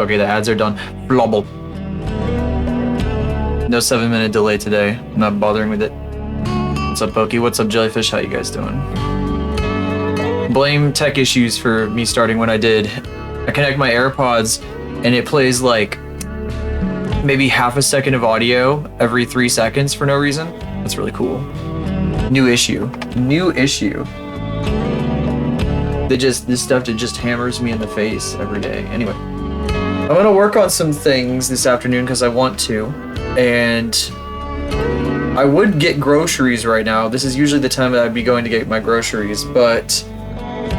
Okay, the ads are done. Blobble. No 7-minute delay today. I'm not bothering with it. What's up, Pokey? What's up, Jellyfish? How you guys doing? Blame tech issues for me starting when I did. I connect my AirPods and it plays like maybe half a second of audio every 3 seconds for no reason. That's really cool. New issue. New issue. This stuff just hammers me in the face every day. Anyway. I'm gonna work on some things this afternoon because I want to, and I would get groceries right now. This is usually the time that I'd be going to get my groceries, but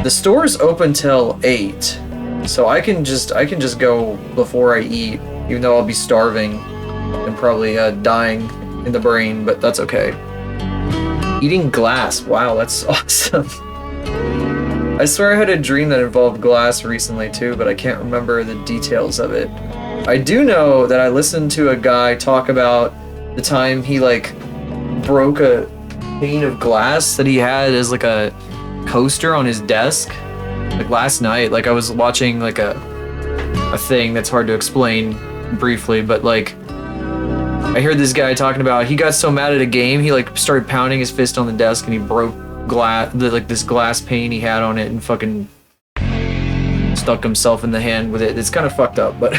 the store's open till 8, so I can just go before I eat, even though I'll be starving and probably dying in the brain, but that's okay. Eating glass, wow, that's awesome. I swear I had a dream that involved glass recently too, but I can't remember the details of it. I do know that I listened to a guy talk about the time he like broke a pane of glass that he had as like a coaster on his desk. Like last night, like I was watching like a thing that's hard to explain briefly, but like I heard this guy talking about he got so mad at a game he like started pounding his fist on the desk and he broke this glass pane he had on it and fucking stuck himself in the hand with it. It's kind of fucked up, but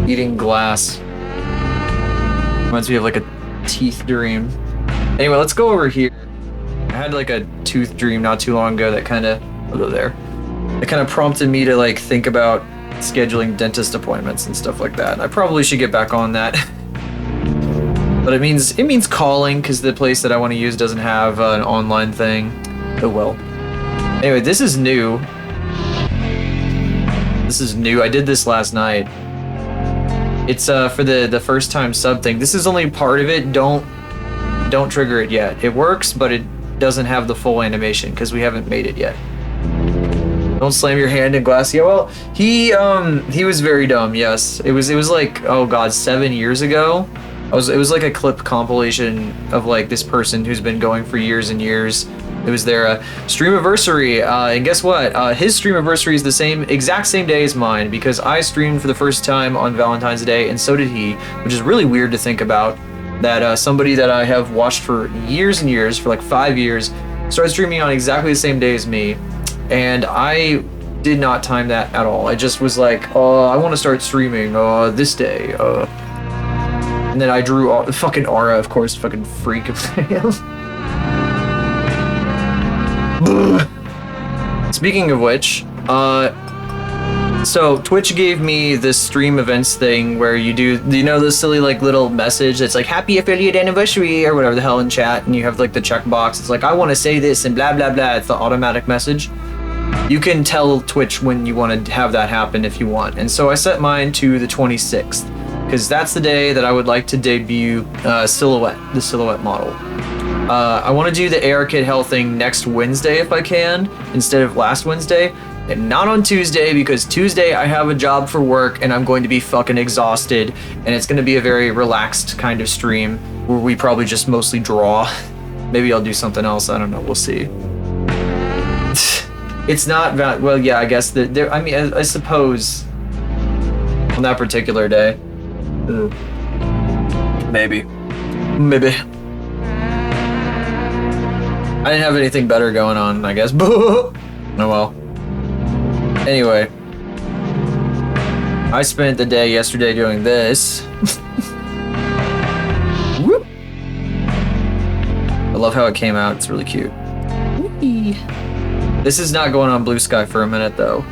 eating glass reminds me of like a teeth dream. Anyway, let's go over here. I had like a tooth dream not too long ago that kind of, I'll go there. It kind of prompted me to like think about scheduling dentist appointments and stuff like that. I probably should get back on that. But it means calling because the place that I want to use doesn't have an online thing. Oh well. Anyway, this is new. This is new. I did this last night. It's for the first time sub thing. This is only part of it. Don't trigger it yet. It works, but it doesn't have the full animation because we haven't made it yet. Don't slam your hand in glass. Yeah, well, he was very dumb. Yes, it was like, oh god, 7 years ago. It was like a clip compilation of like this person who's been going for years and years. It was their streamiversary, and guess what? His streamiversary is the exact same day as mine because I streamed for the first time on Valentine's Day, and so did he, which is really weird to think about. That somebody that I have watched for years and years, for like 5 years, started streaming on exactly the same day as me, and I did not time that at all. I just was like, oh, I want to start streaming this day. And then I drew fucking Aura, of course, fucking freak of Speaking of which, so Twitch gave me this stream events thing where you know this silly like little message that's like happy affiliate anniversary or whatever the hell in chat, and you have like the checkbox. It's like I want to say this and blah blah blah. It's the automatic message. You can tell Twitch when you want to have that happen if you want. And so I set mine to the 26th because that's the day that I would like to debut the silhouette model. I want to do the AR Kid Hell thing next Wednesday if I can, instead of last Wednesday. And not on Tuesday, because Tuesday I have a job for work and I'm going to be fucking exhausted, and it's going to be a very relaxed kind of stream where we probably just mostly draw. Maybe I'll do something else, I don't know, we'll see. It's not well, yeah, I guess that there, I mean, I suppose on that particular day. Maybe. I didn't have anything better going on, I guess. Oh well. Anyway, I spent the day yesterday doing this. Whoop. I love how it came out. It's really cute. Whee. This is not going on Blue Sky for a minute though.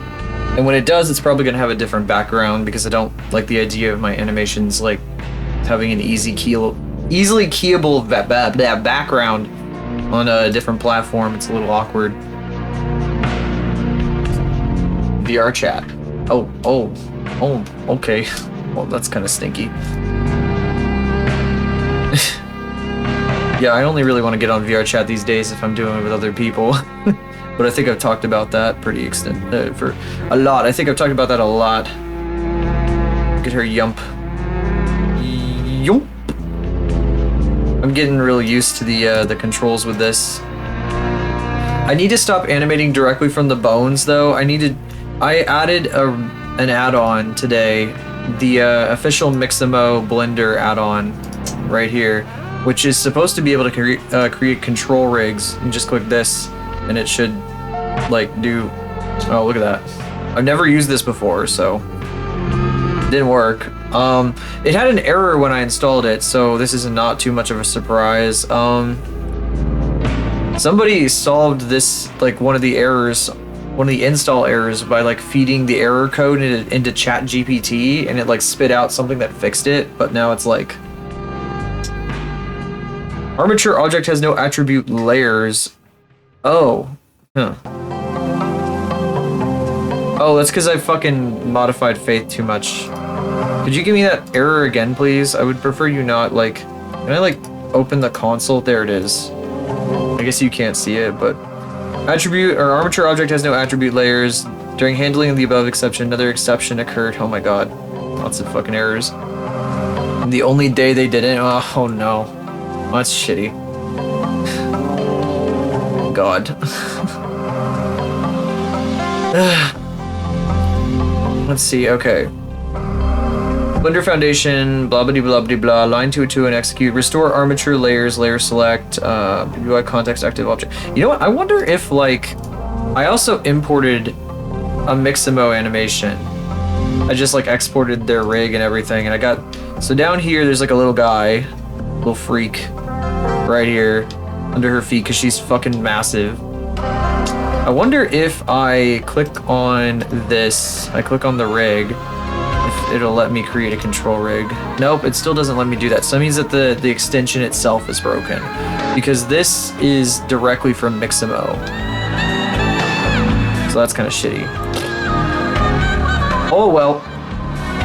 And when it does, it's probably going to have a different background because I don't like the idea of my animations like having an easily keyable background on a different platform. It's a little awkward. VR chat. Oh, okay. Well, that's kind of stinky. Yeah, I only really want to get on VR chat these days if I'm doing it with other people. But I think I've talked about that pretty for a lot. I think I've talked about that a lot. Look at her yump. Yump. I'm getting real used to the controls with this. I need to stop animating directly from the bones though. I added an add-on today, the official Mixamo Blender add-on right here, which is supposed to be able to create control rigs. You just click this and it should like do, oh look at that. I've never used this before, so it didn't work. It had an error when I installed it, so this is not too much of a surprise. Somebody solved this, like one of the install errors by like feeding the error code into ChatGPT, and it like spit out something that fixed it, but now it's like armature object has no attribute layers. Oh. Huh. Oh, that's because I fucking modified Faith too much. Could you give me that error again, please? I would prefer you not, like... Can I, like, open the console? There it is. I guess you can't see it, but... Attribute or armature object has no attribute layers. During handling of the above exception, another exception occurred. Oh my god. Lots of fucking errors. And the only day they didn't... Oh no. That's shitty. God. Let's see, okay. Blender foundation, blah blah blah blah blah. Line 202 and execute. Restore armature layers. Layer select. UI context active object. You know what? I wonder if like I also imported a Mixamo animation. I just like exported their rig and everything, and I got so down here. There's like a little guy, little freak, right here under her feet because she's fucking massive. I wonder if I click on this. I click on the rig. It'll let me create a control rig. Nope, it still doesn't let me do that. So that means that the extension itself is broken because this is directly from Mixamo. So that's kind of shitty. Oh well,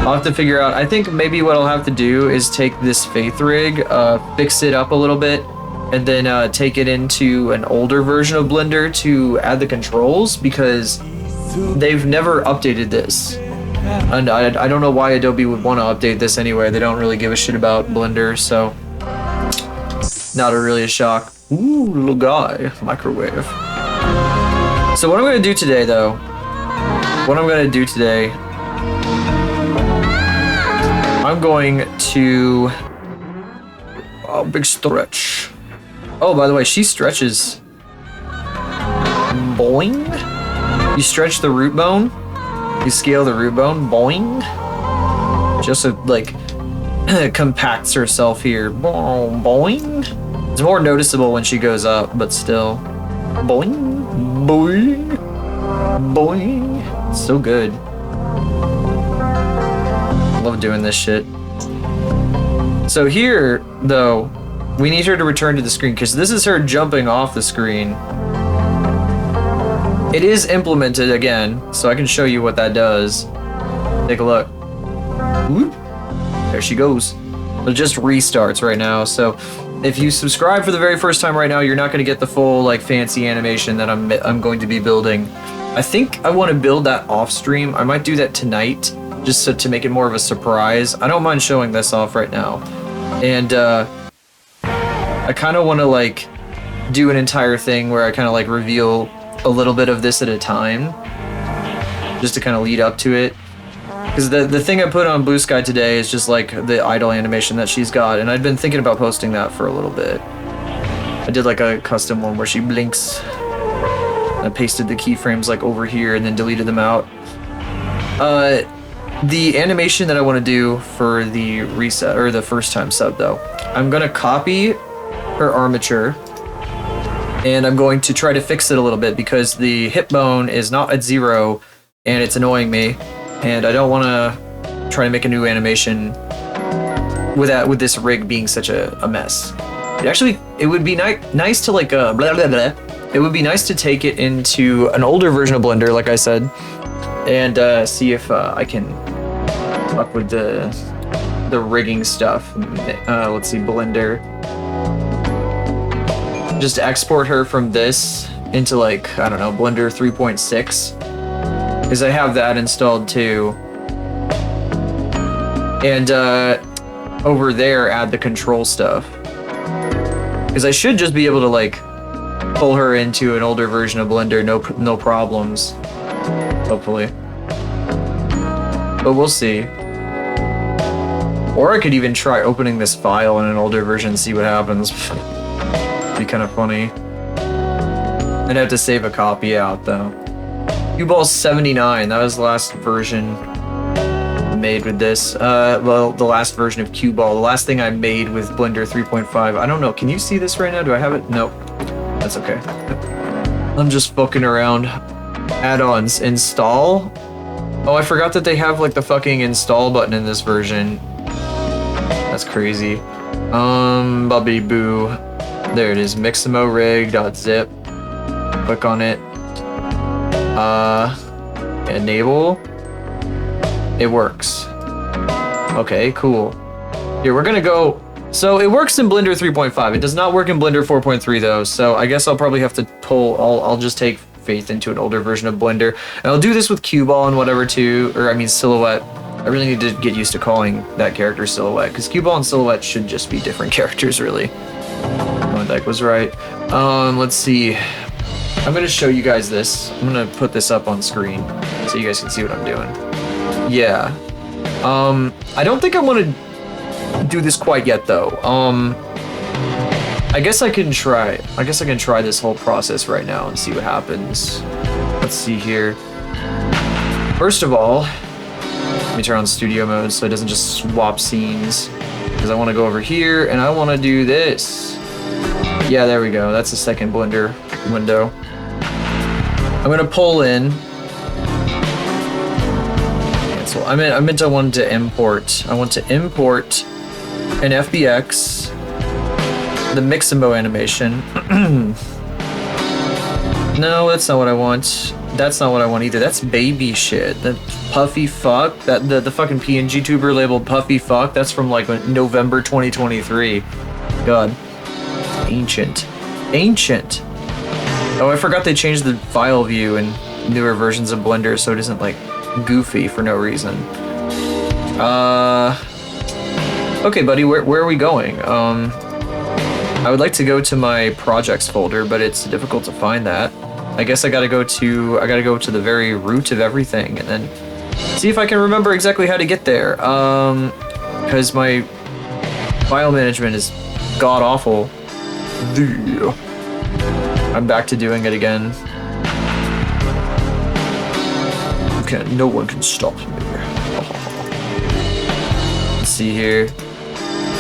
I'll have to figure out. I think maybe what I'll have to do is take this Faith rig, fix it up a little bit, and then take it into an older version of Blender to add the controls because they've never updated this. And I don't know why Adobe would want to update this anyway. They don't really give a shit about Blender, so not really a shock. Ooh, little guy, microwave. So what I'm gonna do today, though, I'm going to big stretch. Oh, by the way, she stretches. Boing. You stretch the root bone. You scale the root bone, boing. Just so, like, compacts herself here. Boing. It's more noticeable when she goes up, but still. Boing. Boing. Boing. It's so good. Love doing this shit. So here, though, we need her to return to the screen because this is her jumping off the screen. It is implemented again, so I can show you what that does. Take a look. Whoop. There she goes. It just restarts right now, so if you subscribe for the very first time right now, you're not going to get the full like fancy animation that I'm going to be building. I think I want to build that off stream. I might do that tonight, just so to make it more of a surprise. I don't mind showing this off right now, and I kind of want to like do an entire thing where I kind of like reveal a little bit of this at a time, just to kind of lead up to it. Because the thing I put on Blue Sky today is just like the idle animation that she's got, and I'd been thinking about posting that for a little bit. I did like a custom one where she blinks. I pasted the keyframes like over here and then deleted them out. The animation that I want to do for the reset, or the first time sub though, I'm gonna copy her armature, and I'm going to try to fix it a little bit because the hip bone is not at 0 and it's annoying me, and I don't want to try to make a new animation with this rig being such a mess. It would be nice to like blah blah blah. It would be nice to take it into an older version of Blender, like I said, and see if I can fuck with the rigging stuff. Let's see, Blender. Just export her from this into like, I don't know, Blender 3.6, because I have that installed too. And over there add the control stuff, because I should just be able to like pull her into an older version of Blender, no problems, hopefully. But we'll see. Or I could even try opening this file in an older version and see what happens. Be kind of funny. I'd have to save a copy out though. Q-Ball 79, that was the last version made with this. Well, the last version of Q-Ball, the last thing I made with Blender 3.5. I don't know, can you see this right now? Do I have it? Nope. That's okay. I'm just fucking around. Add-ons, install. Oh, I forgot that they have like the fucking install button in this version. That's crazy. Bubby boo. There it is, mixamo-rig.zip. Click on it. Enable. It works. Okay, cool. Here, we're gonna go. So it works in Blender 3.5. It does not work in Blender 4.3 though. So I guess I'll probably have to pull. I'll just take Faith into an older version of Blender, and I'll do this with Q-Ball and whatever too. Or I mean Silhouette. I really need to get used to calling that character Silhouette, because Q-Ball and Silhouette should just be different characters, really. Dyke was right. Let's see. I'm gonna show you guys this. I'm gonna put this up on screen so you guys can see what I'm doing. Yeah. I don't think I want to do this quite yet, though. I guess I can try. I guess I can try this whole process right now and see what happens. Let's see here. First of all, let me turn on studio mode so it doesn't just swap scenes. Because I want to go over here and I want to do this. Yeah, there we go. That's the second Blender window. I'm gonna pull in. Cancel. I meant I wanted to import. I want to import an FBX, the Mixamo animation. No, that's not what I want. That's not what I want either. That's baby shit. The puffy fuck. That the fucking PNG tuber labeled puffy fuck. That's from like November 2023. God. Ancient. Ancient. Oh, I forgot they changed the file view in newer versions of Blender so it isn't like goofy for no reason. Okay, buddy, where are we going? I would like to go to my projects folder, but it's difficult to find that. I guess I gotta go to the very root of everything and then see if I can remember exactly how to get there. Because my file management is god awful. I'm back to doing it again. Okay, no one can stop me. Let's see here.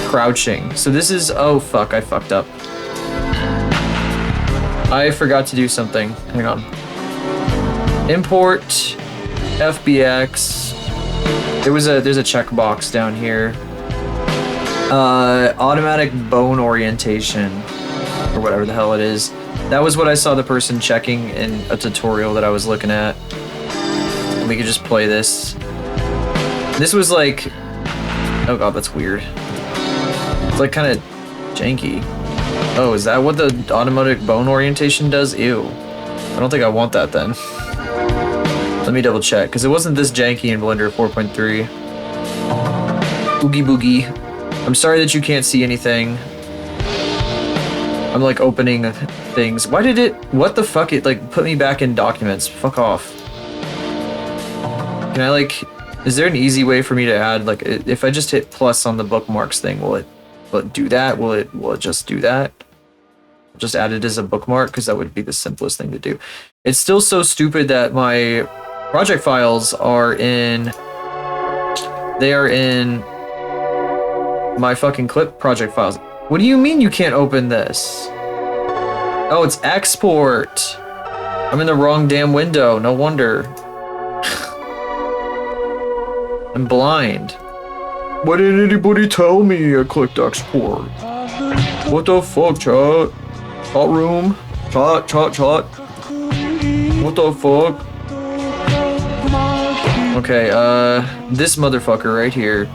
Crouching. So this is, oh fuck, I fucked up. I forgot to do something. Hang on. Import FBX. There's a checkbox down here. Automatic bone orientation, or whatever the hell it is. That was what I saw the person checking in a tutorial that I was looking at. And we could just play this. This was like, oh god, that's weird. It's like kind of janky. Oh, is that what the automatic bone orientation does? Ew. I don't think I want that then. Let me double check, because it wasn't this janky in Blender 4.3. Oogie boogie. I'm sorry that you can't see anything. I'm like opening things. Why did it, what the fuck, it like put me back in documents. Fuck off. Can I like, is there an easy way for me to add, like if I just hit plus on the bookmarks thing, will it do that? Will it just do that? Just add it as a bookmark, because that would be the simplest thing to do. It's still so stupid that my project files are in my fucking clip project files. What do you mean you can't open this? Oh, it's export. I'm in the wrong damn window. No wonder. I'm blind. Why didn't anybody tell me I clicked export? What the fuck, chat? Chat room? Chat. What the fuck? Okay, this motherfucker right here.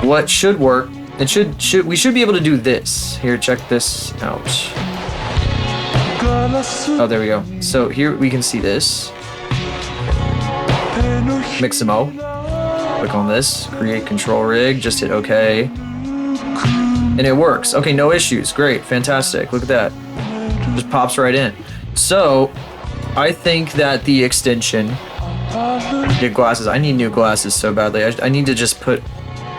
What should work? We should be able to do this. Here, check this out. Oh, there we go. So here we can see this. Mixamo. Click on this. Create control rig. Just hit OK. And it works. Okay, no issues. Great. Fantastic. Look at that. Just pops right in. So, I think that the extension... Get glasses. I need new glasses so badly. I need to just put...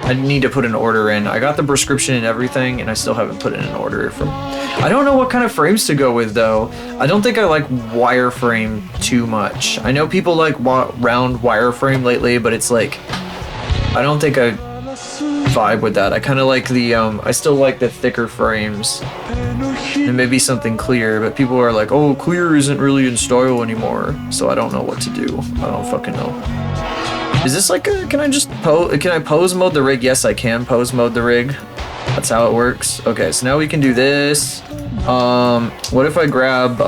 I need to put an order in. I got the prescription and everything, and I still haven't put in an order from... I don't know what kind of frames to go with, though. I don't think I like wireframe too much. I know people like round wireframe lately, but it's like... I don't think I vibe with that. I kind of like the... I still like the thicker frames. And maybe something clear, but people are like, oh, clear isn't really in style anymore. So I don't know what to do. I don't fucking know. Is this like a, can I pose mode the rig? Yes, I can pose mode the rig. That's how it works. Okay, so now we can do this. What if I grab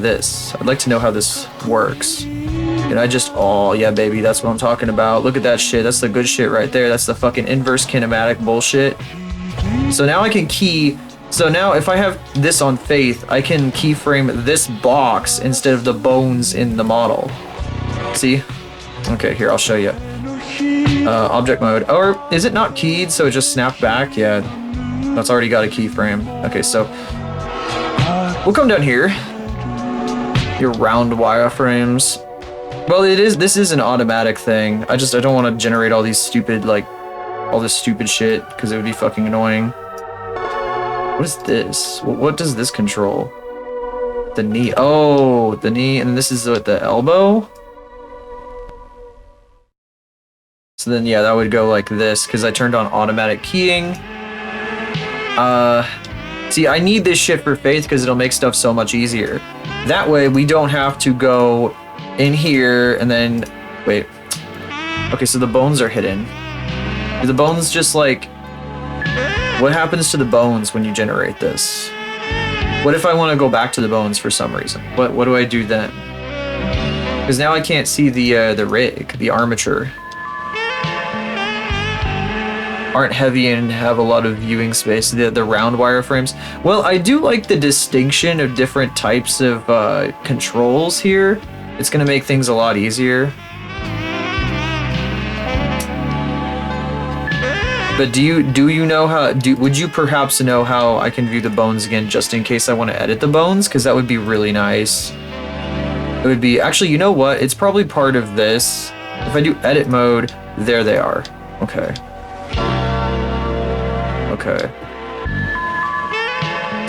this? I'd like to know how this works. Can I just, oh yeah baby, that's what I'm talking about. Look at that shit, that's the good shit right there. That's the fucking inverse kinematic bullshit. So now I can so now if I have this on Faith, I can keyframe this box instead of the bones in the model. See? Okay, here, I'll show you. Object mode. Or is it not keyed, so it just snapped back? Yeah, that's already got a keyframe. Okay, so we'll come down here. Your round wireframes. Well, this is an automatic thing. I don't want to generate all these stupid, like, all this stupid shit, because it would be fucking annoying. What is this? What does this control? The knee. Oh, the knee, and this is the elbow? So then, yeah, that would go like this, because I turned on automatic keying. See, I need this shit for Faith, because it'll make stuff so much easier. That way, we don't have to go in here, and then... Wait. Okay, so the bones are hidden. Are the bones just like... What happens to the bones when you generate this? What if I want to go back to the bones for some reason? What do I do then? Because now I can't see the rig, the armature. Aren't heavy and have a lot of viewing space. The round wireframes. Well, I do like the distinction of different types of controls here. It's gonna make things a lot easier. But do you know how? Would you perhaps know how I can view the bones again, just in case I want to edit the bones? Because that would be really nice. It would be actually. You know what? It's probably part of this. If I do edit mode, there they are. Okay. Okay.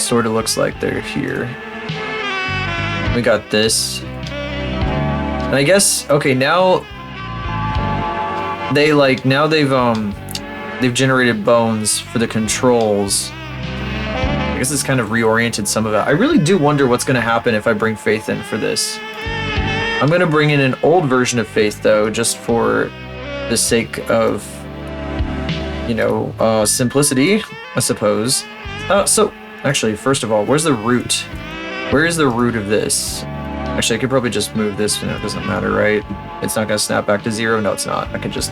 Sort of looks like they're here. We got this. And I guess, okay, now they've generated bones for the controls. I guess it's kind of reoriented some of it. I really do wonder what's going to happen if I bring Faith in for this. I'm going to bring in an old version of Faith, though, just for the sake of, you know, simplicity, I suppose. So, actually, first of all, where's the root? Where is the root of this? Actually, I could probably just move this, and it doesn't matter, right? It's not going to snap back to 0? No, it's not. I can just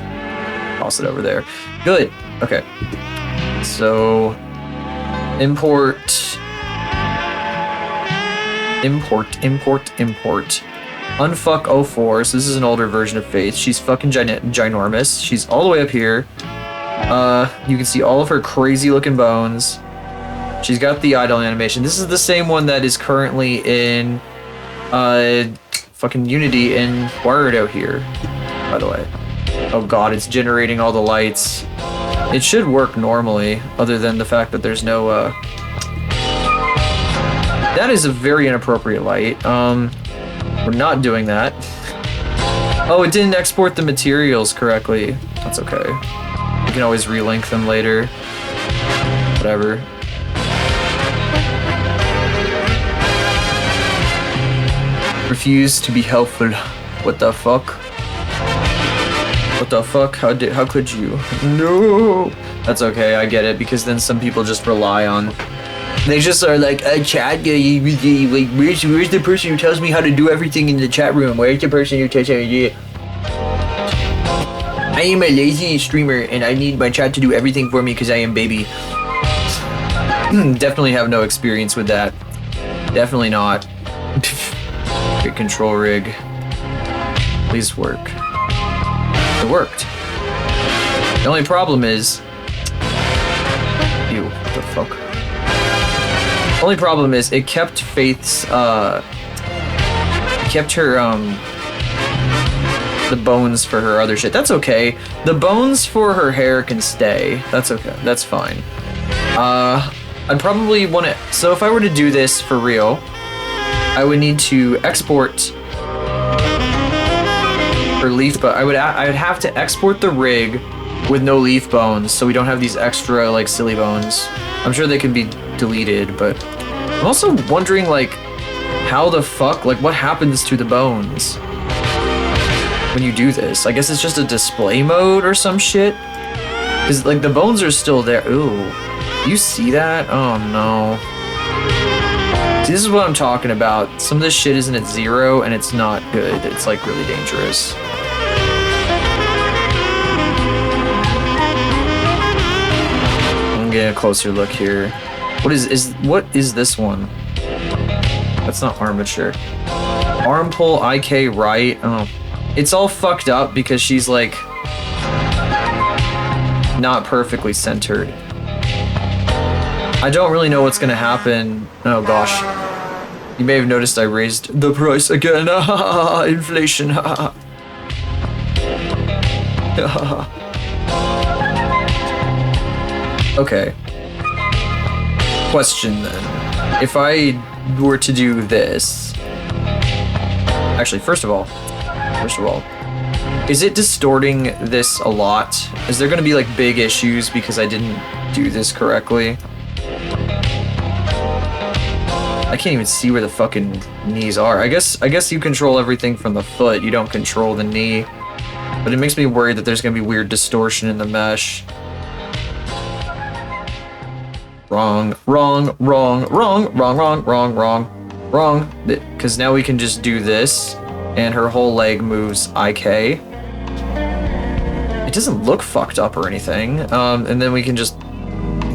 toss it over there. Good. Okay. So, import. Unfuck 04. So this is an older version of Faith. She's fucking ginormous. She's all the way up here. You can see all of her crazy looking bones. She's got the idle animation. This is the same one that is currently in fucking Unity in Warudo here, by the way. Oh god, it's generating all the lights. It should work normally, other than the fact that there's no That is a very inappropriate light. We're not doing that. Oh, it didn't export the materials correctly. That's okay. You can always relink them later. Whatever. Refuse to be helpful. What the fuck? What the fuck? How could you? No! That's okay, I get it, because then some people just rely on... They just are like, chat, where's the person who tells me how to do everything in the chat room? Where's the person who tells me? I am a lazy streamer, and I need my chat to do everything for me because I am baby. Definitely have no experience with that. Definitely not. Good control rig. Please work. It worked. The only problem is... Ew, what the fuck? The only problem is it kept Faith's, kept her, the bones for her other shit. That's okay. The bones for her hair can stay. That's okay. That's fine. I'd probably want to... So if I were to do this for real, I would need to export her leaf, but I would have to export the rig with no leaf bones, so we don't have these extra, like, silly bones. I'm sure they can be deleted, but I'm also wondering, like, how the fuck, like, what happens to the bones when you do this? I guess it's just a display mode or some shit? Because, like, the bones are still there. Ooh. You see that? Oh, no. See, this is what I'm talking about. Some of this shit isn't at 0, and it's not good. It's, like, really dangerous. I'm getting a closer look here. What is this one? That's not armature. Arm pull IK right. Oh. It's all fucked up because she's like not perfectly centered. I don't really know what's gonna happen. Oh gosh. You may have noticed I raised the price again. Inflation. Okay. Question then. If I were to do this... Actually, first of all, is it distorting this a lot? Is there gonna be like big issues because I didn't do this correctly? I can't even see where the fucking knees are. I guess you control everything from the foot. You don't control the knee. But it makes me worried that there's gonna be weird distortion in the mesh. Wrong. Because now we can just do this, and her whole leg moves IK. It doesn't look fucked up or anything. And then we can just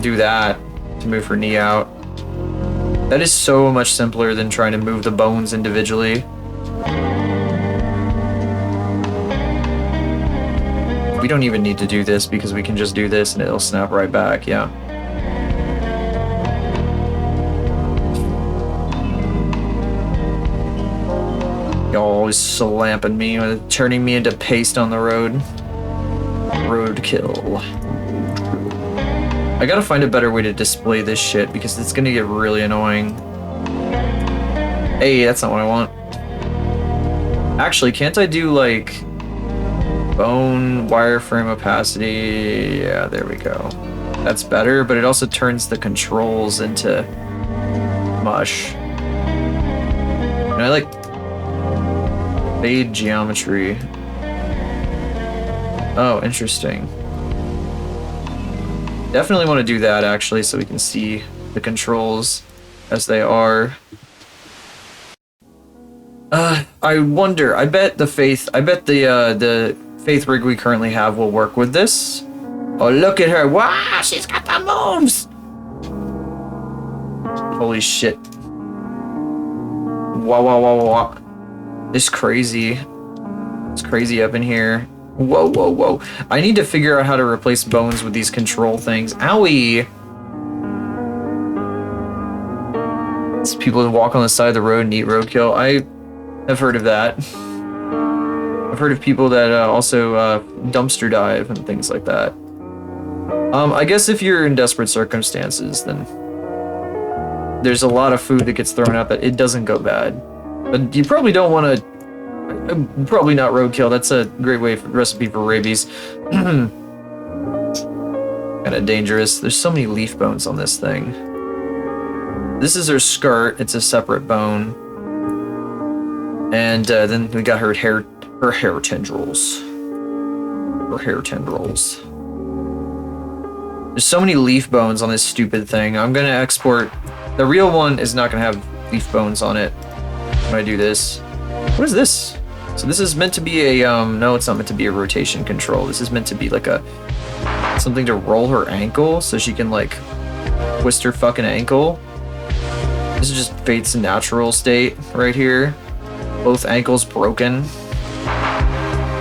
do that to move her knee out. That is so much simpler than trying to move the bones individually. We don't even need to do this because we can just do this and it'll snap right back, yeah. Y'all always slamping me, turning me into paste on the road. Roadkill. I gotta find a better way to display this shit because it's gonna get really annoying. Hey, that's not what I want. Actually, can't I do like bone wireframe opacity? Yeah, there we go. That's better, but it also turns the controls into mush. And I like fade geometry. Oh, interesting. Definitely want to do that actually, so we can see the controls as they are. I wonder. I bet the Faith Faith rig we currently have will work with this. Oh, look at her! Wow, she's got the moves. Holy shit! Wow! It's crazy. It's crazy up in here. Whoa. I need to figure out how to replace bones with these control things. Owie! It's people who walk on the side of the road and eat roadkill. I have heard of that. I've heard of people that also dumpster dive and things like that. I guess if you're in desperate circumstances, then there's a lot of food that gets thrown out that it doesn't go bad. But you probably don't want to... Probably not roadkill. That's a great recipe for rabies. Kind of dangerous. There's so many leaf bones on this thing. This is her skirt. It's a separate bone. And then we got her hair tendrils. Her hair tendrils. There's so many leaf bones on this stupid thing. I'm gonna export... The real one is not gonna have leaf bones on it when I do this. What is this? So this is meant to be a, no, it's not meant to be a rotation control. This is meant to be like a, something to roll her ankle so she can like twist her fucking ankle. This is just Faith's natural state right here. Both ankles broken.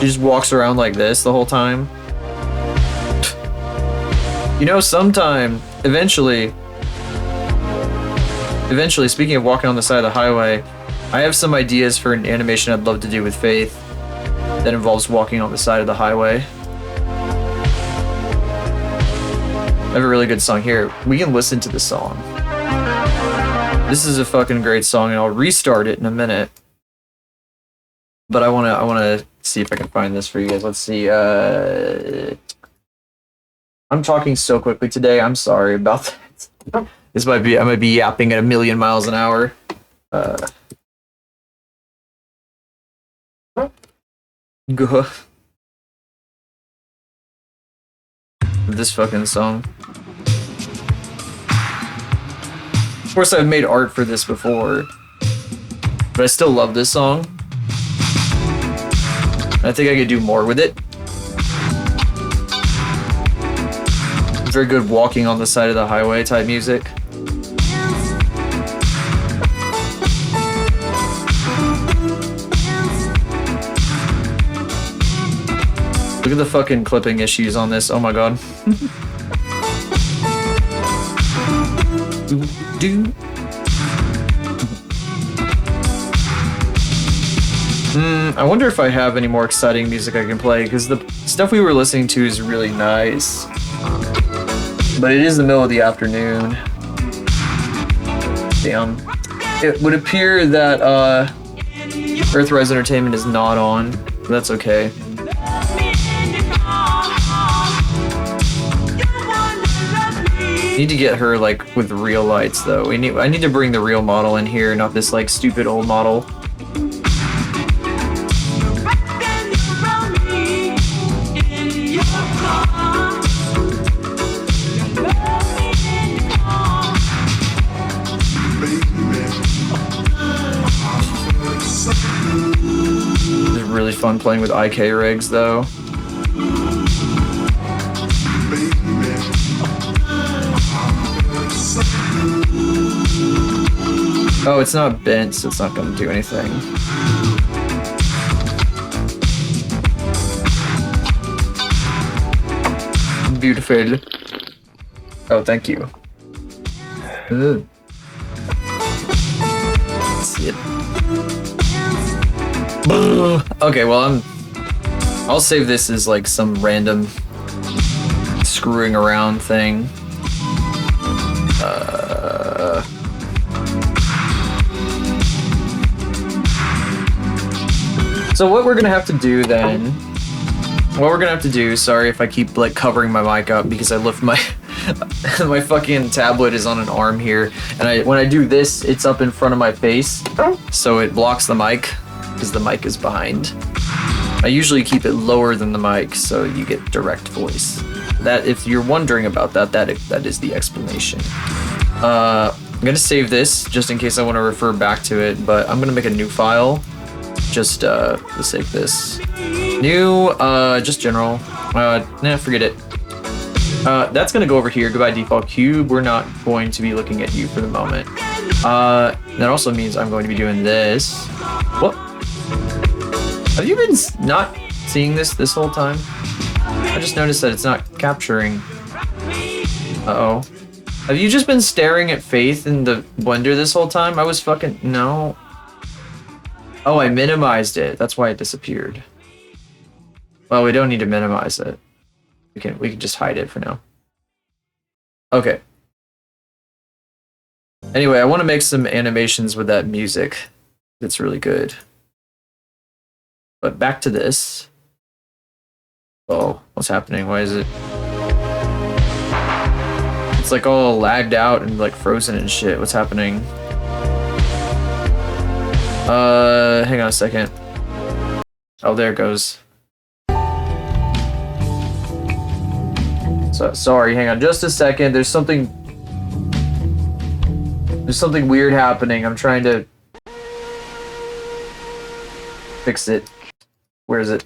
She just walks around like this the whole time. You know, sometime, eventually, speaking of walking on the side of the highway, I have some ideas for an animation I'd love to do with Faith that involves walking on the side of the highway. I have a really good song here. We can listen to the song. This is a fucking great song, and I'll restart it in a minute. But I wanna see if I can find this for you guys. Let's see. I'm talking so quickly today. I'm sorry about that. I might be yapping at 1,000,000 miles an hour. Go. This fucking song. Of course, I've made art for this before, but I still love this song. I think I could do more with it. Very good walking on the side of the highway type music. Look at the fucking clipping issues on this. Oh my god. I wonder if I have any more exciting music I can play, because the stuff we were listening to is really nice. But it is the middle of the afternoon. Damn. It would appear that Earthrise Entertainment is not on. That's okay. Need to get her like with real lights though. I need to bring the real model in here, not this like stupid old model. It's really fun playing with IK rigs though. Oh, it's not bent, so it's not going to do anything. Beautiful. Oh, thank you. Ugh. See it. Okay, well, I'll save this as like some random screwing around thing. So what we're gonna have to do then, sorry if I keep like covering my mic up because I lift my my fucking tablet is on an arm here, and when I do this, it's up in front of my face, so it blocks the mic because the mic is behind. I usually keep it lower than the mic so you get direct voice. That, if you're wondering about that, that is the explanation. I'm gonna save this just in case I want to refer back to it, but I'm gonna make a new file. Just for the sake of this. New, just general. Nah, forget it. That's gonna go over here. Goodbye, default cube. We're not going to be looking at you for the moment. That also means I'm going to be doing this. What? Have you been not seeing this whole time? I just noticed that it's not capturing. Uh-oh. Have you just been staring at Faith in the blender this whole time? I was fucking... No. Oh, I minimized it. That's why it disappeared. Well, we don't need to minimize it. We can just hide it for now. Okay. Anyway, I want to make some animations with that music. It's really good. But back to this. Oh, what's happening? Why is it? It's like all lagged out and like frozen and shit. What's happening? Hang on a second. Oh, there it goes. So, sorry, hang on just a second. There's something weird happening. I'm trying to fix it. Where is it?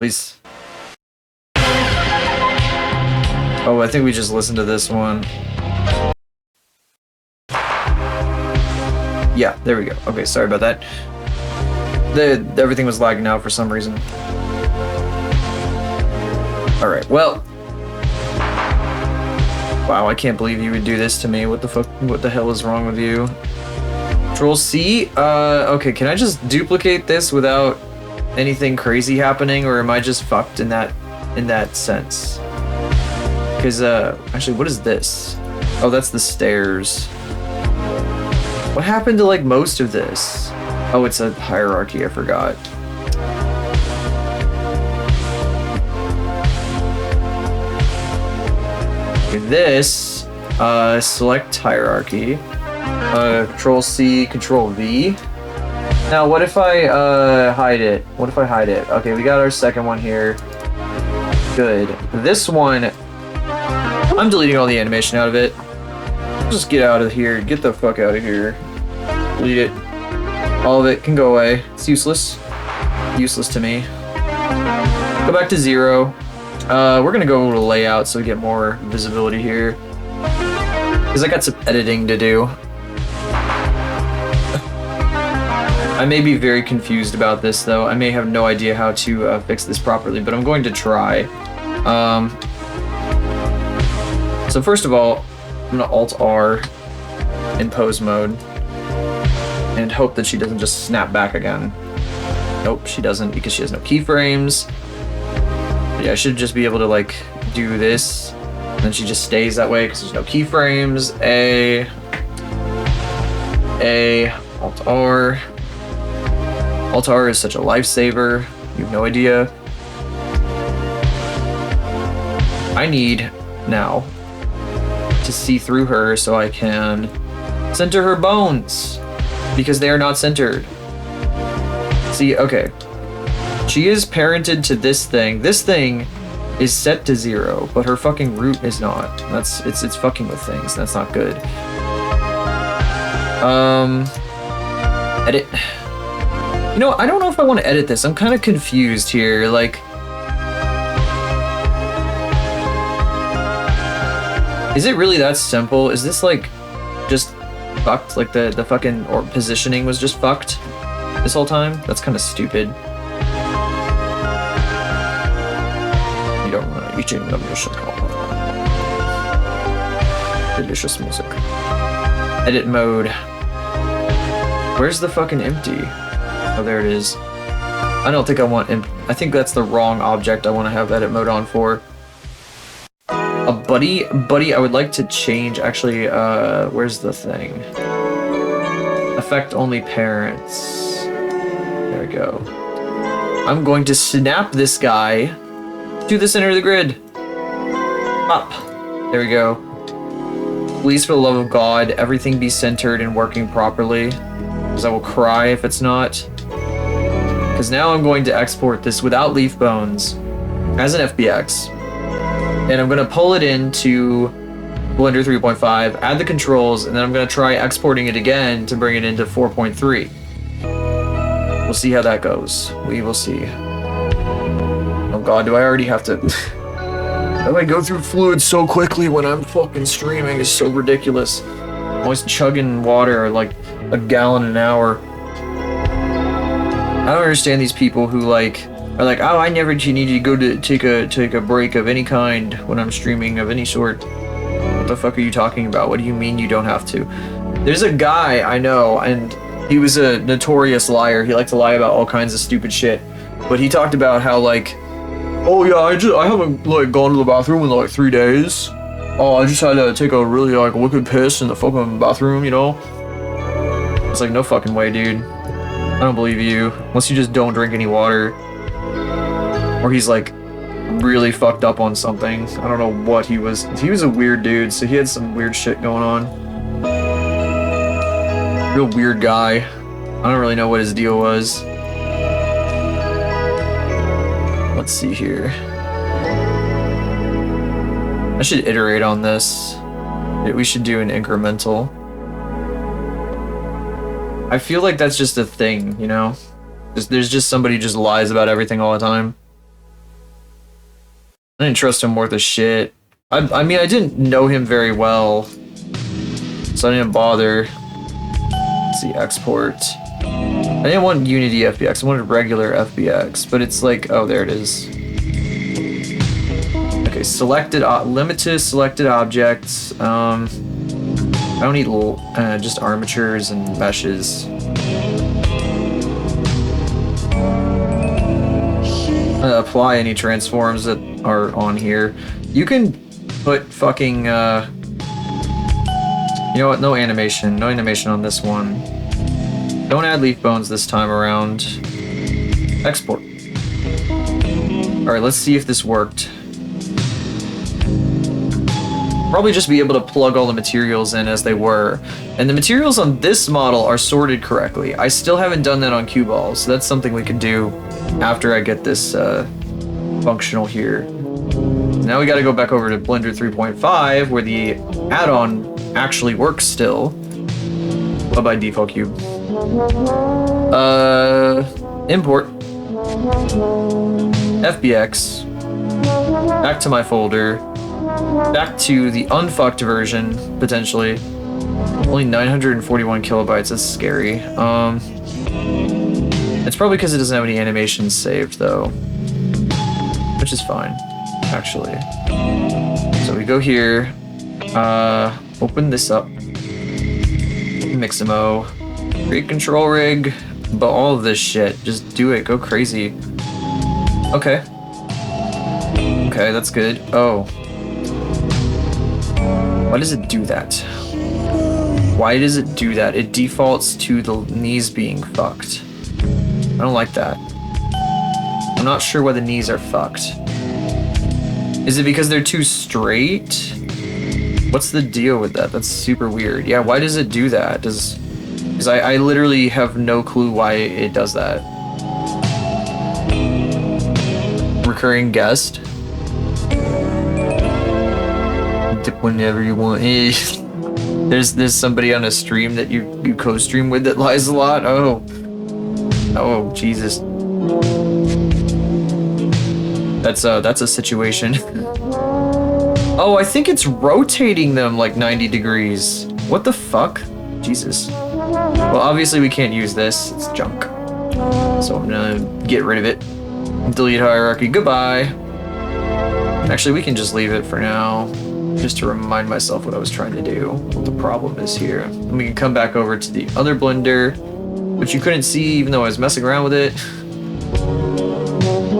Please. Oh, I think we just listened to this one. Yeah, there we go. Okay, sorry about that. Everything was lagging out for some reason. Alright, well. Wow, I can't believe you would do this to me. What the fuck? What the hell is wrong with you? Control C? Okay, can I just duplicate this without anything crazy happening, or am I just fucked in that sense? Because, actually, what is this? Oh, that's the stairs. What happened to, like, most of this? Oh, it's a hierarchy, I forgot. Okay, this, select hierarchy. Control C, Control V. Now, what if I, hide it? What if I hide it? Okay, we got our second one here. Good. This one, I'm deleting all the animation out of it. Just get out of here. Get the fuck out of here. Delete it. All of it can go away. It's useless. Useless to me. Go back to 0. We're gonna go to layout so we get more visibility here. Because I got some editing to do. I may be very confused about this though. I may have no idea how to fix this properly, but I'm going to try. So first of all, I'm gonna Alt-R in pose mode. and hope that she doesn't just snap back again. Nope, she doesn't because she has no keyframes. Yeah, I should just be able to like do this, and then she just stays that way because there's no keyframes. Alt R. Alt R is such a lifesaver. You have no idea. I need now to see through her so I can center her bones because they are not centered. See, okay. She is parented to this thing. This thing is set to 0, but her fucking root is not. It's fucking with things. That's not good. Edit. You know, I don't know if I want to edit this. I'm kind of confused here. Like, is it really that simple? Is this like just fucked? Like the fucking or positioning was just fucked this whole time? That's kind of stupid. You don't want to eat delicious music. Edit mode. Where's the fucking empty? Oh, there it is. I don't think I want I think that's the wrong object I want to have edit mode on for. A buddy, I would like to change, actually, where's the thing? Affect only parents. There we go. I'm going to snap this guy to the center of the grid. Up. There we go. Please, for the love of God, everything be centered and working properly. Because I will cry if it's not. Because now I'm going to export this without leaf bones as an FBX. And I'm going to pull it into Blender 3.5, add the controls, and then I'm going to try exporting it again to bring it into 4.3. We'll see how that goes. We will see. Oh god, do I already have to... How do I go through fluids so quickly when I'm fucking streaming? It's so ridiculous. I'm always chugging water like a gallon an hour. I don't understand these people who like... are like, oh, I never need to go to take a break of any kind when I'm streaming of any sort. What the fuck are you talking about? What do you mean you don't have to? There's a guy I know, and he was a notorious liar. He liked to lie about all kinds of stupid shit. But he talked about how like, oh yeah, I haven't like gone to the bathroom in like 3 days. Oh, I just had to take a really like wicked piss in the fucking bathroom, you know? It's like, no fucking way, dude. I don't believe you. Unless you just don't drink any water. Or he's like really fucked up on something. I don't know what he was. He was a weird dude, so he had some weird shit going on. Real weird guy. I don't really know what his deal was. Let's see here. I should iterate on this. We should do an incremental. I feel like that's just a thing, you know? There's just somebody who just lies about everything all the time. I didn't trust him worth a shit. I mean, I didn't know him very well, so I didn't bother. Let's see, export. I didn't want Unity FBX, I wanted regular FBX, but it's like, oh, there it is. Okay, selected, limited selected objects. I don't need just armatures and meshes. Apply any transforms that are on here. You can put fucking, you know what, no animation on this one. Don't add leaf bones this time around. Export. Alright, let's see if this worked. Probably just be able to plug all the materials in as they were. And the materials on this model are sorted correctly. I still haven't done that on cue balls, so that's something we can do after I get this functional here. Now we gotta go back over to Blender 3.5 where the add-on actually works still. But by default cube. Import. FBX. Back to my folder. Back to the unfucked version, potentially. Only 941 kilobytes, that's scary. It's probably because it doesn't have any animations saved, though. Which is fine, actually. So we go here, open this up, Mixamo, Create control rig, but all of this shit. Just do it. Go crazy. Okay. Okay, that's good. Oh. Why does it do that? Why does it do that? It defaults to the knees being fucked. I don't like that. I'm not sure why the knees are fucked. Is it because they're too straight? What's the deal with that? That's super weird. Yeah, why does it do that? Because I literally have no clue why it does that. Recurring guest. Dip whenever you want. There's somebody on a stream that you co-stream with that lies a lot. Oh Jesus. That's a situation. Oh, I think it's rotating them like 90 degrees. What the fuck? Jesus. Well, obviously we can't use this. It's junk. So I'm gonna get rid of it. Delete hierarchy. Goodbye. Actually, we can just leave it for now. Just to remind myself what I was trying to do. What the problem is here. And we can come back over to the other blender, which you couldn't see even though I was messing around with it.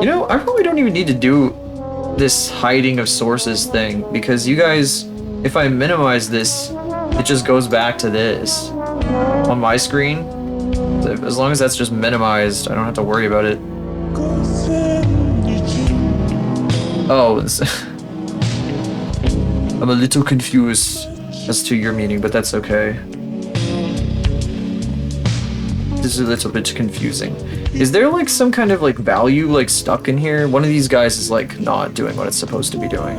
You know, I probably don't even need to do this hiding of sources thing, because you guys, if I minimize this, it just goes back to this on my screen. As long as that's just minimized, I don't have to worry about it. Oh, I'm a little confused as to your meaning, but that's okay. This is a little bit confusing. Is there like some kind of like value like stuck in here? One of these guys is like not doing what it's supposed to be doing.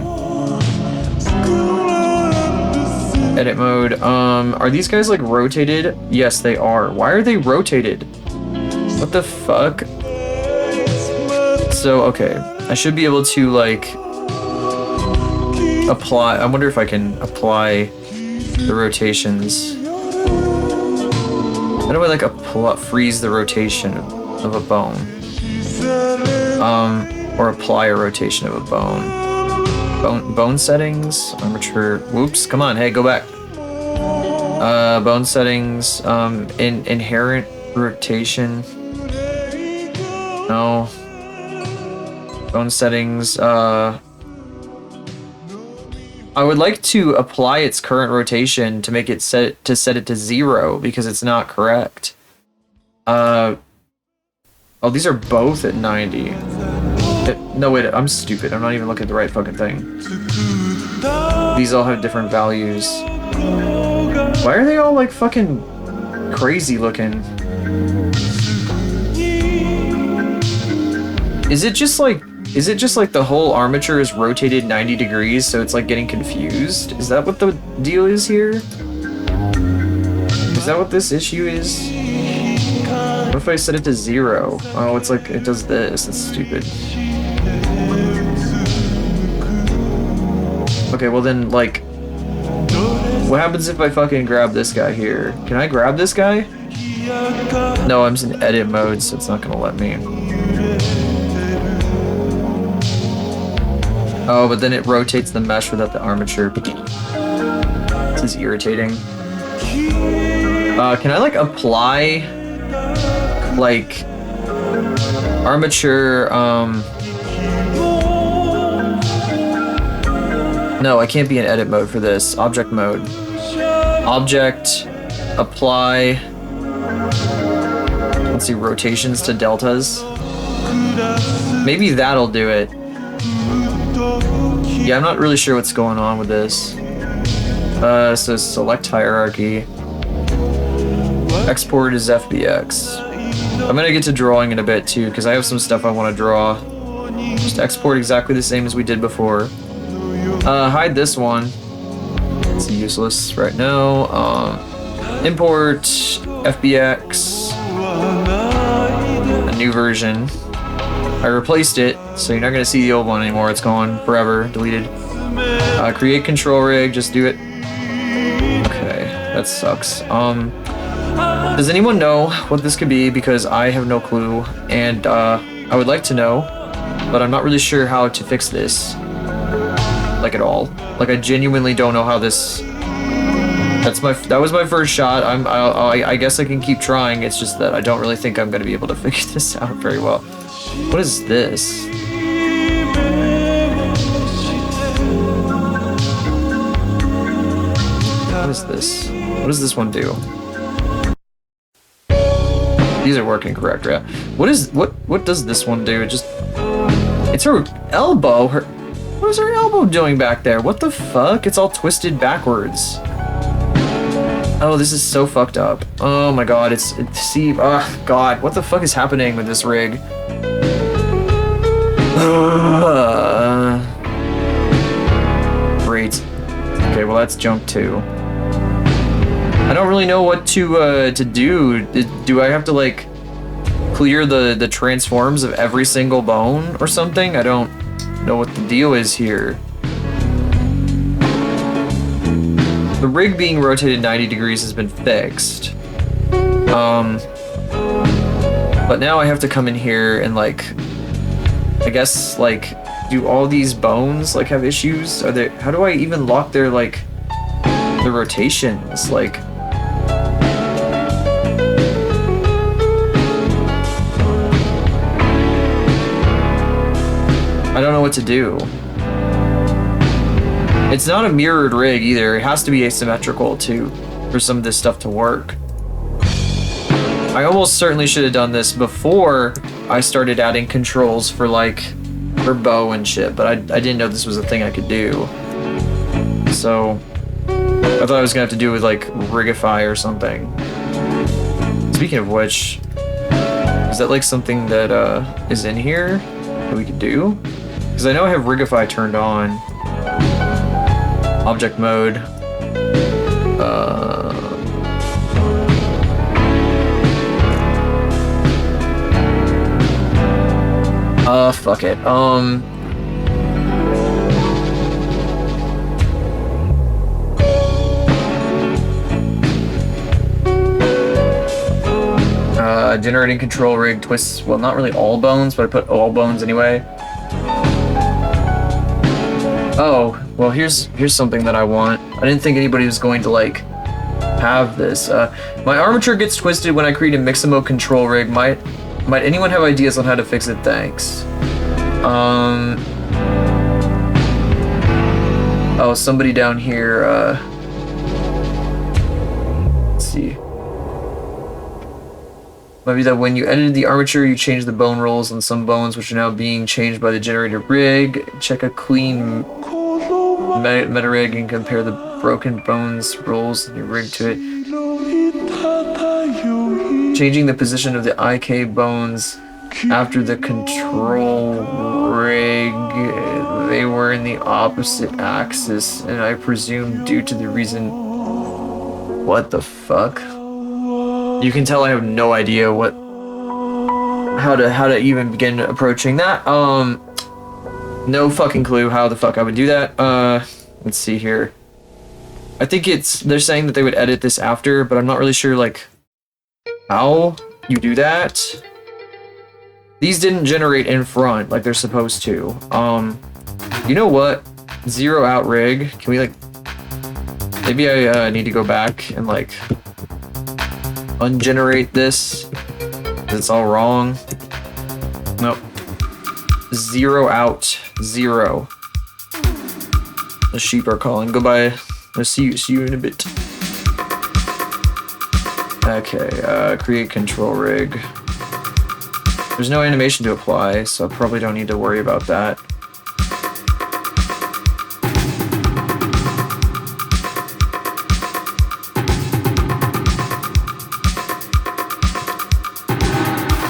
Edit mode. Are these guys like rotated? Yes, they are. Why are they rotated? What the fuck? So, okay. I should be able to like apply. I wonder if I can apply the rotations. How do I like freeze the rotation of a bone? Or apply a rotation of a bone. Bone settings, armature. Whoops! Come on, hey, go back. Bone settings. Inherent rotation. No. Bone settings. I would like to apply its current rotation to make it set it to 0 because it's not correct. Oh, these are both at 90. No, wait, I'm stupid. I'm not even looking at the right fucking thing. These all have different values. Why are they all like fucking crazy looking? Is it just like the whole armature is rotated 90 degrees, so it's like getting confused? Is that what the deal is here? Is that what this issue is? What if I set it to 0? Oh, it's like, it does this. That's stupid. Okay, well then, like, what happens if I fucking grab this guy here? Can I grab this guy? No, I'm in edit mode, so it's not gonna let me. Oh, but then it rotates the mesh without the armature. This is irritating. Can I like apply like armature? No, I can't be in edit mode for this. Object mode. Object. Apply. Let's see, rotations to deltas. Maybe that'll do it. Yeah, I'm not really sure what's going on with this. So select hierarchy. Export is FBX. I'm gonna get to drawing in a bit too, because I have some stuff I want to draw. Just export exactly the same as we did before. Hide this one. It's useless right now. Import FBX. A new version. I replaced it, so you're not gonna see the old one anymore. It's gone forever, deleted. Create control rig, just do it. Okay, that sucks. Does anyone know what this could be? Because I have no clue, and I would like to know, but I'm not really sure how to fix this. Like at all. Like I genuinely don't know how this That was my first shot. I guess I can keep trying. It's just that I don't really think I'm gonna be able to figure this out very well. What is this? What is this? What does this one do? These are working correct, yeah. What does this one do? It's her elbow. What is her elbow doing back there? What the fuck? It's all twisted backwards. Oh, this is so fucked up. Oh my god, see, oh god, what the fuck is happening with this rig? Great. Okay, well that's junk too. I don't really know what to do. Do I have to like clear the transforms of every single bone or something? I don't know what the deal is here. The rig being rotated 90 degrees has been fixed. But now I have to come in here and like, I guess like, do all these bones like have issues? How do I even lock their like, the rotations? Like, I don't know what to do. It's not a mirrored rig either. It has to be asymmetrical too for some of this stuff to work. I almost certainly should have done this before I started adding controls for like for bow and shit, but I didn't know this was a thing I could do. So I thought I was gonna have to do with like Rigify or something. Speaking of which, is that like something that is in here that we could do? Because I know I have Rigify turned on. Object mode. Fuck it. Generating control rig twists, well, not really all bones, but I put all bones anyway. Oh, well, here's something that I want. I didn't think anybody was going to, like, have this. My armature gets twisted when I create a Mixamo control rig. Might anyone have ideas on how to fix it? Thanks. Oh, somebody down here, let's see. Might be that when you edited the armature, you changed the bone rolls on some bones, which are now being changed by the generator rig. Check a clean meta rig and compare the broken bones rolls in your rig to it. Changing the position of the IK bones after the control rig, they were in the opposite axis, and I presume due to the reason. What the fuck? You can tell I have no idea how to even begin approaching that. No fucking clue how the fuck I would do that. Let's see here. I think they're saying that they would edit this after, but I'm not really sure like how you do that. These didn't generate in front like they're supposed to. You know what? Zero out rig. Can we like, maybe I need to go back and like ungenerate this. It's all wrong. Nope. Zero out. Zero. The sheep are calling. Goodbye. I'll see you in a bit. Okay, create control rig. There's no animation to apply, so I probably don't need to worry about that.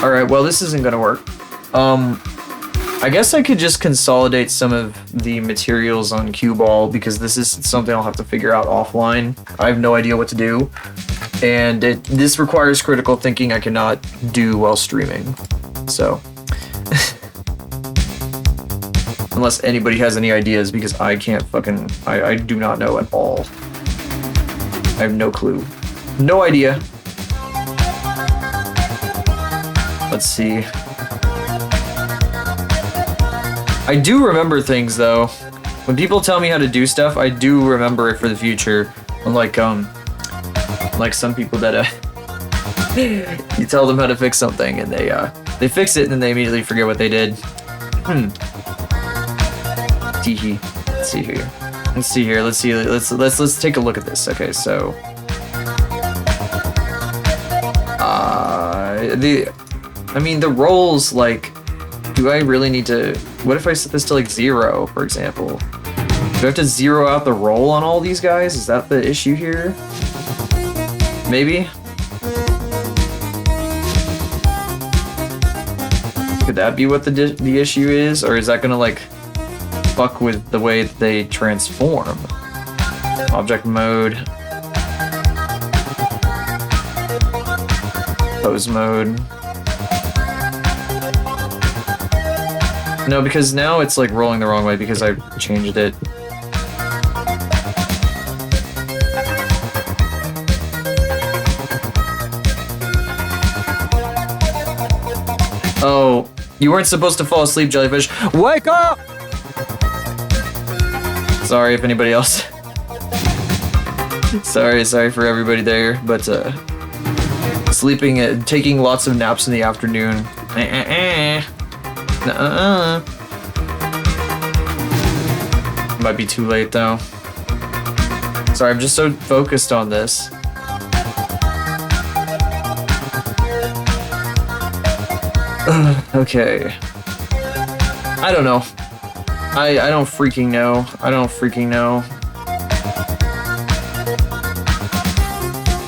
Alright, well this isn't gonna work. I guess I could just consolidate some of the materials on cue ball because this is something I'll have to figure out offline. I have no idea what to do. And this requires critical thinking I cannot do while streaming. So, unless anybody has any ideas, because I can't fucking, I do not know at all. I have no clue. No idea. Let's see. I do remember things though. When people tell me how to do stuff, I do remember it for the future. Unlike Like some people that you tell them how to fix something and they fix it and then they immediately forget what they did. Teehee. Let's see here. Let's take a look at this. Okay, so the rolls, like, do I really need to, what if I set this to like 0, for example? Do I have to 0 out the roll on all these guys? Is that the issue here? Maybe? Could that be what the issue is? Or is that gonna like fuck with the way that they transform? Object mode. Pose mode. No, because now it's like rolling the wrong way because I changed it. Oh, you weren't supposed to fall asleep, jellyfish. Wake up! Sorry if anybody else. sorry for everybody there, but sleeping, taking lots of naps in the afternoon. Might be too late though. Sorry, I'm just so focused on this. Okay. I don't know. I don't freaking know. I don't freaking know.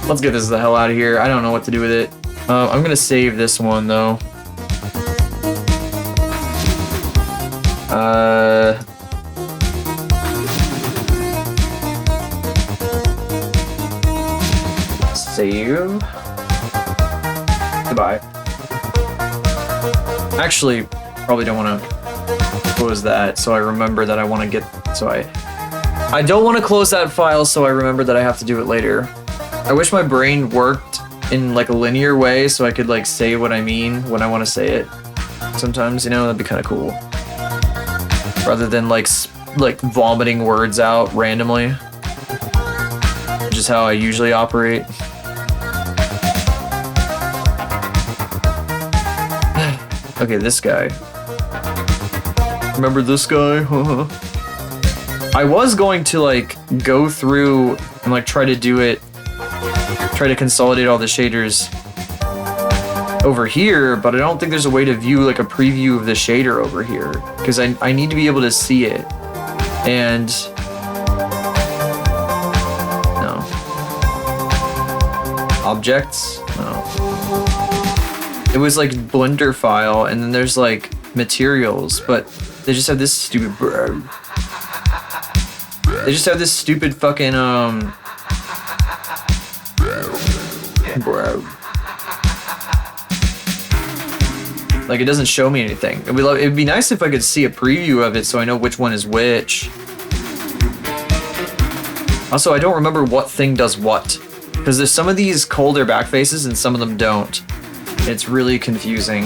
Let's get this the hell out of here. I don't know what to do with it. I'm gonna save this one though. Save. Goodbye. Actually, probably don't want to close that, so I remember that I want to get, so I don't want to close that file, so I remember that I have to do it later. I wish my brain worked in like a linear way so I could like say what I mean when I want to say it. Sometimes, you know, that'd be kind of cool. Rather than like vomiting words out randomly. Which is how I usually operate. Okay, this guy. Remember this guy? I was going to like go through and like try to do it, try to consolidate all the shaders over here, but I don't think there's a way to view like a preview of the shader over here because I need to be able to see it. And no. Objects? No. It was like Blender file, and then there's like materials, but they just have this stupid They just have this stupid fucking like it doesn't show me anything. It'd be nice if I could see a preview of it so I know which one is which. Also, I don't remember what thing does what, because there's some of these call their back faces and some of them don't. It's really confusing.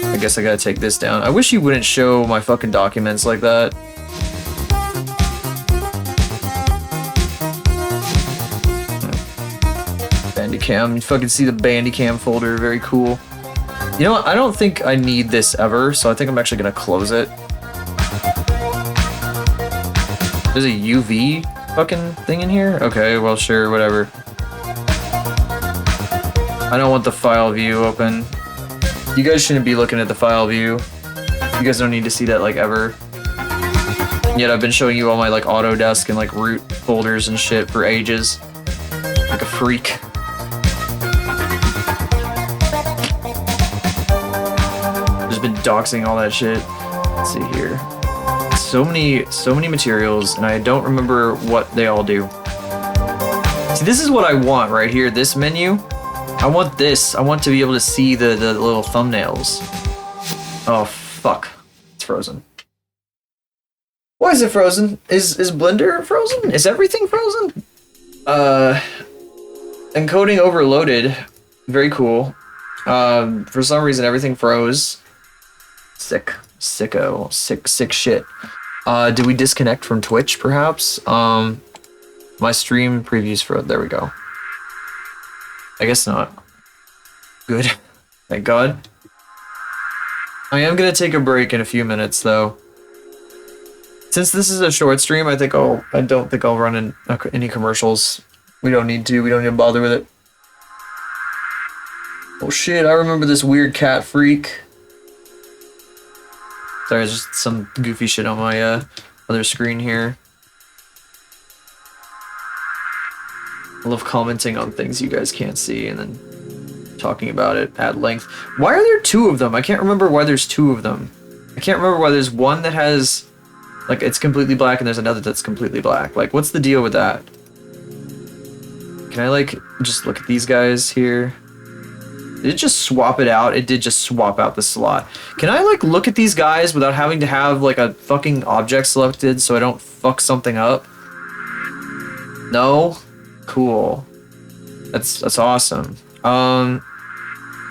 I guess I gotta take this down. I wish you wouldn't show my fucking documents like that. Bandicam, you fucking see the Bandicam folder, very cool. You know what, I don't think I need this ever, so I think I'm actually gonna close it. There's a UV fucking thing in here? Okay, well sure, whatever. I don't want the file view open. You guys shouldn't be looking at the file view. You guys don't need to see that like ever. Yet I've been showing you all my like Autodesk and like root folders and shit for ages. Like a freak. Just been doxing all that shit. Let's see here. So many materials, and I don't remember what they all do. See, this is what I want right here, this menu. I want this. I want to be able to see the little thumbnails. Oh, fuck. It's frozen. Why is it frozen? Is Blender frozen? Is everything frozen? Encoding overloaded. Very cool. For some reason, everything froze. Sick shit. Did we disconnect from Twitch, perhaps? My stream previews for there we go. I guess not. Good. Thank God. I am gonna take a break in a few minutes though. Since this is a short stream, I don't think I'll run in any commercials. We don't need to bother with it. Oh shit, I remember this weird cat freak. Sorry, there's just some goofy shit on my other screen here. I love commenting on things you guys can't see and then talking about it at length. Why are there two of them? I can't remember why there's two of them. I can't remember why there's one that has, like, it's completely black and there's another that's completely black. Like, what's the deal with that? Can I, like, just look at these guys here? Did it just swap it out? It did just swap out the slot. Can I, like, look at these guys without having to have, like, a fucking object selected so I don't fuck something up? No? Cool. That's awesome.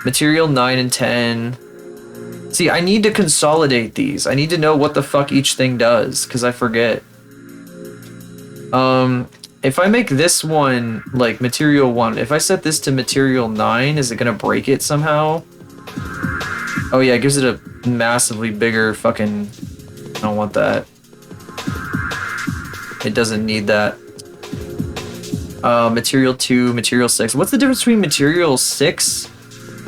Material 9 and 10. See, I need to consolidate these. I need to know what the fuck each thing does, because I forget. If I make this one, like, material 1, if I set this to material 9, is it gonna break it somehow? Oh yeah, it gives it a massively bigger fucking... I don't want that. It doesn't need that. Material 2, material 6. What's the difference between material 6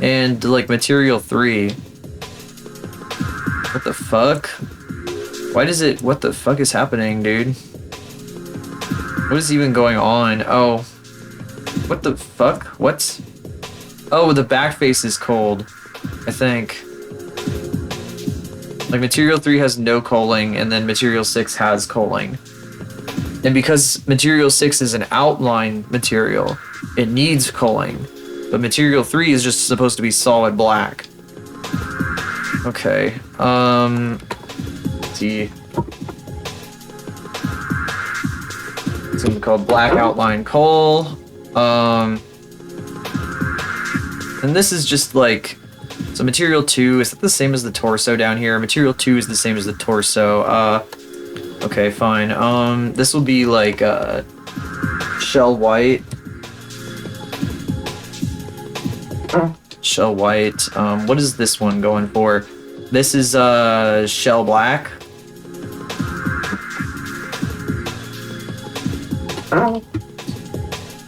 and, like, material 3? What the fuck? Why does it... What the fuck is happening, dude? What is even going on? Oh. What the fuck? What? Oh, the back face is cold, I think. Like, material 3 has no culling, and then material 6 has culling. And because material 6 is an outline material, it needs culling. But material 3 is just supposed to be solid black. Okay. Let's see. It's gonna be called black outline coal. And this is just like, so material 2, is that the same as the torso down here? Material 2 is the same as the torso. Okay, fine. This will be like, shell white. Shell white. What is this one going for? This is, shell black.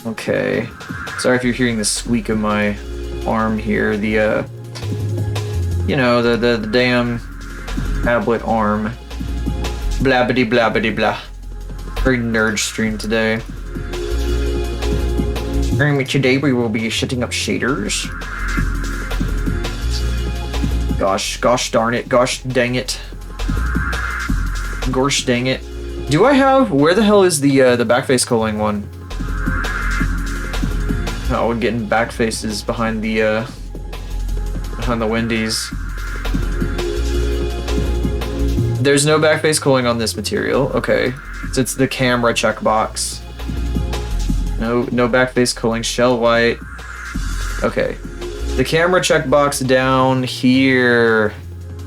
Okay. Sorry if you're hearing the squeak of my arm here. The, you know, the damn tablet arm. Blabbity blabbity blah. Very nerd stream today. Today we will be setting up shaders. Gosh darn it, gosh dang it. Gosh dang it. Do I have, where the hell is the backface culling one? Oh, we're getting back faces behind the Wendy's. There's no backface culling on this material. Okay, so it's the camera checkbox. No backface culling. Shell white. Okay, the camera checkbox down here.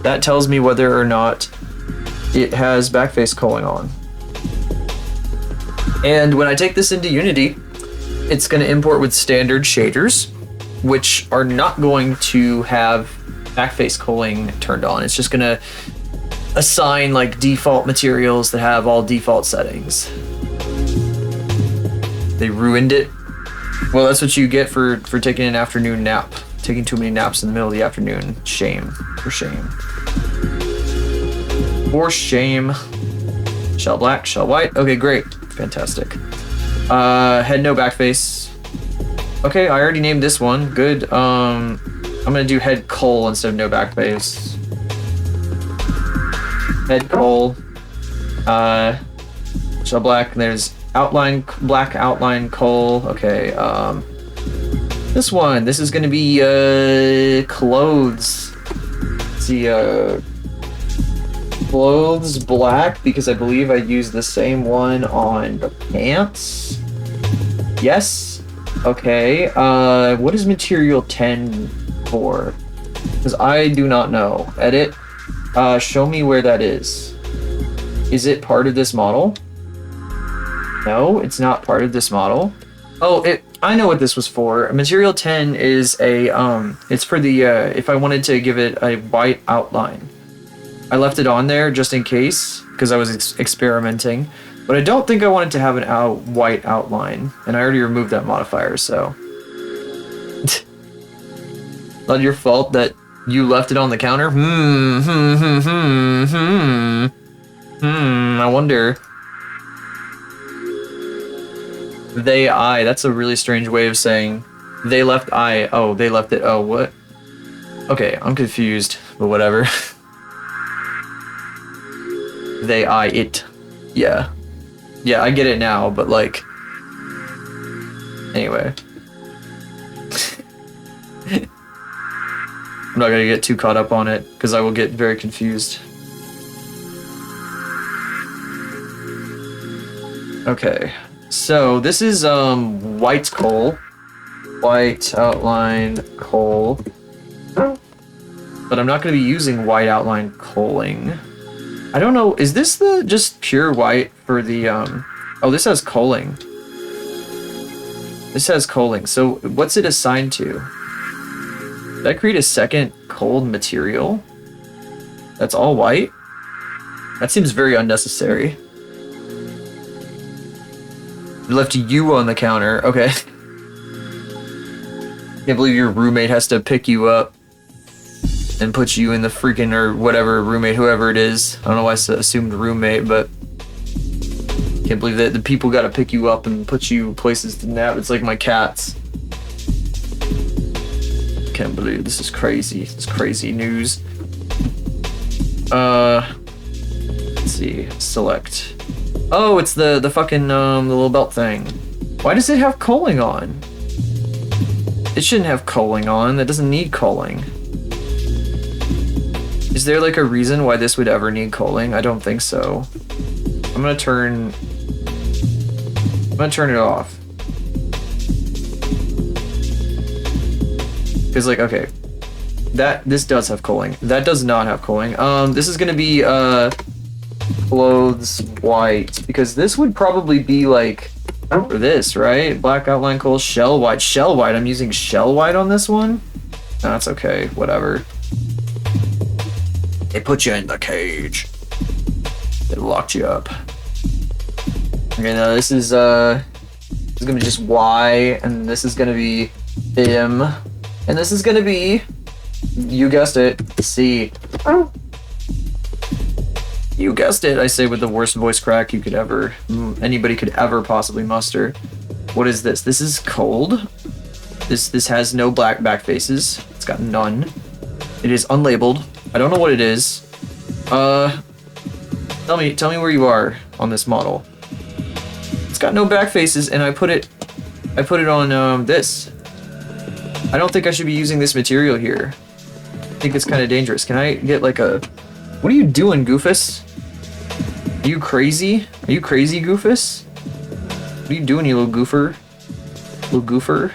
That tells me whether or not it has backface culling on. And when I take this into Unity, it's going to import with standard shaders, which are not going to have backface culling turned on. It's just going to assign like default materials that have all default settings. They ruined it. Well, that's what you get for taking an afternoon nap. Taking too many naps in the middle of the afternoon. Shame. For shame. For shame. Shell black, shell white. Okay, great. Fantastic. Head no backface. Okay, I already named this one. Good. I'm gonna do head coal instead of no backface. Head coal. Shell black. There's outline black outline coal. Okay. This one. This is gonna be clothes. Let's see. Clothes black, because I believe I used the same one on the pants. Yes. Okay. What is material 10 for? Because I do not know. Edit. Show me where that is. Is it part of this model? No, it's not part of this model. Oh, I know what this was for. Material 10 is a, it's for the, if I wanted to give it a white outline. I left it on there just in case, because I was experimenting. But I don't think I wanted to have an white outline. And I already removed that modifier, so. Not your fault that you left it on the counter? I wonder. That's a really strange way of saying they left oh, they left it, oh, what? Okay, I'm confused, but whatever. It. Yeah. Yeah, I get it now, but like... Anyway. I'm not gonna get too caught up on it, because I will get very confused. Okay. So this is white coal, white outline coal, but I'm not going to be using white outline coaling. I don't know, is this the just pure white for the oh, this has coaling. This has coaling. So what's it assigned to? Did I create a second cold material? That's all white? That seems very unnecessary. Left you on the counter. Okay. Can't believe your roommate has to pick you up and put you in the freaking, or whatever, roommate, whoever it is. I don't know why I assumed roommate, but can't believe that the people gotta pick you up and put you places to nap. It's like my cats. Can't believe this is crazy. It's crazy news. Let's see. Select. Oh, it's the fucking, the little belt thing. Why does it have coaling on? It shouldn't have coaling on. That doesn't need coaling. Is there like a reason why this would ever need coaling? I don't think so. I'm gonna turn it off. Cause like, okay. This does have coaling. That does not have coaling. This is gonna be, clothes white, because this would probably be like for this, right? Black outline coal, shell white. I'm using shell white on this one. No, that's okay, whatever. They put you in the cage. They locked you up. Okay, now this is gonna be just Y, and this is gonna be M, and this is gonna be, you guessed it, C. You guessed it, I say with the worst voice crack you could ever, anybody could ever possibly muster. What is this? This is cold. This has no black back faces. It's got none. It is unlabeled. I don't know what it is. Tell me where you are on this model. It's got no back faces, and I put it on this. I don't think I should be using this material here. I think it's kind of dangerous. Can I get like a... What are you doing, Goofus? Are you crazy? Are you crazy, Goofus? What are you doing, you little goofer? Little goofer?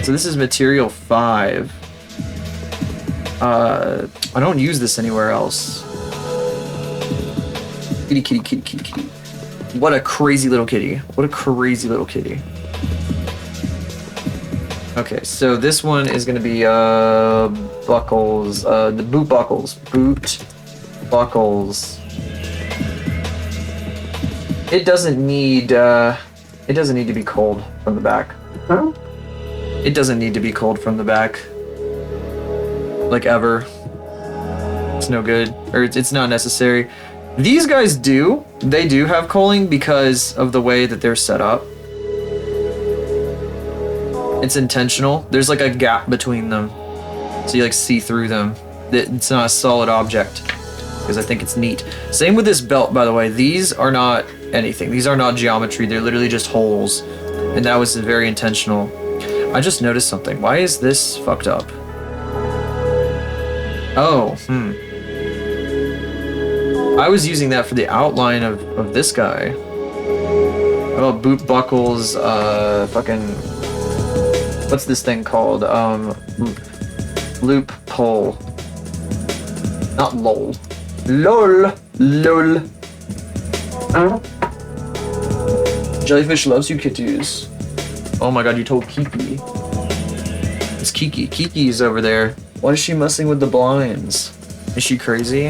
So this is material 5. I don't use this anywhere else. Kitty, kitty, kitty, kitty, kitty. What a crazy little kitty. What a crazy little kitty. Okay, so this one is gonna be, buckles, the boot buckles. Boot buckles. It doesn't need to be cold from the back. Huh? It doesn't need to be cold from the back. Like ever. It's no good, or it's not necessary. These guys do. They do have coaling because of the way that they're set up. It's intentional. There's like a gap between them, so you like see through them. It's not a solid object, because I think it's neat. Same with this belt, by the way. These are not anything. These are not geometry. They're literally just holes, and that was very intentional. I just noticed something. Why is this fucked up? Oh, I was using that for the outline of this guy. How about boot buckles, fucking... What's this thing called? Loop pole. Not lol. LOL. LOL. Jellyfish loves you, kitties. Oh my god, you told Kiki. It's Kiki. Kiki's over there. Why is she messing with the blinds? Is she crazy?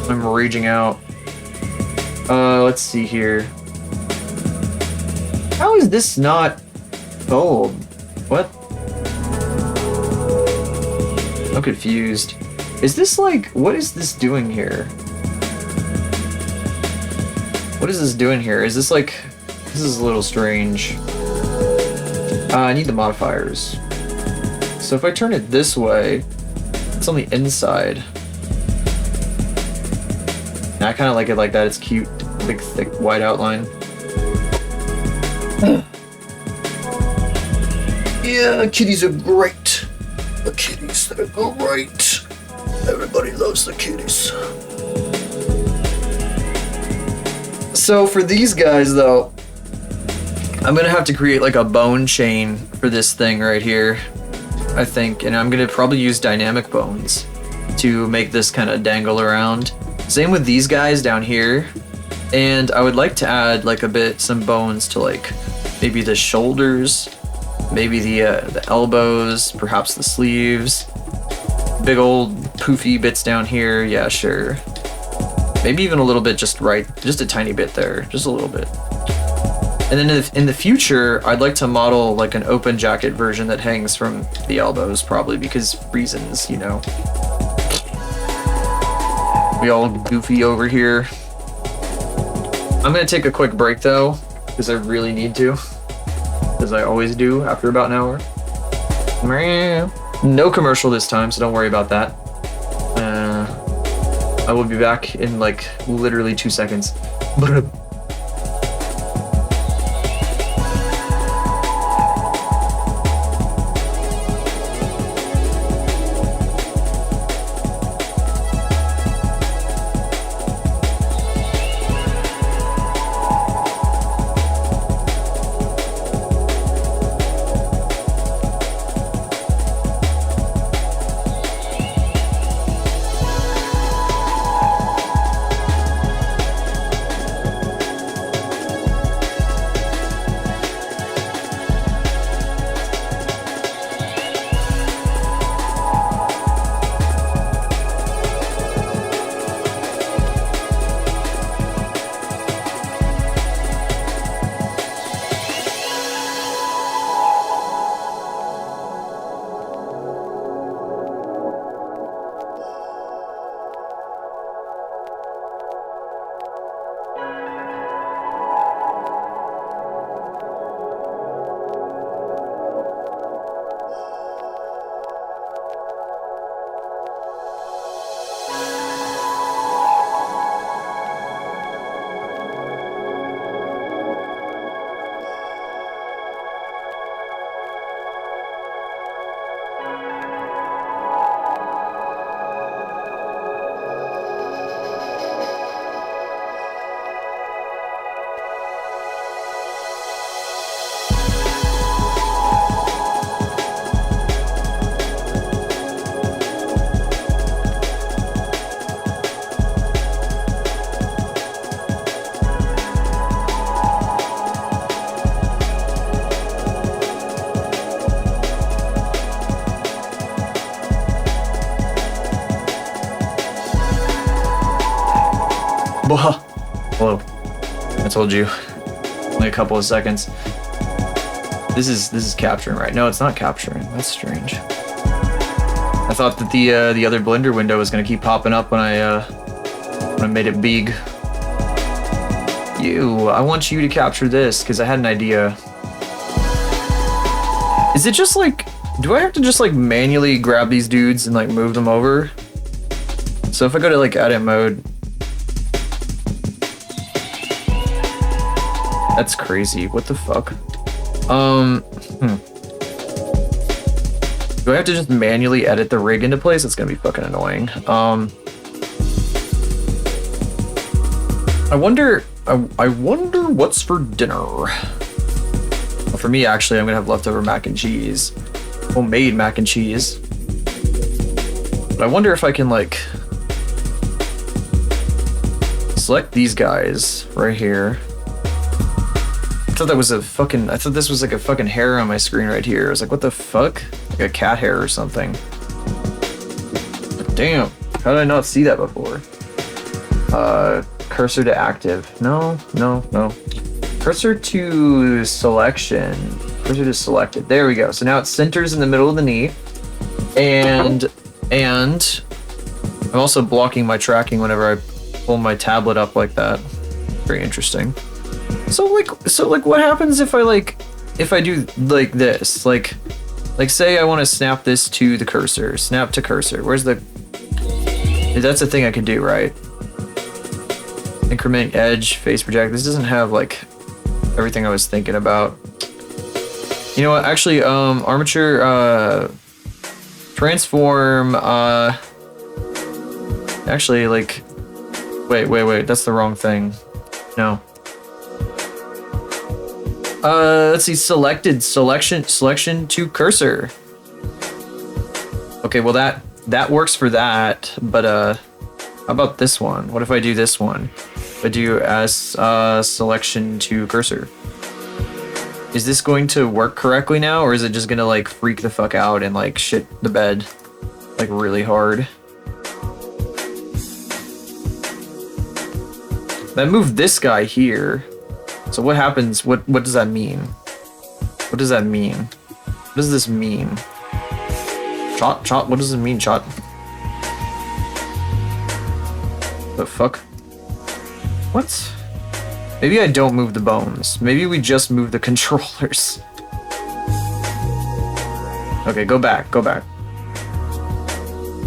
I'm raging out. Let's see here. How is this not gold? What? I'm confused. Is this like, what is this doing here? What is this doing here? Is this like, this is a little strange. I need the modifiers. So if I turn it this way, it's on the inside. And I kind of like it like that. It's cute, big, thick, white outline. Yeah, kitties are great. The kitties, they're great. Everybody loves the kitties. So for these guys, though, I'm gonna have to create like a bone chain for this thing right here, I think, and I'm gonna probably use dynamic bones to make this kind of dangle around. Same with these guys down here, and I would like to add like some bones to like maybe the shoulders, maybe the elbows, perhaps the sleeves, big old poofy bits down here. Yeah, sure. Maybe even a little bit, just a tiny bit there, just a little bit. And then in the future, I'd like to model like an open jacket version that hangs from the elbows, probably because reasons, you know. We all goofy over here. I'm gonna take a quick break though, because I really need to, as I always do after about an hour. No commercial this time, so don't worry about that. I will be back in like literally 2 seconds. Hello. I told you. Only a couple of seconds. This is capturing, right? No, it's not capturing. That's strange. I thought that the other Blender window was gonna keep popping up when I made it big. I want you to capture this because I had an idea. Is it just like, do I have to just like manually grab these dudes and like move them over? So if I go to like edit mode. That's crazy. What the fuck? Do I have to just manually edit the rig into place? It's gonna be fucking annoying. I wonder what's for dinner. Well, for me, actually, I'm gonna have leftover mac and cheese. Homemade mac and cheese. But I wonder if I can like select these guys right here. thought that was a fucking, I thought this was like a fucking hair on my screen right here. I was like, what the fuck? Like a cat hair or something. Damn, how did I not see that before? Cursor to active. No. Cursor to selection. Cursor to selected. There we go. So now it centers in the middle of the knee. And I'm also blocking my tracking whenever I pull my tablet up like that. Very interesting. So like what happens if I do like this? Like say I want to snap this to the cursor. Snap to cursor. Where's the... That's a thing I can do, right? Increment edge, face project. This doesn't have like everything I was thinking about. You know what? Actually, armature, transform, actually, like, wait, that's the wrong thing. No. Let's see, selection to cursor. Okay, well that works for that, but, how about this one? What if I do this one? If I do as, selection to cursor. Is this going to work correctly now, or is it just gonna like freak the fuck out and like shit the bed like really hard? That moved this guy here. So what happens? What does that mean? What does that mean? What does this mean? Shot? What does it mean, shot? The fuck? What? Maybe I don't move the bones. Maybe we just move the controllers. Okay, go back.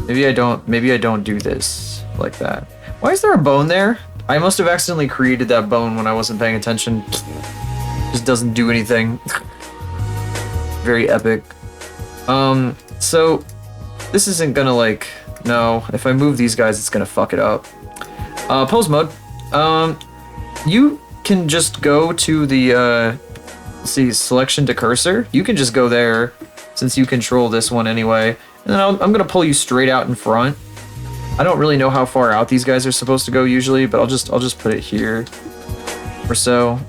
Maybe I don't do this like that. Why is there a bone there? I must have accidentally created that bone when I wasn't paying attention. Just doesn't do anything. Very epic. So this isn't gonna like, no, if I move these guys, it's gonna fuck it up. Pose mode. You can just go to the, let's see, selection to cursor. You can just go there since you control this one anyway. And then I'm gonna pull you straight out in front. I don't really know how far out these guys are supposed to go usually, but I'll just put it here or so.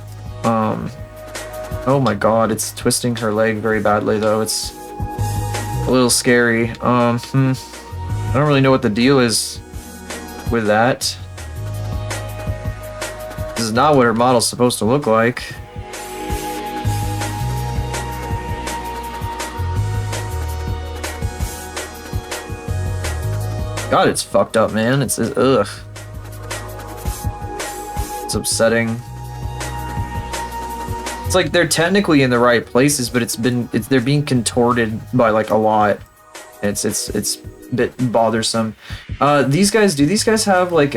Oh my god, it's twisting her leg very badly though. It's a little scary. I don't really know what the deal is with that. This is not what her model's supposed to look like. God, it's fucked up, man. It's ugh. It's upsetting. It's like they're technically in the right places, but they're being contorted by like a lot. It's a bit bothersome. These guys have like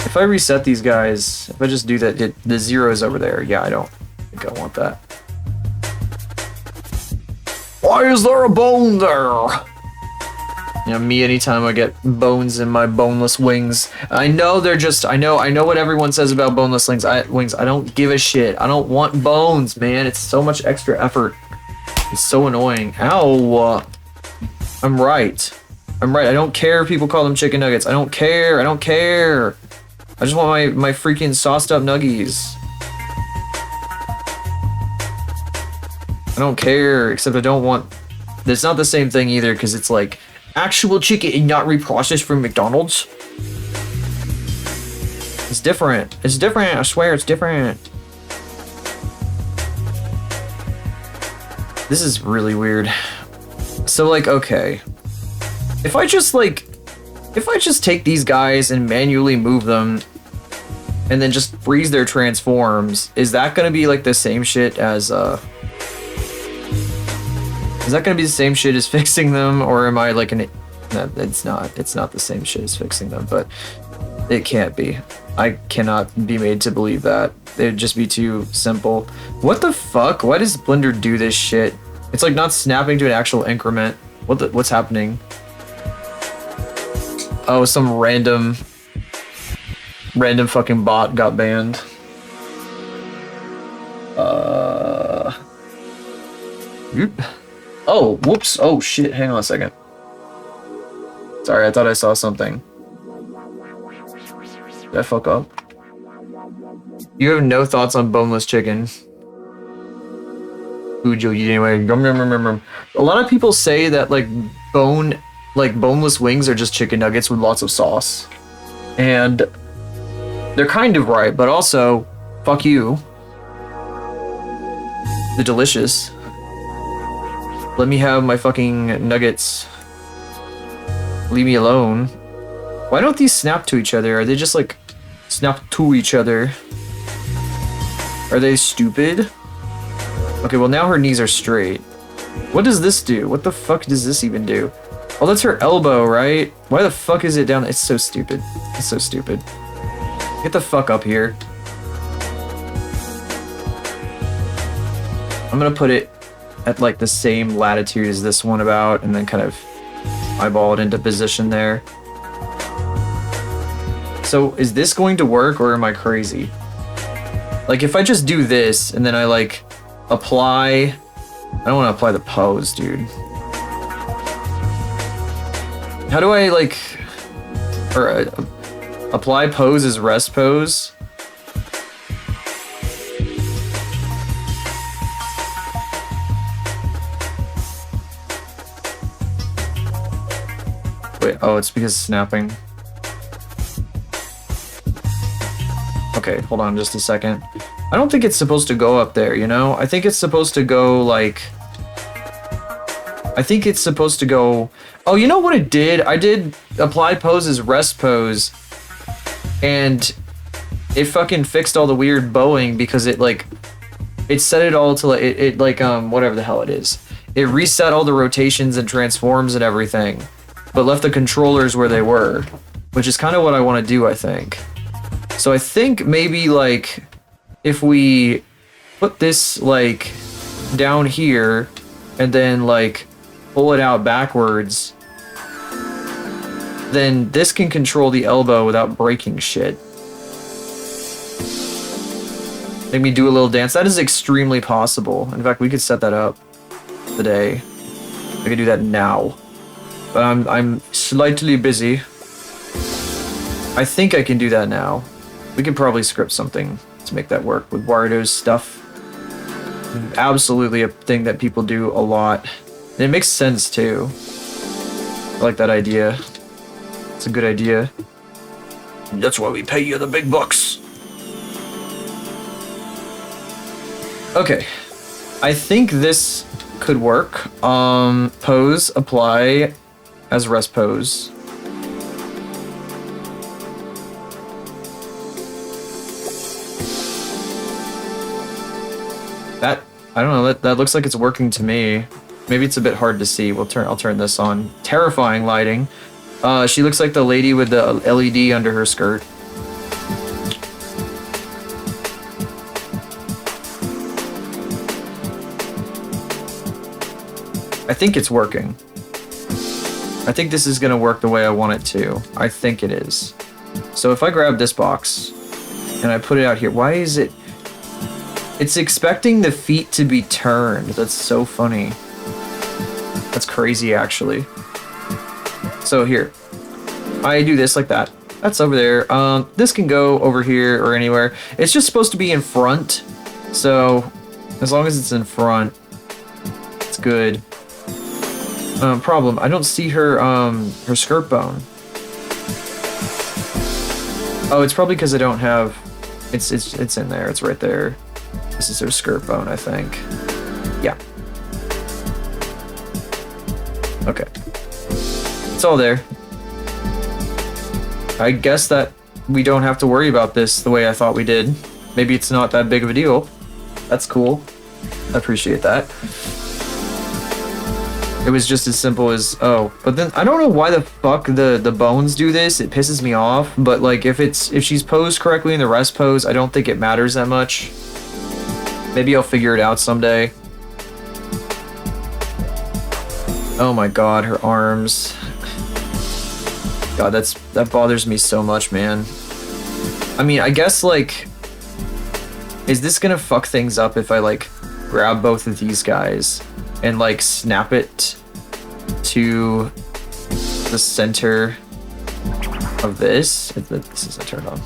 if I reset these guys, if I just do that, the zero is over there. Yeah, I don't think I want that. Why is there a bone there? You know, me anytime I get bones in my boneless wings. I know they're just, I know what everyone says about boneless wings. I don't give a shit. I don't want bones, man. It's so much extra effort. It's so annoying. Ow. I'm right. I don't care if people call them chicken nuggets. I don't care. I just want my freaking sauced up nuggies. I don't care, except I don't want... It's not the same thing either, because it's like actual chicken and not reprocessed from McDonald's. It's different. It's different. I swear it's different. This is really weird. So like, okay. If I just take these guys and manually move them and then just freeze their transforms, is that gonna be like the same shit as is that gonna be the same shit as fixing them, or am I like no, it's not the same shit as fixing them, but it can't be. I cannot be made to believe that. It'd just be too simple. What the fuck? Why does Blender do this shit? It's like not snapping to an actual increment. What's happening? Oh, some random fucking bot got banned. Oh, whoops. Oh shit, hang on a second. Sorry, I thought I saw something. Did I fuck up? You have no thoughts on boneless chicken. Food you'll eat anyway. A lot of people say that like boneless wings are just chicken nuggets with lots of sauce. And they're kind of right, but also, fuck you. They're delicious. Let me have my fucking nuggets. Leave me alone. Why don't these snap to each other? Are they just like snap to each other? Are they stupid? Okay, well now her knees are straight. What does this do? What the fuck does this even do? Oh, that's her elbow, right? Why the fuck is it down? It's so stupid. It's so stupid. Get the fuck up here. I'm gonna put it at like the same latitude as this one about, and then kind of eyeball it into position there. So is this going to work, or am I crazy? Like if I just do this and then I like apply, I don't want to apply the pose, dude. How do I like, or apply pose as rest pose? Wait, oh, it's because snapping. Okay, hold on just a second. I don't think it's supposed to go up there, you know? I think it's supposed to go like... I think it's supposed to go... Oh, you know what it did? I did apply pose as rest pose, and it fucking fixed all the weird bowing because it like... It set it all to like... It like, whatever the hell it is. It reset all the rotations and transforms and everything, but left the controllers where they were, which is kind of what I want to do, I think. So I think maybe like if we put this like down here and then like pull it out backwards, then this can control the elbow without breaking shit. Make me do a little dance. That is extremely possible. In fact, we could set that up today. I could do that now. But I'm slightly busy. I think I can do that now. We could probably script something to make that work with Wardo's stuff. Absolutely a thing that people do a lot. And it makes sense too. I like that idea. It's a good idea. That's why we pay you the big bucks. Okay. I think this could work. Pose, apply as rest pose. That, I don't know, that looks like it's working to me. Maybe it's a bit hard to see. I'll turn this on. Terrifying lighting. She looks like the lady with the LED under her skirt. I think it's working. I think this is gonna work the way I want it to. I think it is. So if I grab this box and I put it out here, why is it... It's expecting the feet to be turned. That's so funny. That's crazy, actually. So here, I do this like that. That's over there. This can go over here or anywhere. It's just supposed to be in front. So as long as it's in front, it's good. Problem, I don't see her, her skirt bone. Oh, it's probably because I don't have... It's in there. It's right there. This is her skirt bone, I think. Yeah. Okay. It's all there. I guess that we don't have to worry about this the way I thought we did. Maybe it's not that big of a deal. That's cool. I appreciate that. It was just as simple as, oh, but then I don't know why the fuck the bones do this. It pisses me off, but like if she's posed correctly in the rest pose, I don't think it matters that much. Maybe I'll figure it out someday. Oh my god, her arms. God, that bothers me so much, man. I mean, I guess like, is this gonna fuck things up if I like grab both of these guys and like snap it to the center of this? This isn't turned on.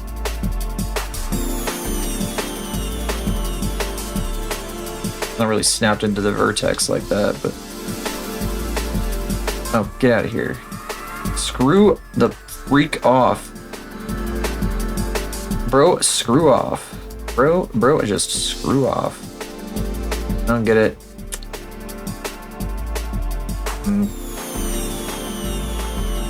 Not really snapped into the vertex like that, but... Oh, get out of here. Screw the freak off. Bro, screw off. Bro, just screw off. I don't get it.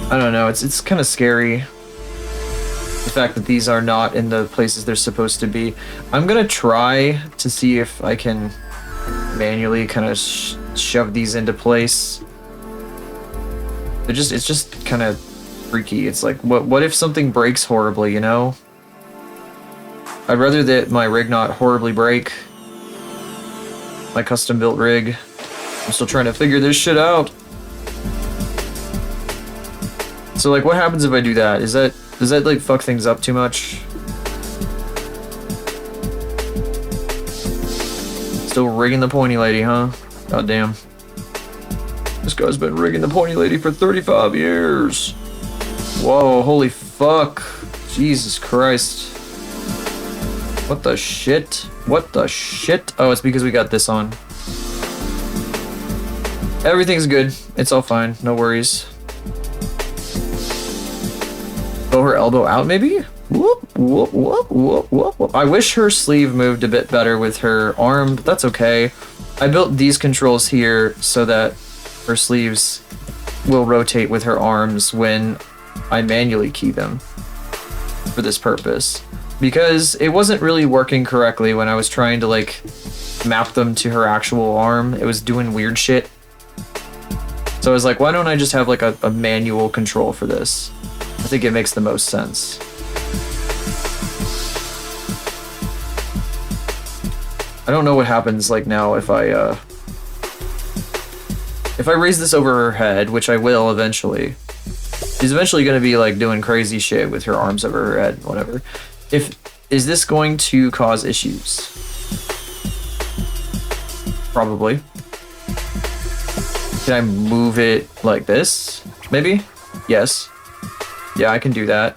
I don't know, it's kind of scary. The fact that these are not in the places they're supposed to be. I'm gonna try to see if I can manually kind of shove these into place. It's just kind of freaky. It's like, what if something breaks horribly, you know? I'd rather that my rig not horribly break. My custom built rig. I'm still trying to figure this shit out. So like, what happens if I do that? Does that like fuck things up too much? Still rigging the pointy lady, huh? God damn. This guy's been rigging the pointy lady for 35 years. Whoa, holy fuck. Jesus Christ. What the shit? What the shit? Oh, it's because we got this on. Everything's good. It's all fine. No worries. Throw her elbow out, maybe? Whoop, whoop, whoop, whoop, whoop, whoop. I wish her sleeve moved a bit better with her arm, but that's okay. I built these controls here so that her sleeves will rotate with her arms when I manually key them for this purpose. Because it wasn't really working correctly when I was trying to like map them to her actual arm. It was doing weird shit. So I was like, why don't I just have like a manual control for this? I think it makes the most sense. I don't know what happens like now if I raise this over her head, which I will eventually. She's eventually going to be like doing crazy shit with her arms over her head, whatever. Is this going to cause issues? Probably. Can I move it like this? Maybe? Yes. Yeah, I can do that.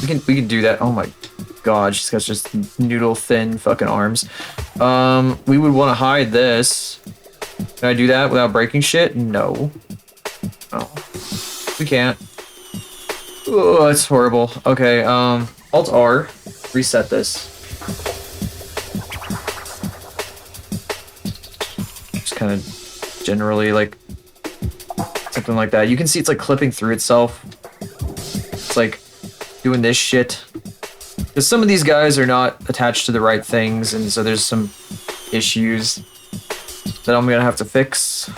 We can do that. Oh my god, she's got just noodle thin fucking arms. We would want to hide this. Can I do that without breaking shit? No. Oh. We can't. Oh, that's horrible. Okay, Alt R. Reset this. Just kind of generally like something like that. You can see it's like clipping through itself. It's like doing this shit. Because some of these guys are not attached to the right things, and so there's some issues that I'm gonna have to fix.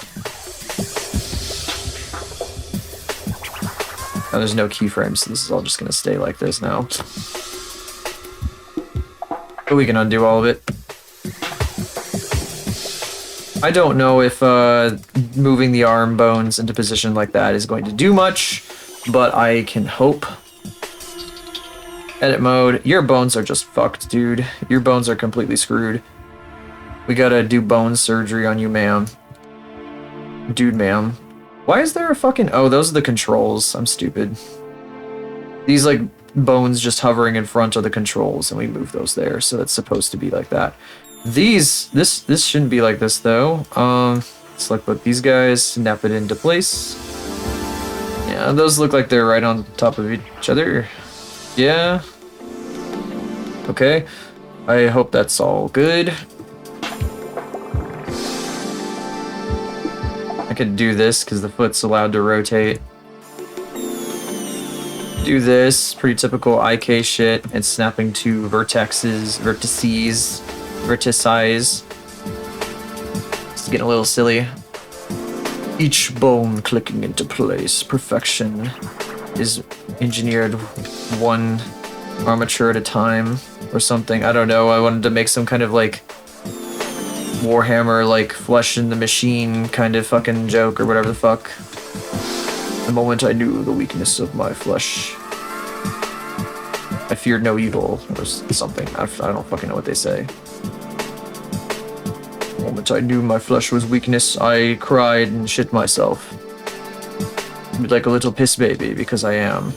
Oh, there's no keyframes, so this is all just gonna stay like this now. But we can undo all of it. I don't know if moving the arm bones into position like that is going to do much, but I can hope. Edit mode. Your bones are just fucked, dude. Your bones are completely screwed. We gotta do bone surgery on you, ma'am. Dude, ma'am. Why is there a fucking... Oh, those are the controls. I'm stupid. These, like, bones just hovering in front of the controls, and we move those there, so it's supposed to be like that. This shouldn't be like this, though. Select both these guys, snap it into place. Yeah, those look like they're right on top of each other. Yeah. Okay. I hope that's all good. I could do this because the foot's allowed to rotate. Do this, pretty typical IK shit, and snapping to vertices. It's getting a little silly. Each bone clicking into place. Perfection is engineered one armature at a time or something. I don't know. I wanted to make some kind of like Warhammer, like flesh in the machine kind of fucking joke or whatever the fuck. The moment I knew the weakness of my flesh, I feared no evil or something. I don't fucking know what they say. The moment I knew my flesh was weakness, I cried and shit myself. Like a little piss baby, because I am.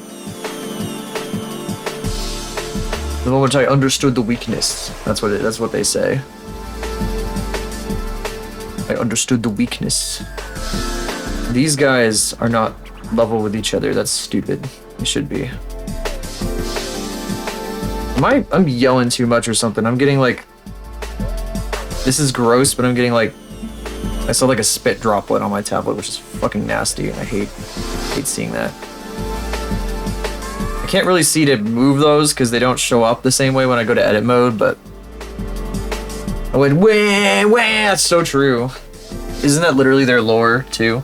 The moment I understood the weakness, that's what they say. I understood the weakness. These guys are not level with each other. That's stupid. They should be. I'm yelling too much or something. I'm getting like... This is gross, but I'm getting like... I saw like a spit droplet on my tablet, which is fucking nasty, and I hate seeing that. I can't really see to move those because they don't show up the same way when I go to edit mode, but... I went, wah, wah, that's so true. Isn't that literally their lore, too?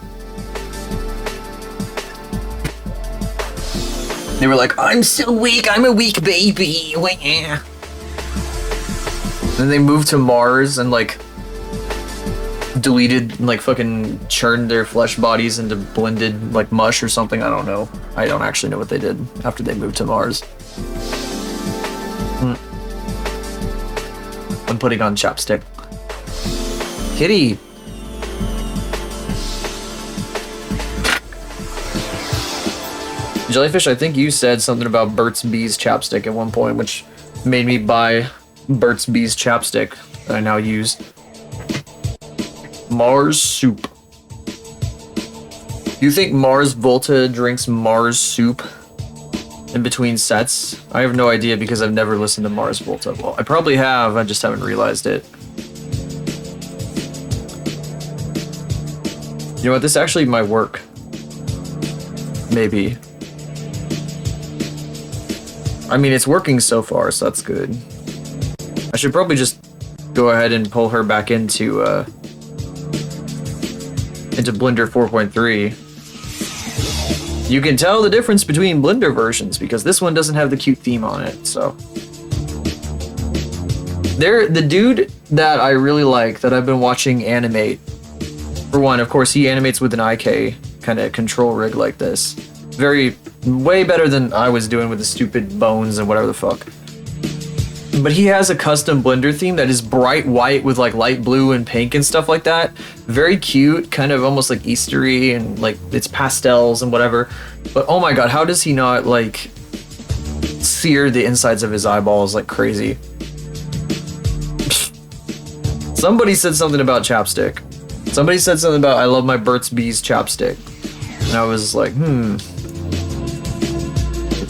They were like, I'm so weak, I'm a weak baby, wah. Then they moved to Mars and, like, deleted, like, fucking churned their flesh bodies into blended, like, mush or something. I don't know. I don't actually know what they did after they moved to Mars. I'm putting on chapstick. Kitty! Jellyfish, I think you said something about Burt's Bees chapstick at one point, which made me buy Burt's Bees chapstick that I now use. Mars soup. You think Mars Volta drinks Mars soup in between sets? I have no idea because I've never listened to Mars Volta. Well, I probably have, I just haven't realized it. You know what, this actually might work. Maybe. I mean, it's working so far, so that's good. I should probably just go ahead and pull her back into Blender 4.3. You can tell the difference between Blender versions because this one doesn't have the cute theme on it, so. The dude that I really like, that I've been watching animate, for one, of course, he animates with an IK kind of control rig like this. Way better than I was doing with the stupid bones and whatever the fuck. But he has a custom Blender theme that is bright white with like light blue and pink and stuff like that. Very cute, kind of almost like Eastery, and like it's pastels and whatever. But oh my god, how does he not like sear the insides of his eyeballs like crazy? Somebody said something about chapstick. Somebody said something about I love my Burt's Bees chapstick. And I was like,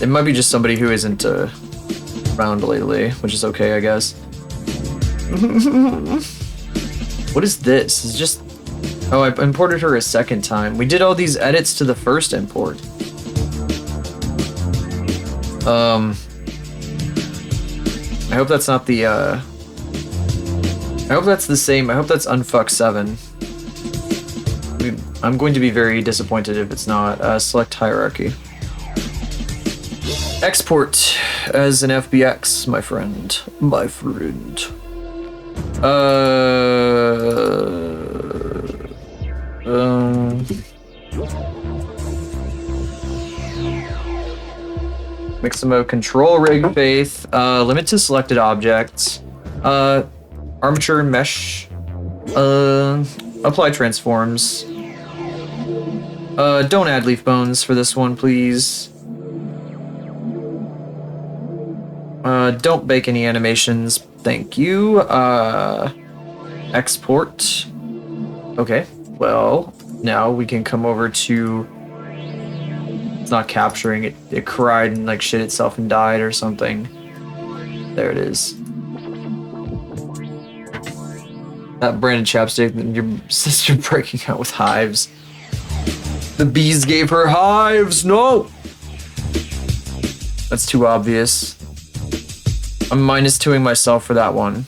It might be just somebody who isn't around lately, which is okay, I guess. What is this? It's just... Oh, I imported her a second time. We did all these edits to the first import. I hope that's not the, I hope that's the same. I hope that's Unfuck 7. I'm going to be very disappointed if it's not. Select hierarchy. Export as an FBX, my friend. My friend. Mix mode control rig faith. Limit to selected objects. Armature mesh. Apply transforms. Don't add leaf bones for this one, please. Don't bake any animations, thank you. Export. Okay, well, now we can come over to... It's not capturing it. It cried and like shit itself and died or something. There it is. That branded chapstick and your sister breaking out with hives. The bees gave her hives, no! That's too obvious. I'm -2ing myself for that one.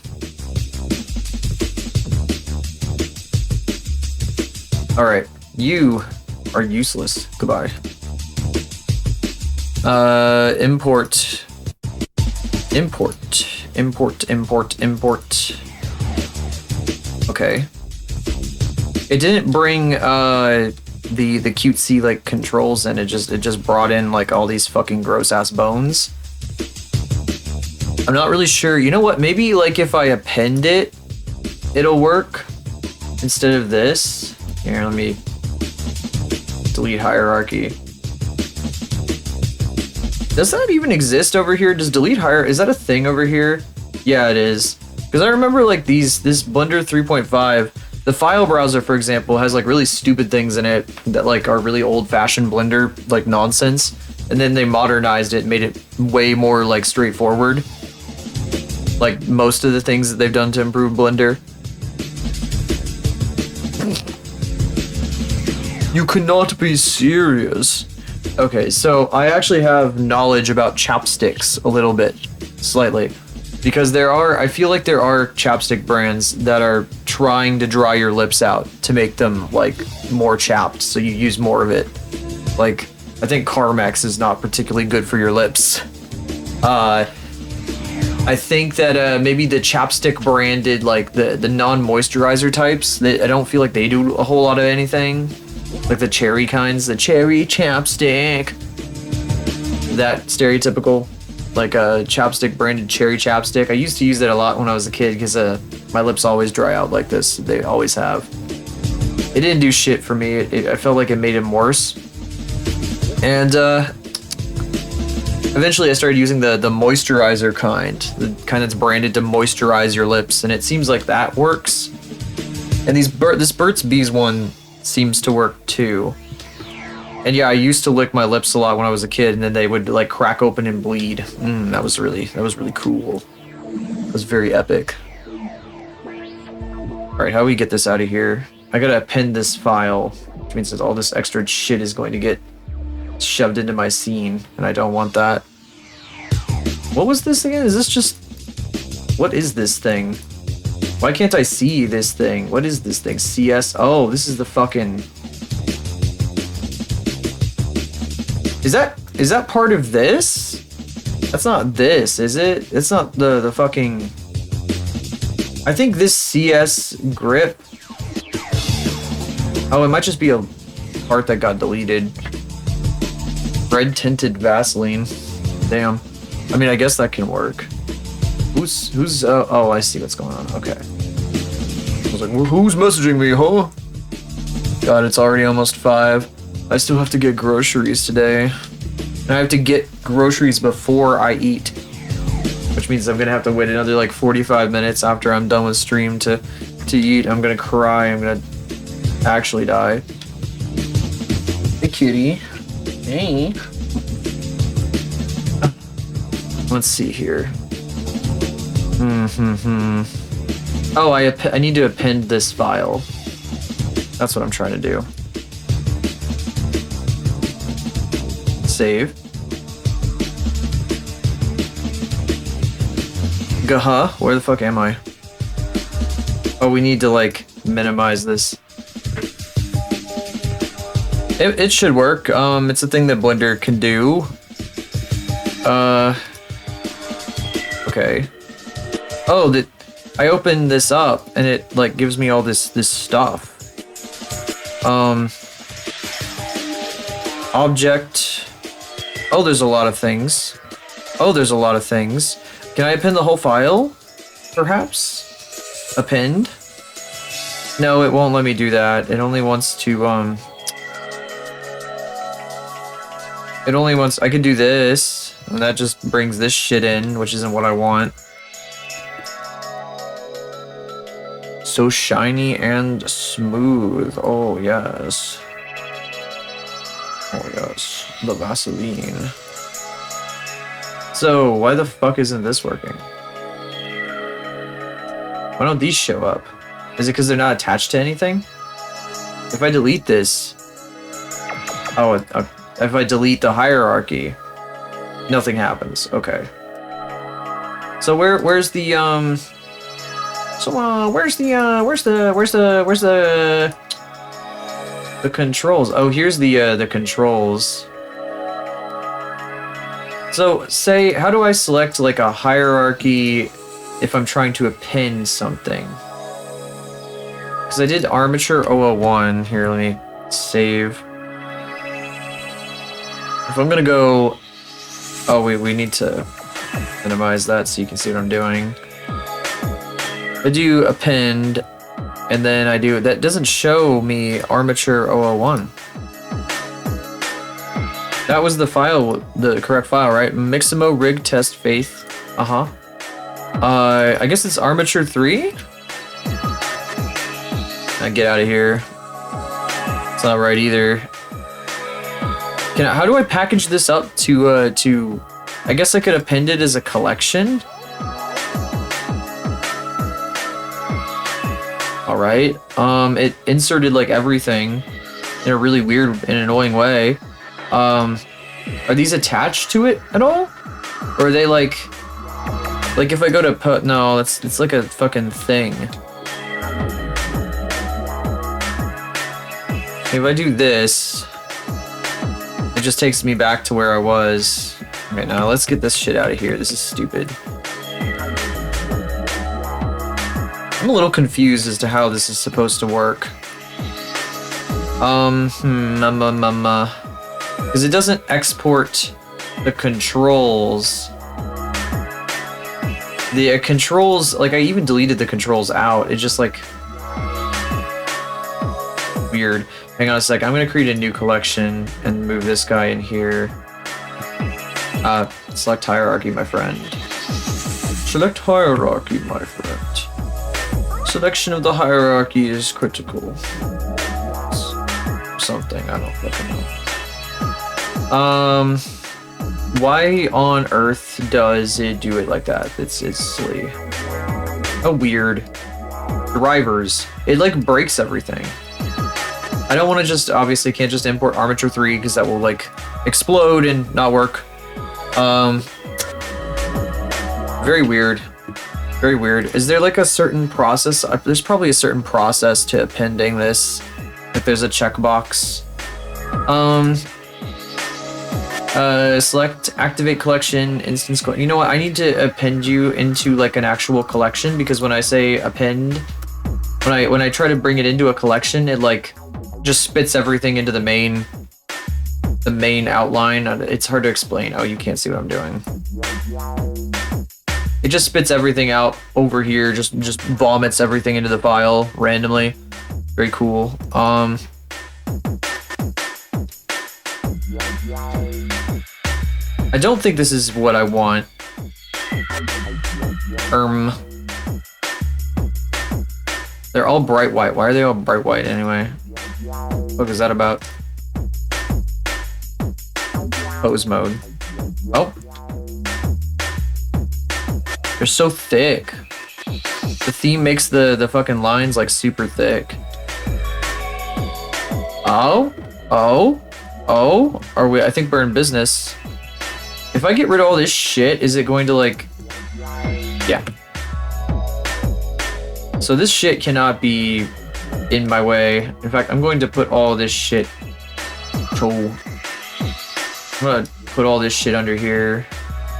Alright, you are useless. Goodbye. Import. Okay. It didn't bring the cutesy like controls in. It just brought in like all these fucking gross ass bones. I'm not really sure. You know what? Maybe like if I append it, it'll work instead of this. Here, let me delete hierarchy. Does that even exist over here? Does delete hierarchy, is that a thing over here? Yeah, it is. Because I remember like this Blender 3.5, The file browser, for example, has like really stupid things in it that like are really old-fashioned Blender like nonsense, and then they modernized it, made it way more like straightforward. Like most of the things that they've done to improve Blender. You cannot be serious. Okay, so I actually have knowledge about chapsticks a little bit, slightly. Because I feel like there are chapstick brands that are trying to dry your lips out to make them like more chapped, so you use more of it. Like, I think Carmex is not particularly good for your lips. I think that maybe the chapstick branded, like the non-moisturizer types, I don't feel like they do a whole lot of anything. Like the cherry kinds, the cherry chapstick. That stereotypical, like a chapstick branded cherry chapstick. I used to use that a lot when I was a kid because my lips always dry out like this. They always have. It didn't do shit for me. I felt like it made them worse. And eventually I started using the moisturizer kind. The kind that's branded to moisturize your lips. And it seems like that works. And this Burt's Bees one seems to work too. And yeah, I used to lick my lips a lot when I was a kid, and then they would like crack open and bleed. That was really cool. It was very epic. Alright, how do we get this out of here? I gotta append this file, which means that all this extra shit is going to get shoved into my scene, and I don't want that. What was this again? Is this just... What is this thing? Why can't I see this thing? What is this thing? CS? Oh, this is the fucking... Is that part of this? That's not this, is it? It's not the fucking... I think this CS grip... Oh, it might just be a part that got deleted. Red tinted Vaseline. Damn. I mean, I guess that can work. Who's oh, I see what's going on. Okay. I was like, who's messaging me, huh? God, it's already almost 5. I still have to get groceries today. And I have to get groceries before I eat. Which means I'm gonna have to wait another like 45 minutes after I'm done with stream to eat. I'm gonna cry. I'm gonna actually die. Hey, kitty. Hey. Let's see here. Oh, I need to append this file. That's what I'm trying to do. Save. Gah, where the fuck am I? Oh, we need to like minimize this. It should work. It's a thing that Blender can do. Okay. Oh, I opened this up and it like gives me all this stuff. Object. Oh, there's a lot of things. Oh, there's a lot of things. Can I append the whole file? Perhaps? Append? No, it won't let me do that. It only wants to, It only wants... I could do this, and that just brings this shit in, which isn't what I want. So shiny and smooth. Oh, yes. Oh, yes. The Vaseline. So, why the fuck isn't this working? Why don't these show up? Is it because they're not attached to anything? If I delete this... Oh, if I delete the hierarchy, nothing happens. Okay. So where's the controls? Oh, here's the controls. So say, how do I select like a hierarchy if I'm trying to append something? Because I did armature 001. Here, let me save. If I'm gonna go... Oh, we need to minimize that so you can see what I'm doing. I do append, and then I do... That doesn't show me armature 001. That was the file, the correct file, right? Mixamo rig test faith. I guess it's armature 3? I get out of here. It's not right either. How do I package this up to I guess I could append it as a collection. All right. It inserted like everything in a really weird and annoying way. Are these attached to it at all? Or are they like if I go to put, no, it's like a fucking thing. If I do this, it just takes me back to where I was. Okay, now let's get this shit out of here. This is stupid. I'm a little confused as to how this is supposed to work. Because it doesn't export the controls. The controls, like I even deleted the controls out. It just like weird. Hang on a sec. I'm gonna create a new collection and move this guy in here. Select hierarchy, my friend. Select hierarchy, my friend. Selection of the hierarchy is critical. Something, I don't fucking know. Why on earth does it do it like that? It's silly. Oh, weird. Drivers. It like breaks everything. I don't want to just, obviously can't just import Armature 3 because that will like explode and not work. Very weird. Very weird. Is there like a certain process? There's probably a certain process to appending this. If there's a checkbox. Select activate collection instance. You know what? I need to append you into like an actual collection because when I say append, when I try to bring it into a collection, it like just spits everything into the main outline. It's hard to explain. Oh, you can't see what I'm doing. It just spits everything out over here. Just vomits everything into the file randomly. Very cool. I don't think this is what I want. They're all bright white. Why are they all bright white anyway? What is that about? Pose mode. Oh. They're so thick. The theme makes the fucking lines like super thick. Oh. Are we? I think we're in business. If I get rid of all this shit, is it going to like... Yeah. So this shit cannot be in my way. In fact, I'm going to put all this shit... I'm gonna put all this shit under here.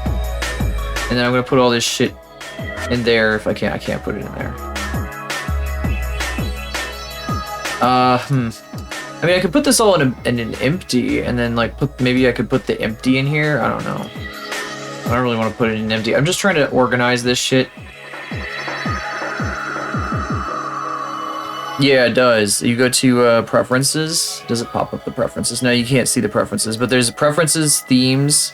And then I'm gonna put all this shit in there if I can't. I can't put it in there. I mean, I could put this all in an empty, and then like maybe I could put the empty in here. I don't know. I don't really want to put it in empty. I'm just trying to organize this shit. Yeah, it does. You go to preferences. Does it pop up the preferences? No, you can't see the preferences, but there's preferences, themes.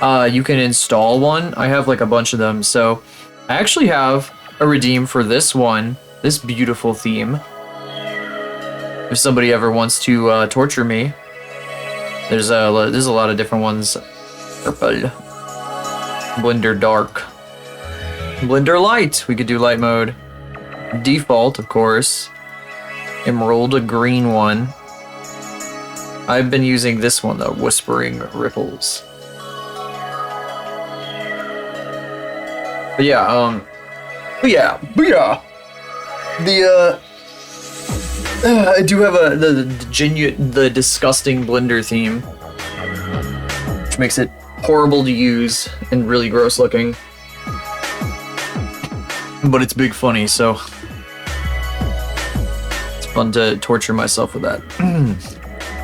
You can install one. I have like a bunch of them, so I actually have a redeem for this one, this beautiful theme. If somebody ever wants to torture me, there's a lot of different ones. Purple, Blender Dark, Blender Light. We could do light mode. Default, of course. Emerald, a green one. I've been using this one though, Whispering Ripples. But yeah, I do have the disgusting Blender theme, which makes it horrible to use and really gross looking. But it's big funny, so it's fun to torture myself with that.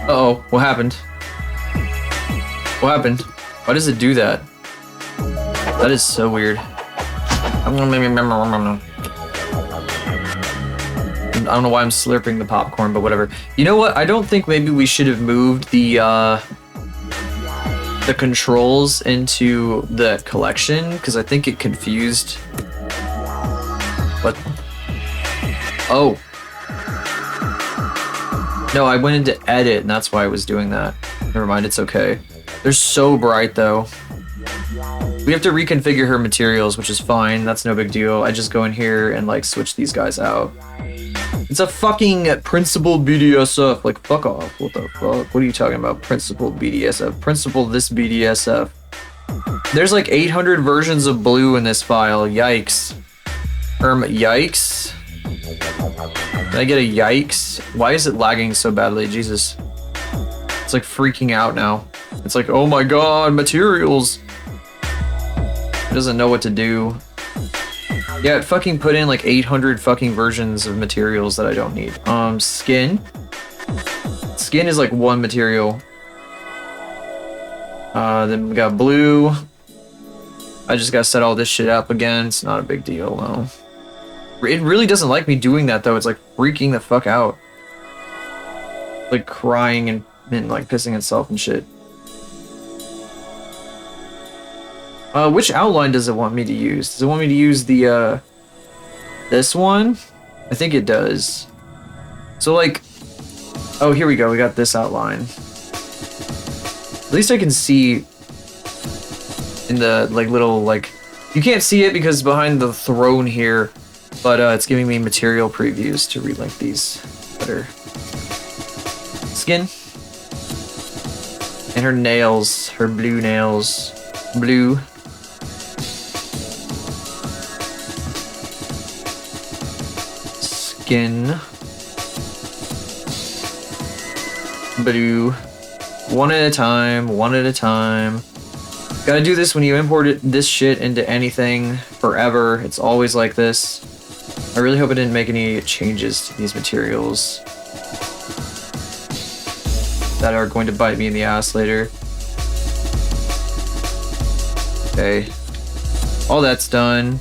Uh-oh, what happened? What happened? Why does it do that? That is so weird. I don't know why I'm slurping the popcorn, but whatever. You know what? I don't think maybe we should have moved the controls into the collection, because I think it confused. What? Oh. No, I went into edit and that's why I was doing that. Never mind, it's okay. They're so bright though. We have to reconfigure her materials, which is fine. That's no big deal. I just go in here and like switch these guys out. It's a fucking principled BDSF. Like, fuck off. What the fuck? What are you talking about? Principled BDSF. Principle this BDSF. There's like 800 versions of blue in this file. Yikes. Yikes. Can I get a yikes? Why is it lagging so badly? Jesus. It's like freaking out now. It's like, oh my god, materials. It doesn't know what to do. Yeah, it fucking put in like 800 fucking versions of materials that I don't need. Skin. Skin is like one material. Then we got blue. I just gotta set all this shit up again. It's not a big deal, though. It really doesn't like me doing that, though. It's like freaking the fuck out. Like crying and like pissing itself and shit. Which outline does it want me to use? Does it want me to use the, this one? I think it does. So, like, oh, here we go. We got this outline. At least I can see in the, like, little, like, you can't see it because it's behind the throne here, but it's giving me material previews to relink these better. Skin. And her nails, her blue nails. Blue. Skin. Blue. One at a time, one at a time. Gotta do this when you import this shit into anything forever. It's always like this. I really hope I didn't make any changes to these materials that are going to bite me in the ass later. Okay. All that's done.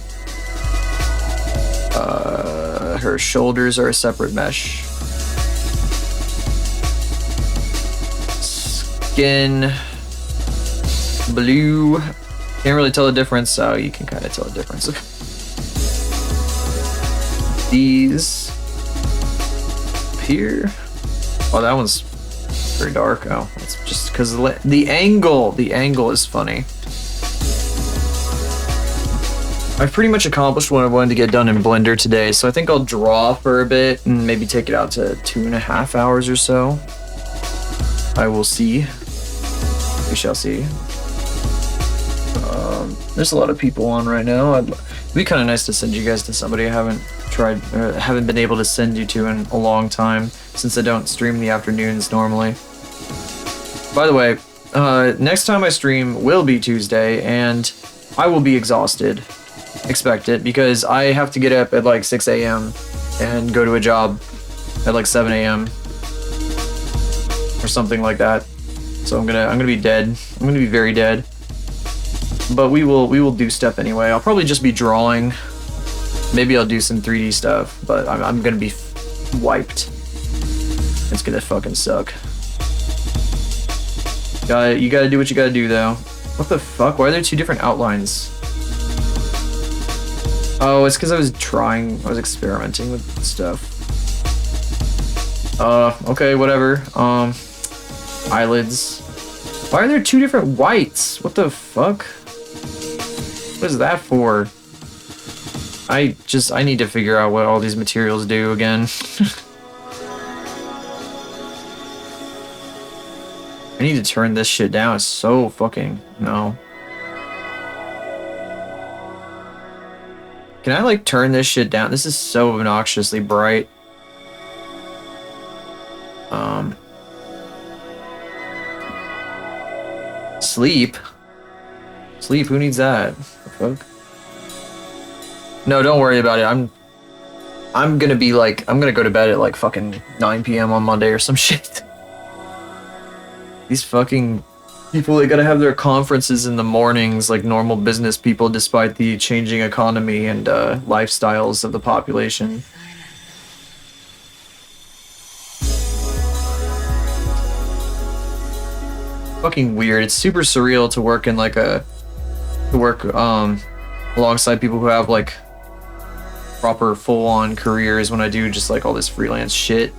Her shoulders are a separate mesh. Skin. Blue. Can't really tell the difference, so you can kind of tell the difference. These. Up here. Oh, that one's very dark. Oh, it's just because the angle is funny. I've pretty much accomplished what I wanted to get done in Blender today, so I think I'll draw for a bit and maybe take it out to 2.5 hours or so. I will see. We shall see. There's a lot of people on right now. It'd be kind of nice to send you guys to somebody I haven't been able to send you to in a long time, since I don't stream in the afternoons normally. By the way, next time I stream will be Tuesday, and I will be exhausted. Expect it, because I have to get up at like 6 a.m. and go to a job at like 7 a.m. or something like that. So I'm gonna be dead. I'm gonna be very dead. But we will do stuff anyway. I'll probably just be drawing. Maybe I'll do some 3D stuff, but I'm gonna be wiped. It's gonna fucking suck. You gotta do what you gotta do, though. What the fuck? Why are there two different outlines? Oh, it's because I was experimenting with stuff. Okay, whatever. Eyelids. Why are there two different whites? What the fuck? What is that for? I need to figure out what all these materials do again. I need to turn this shit down. It's so fucking... No. Can I, like, turn this shit down? This is so obnoxiously bright. Sleep? Sleep? Who needs that? The fuck? No, don't worry about it. I'm gonna be, like... I'm gonna go to bed at, like, fucking 9 p.m. on Monday or some shit. These fucking... people, they gotta have their conferences in the mornings like normal business people, despite the changing economy and lifestyles of the population. Fucking weird. It's super surreal to work in like alongside people who have like proper full-on careers when I do just like all this freelance shit.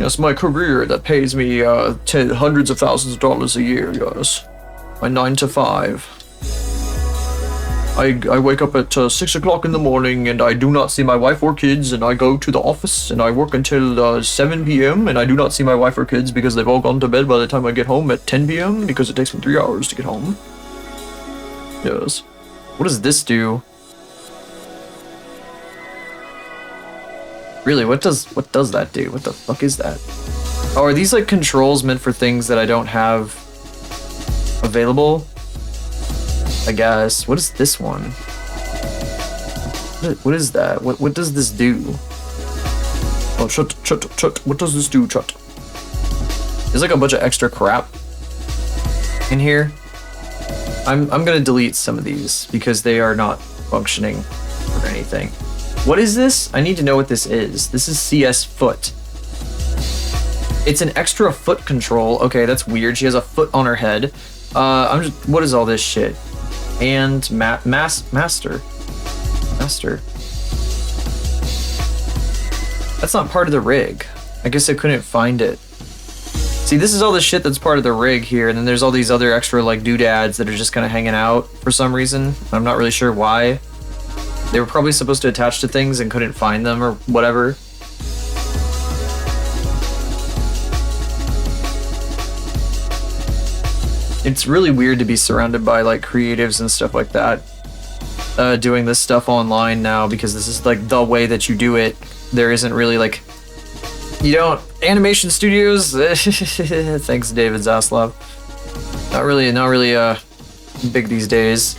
Yes, my career that pays me hundreds of thousands of dollars a year, yes. My 9 to 5. I wake up at 6 o'clock in the morning and I do not see my wife or kids, and I go to the office and I work until 7 p.m. and I do not see my wife or kids because they've all gone to bed by the time I get home at 10 p.m. because it takes me 3 hours to get home. Yes. What does this do? Really, what does that do? What the fuck is that? Oh, are these like controls meant for things that I don't have available? I guess. What is this one? What is that? What does this do? Oh, chut. What does this do, chut? There's like a bunch of extra crap in here. I'm gonna delete some of these because they are not functioning or anything. What is this? I need to know what this is. This is CS foot. It's an extra foot control. Okay, that's weird. She has a foot on her head. What is all this shit? And master. That's not part of the rig. I guess I couldn't find it. See, this is all the shit that's part of the rig here, and then there's all these other extra like doodads that are just kind of hanging out for some reason. I'm not really sure why. They were probably supposed to attach to things and couldn't find them or whatever. It's really weird to be surrounded by like creatives and stuff like that doing this stuff online now, because this is like the way that you do it. There isn't really like, you don't, animation studios, thanks David Zaslav, not really big these days.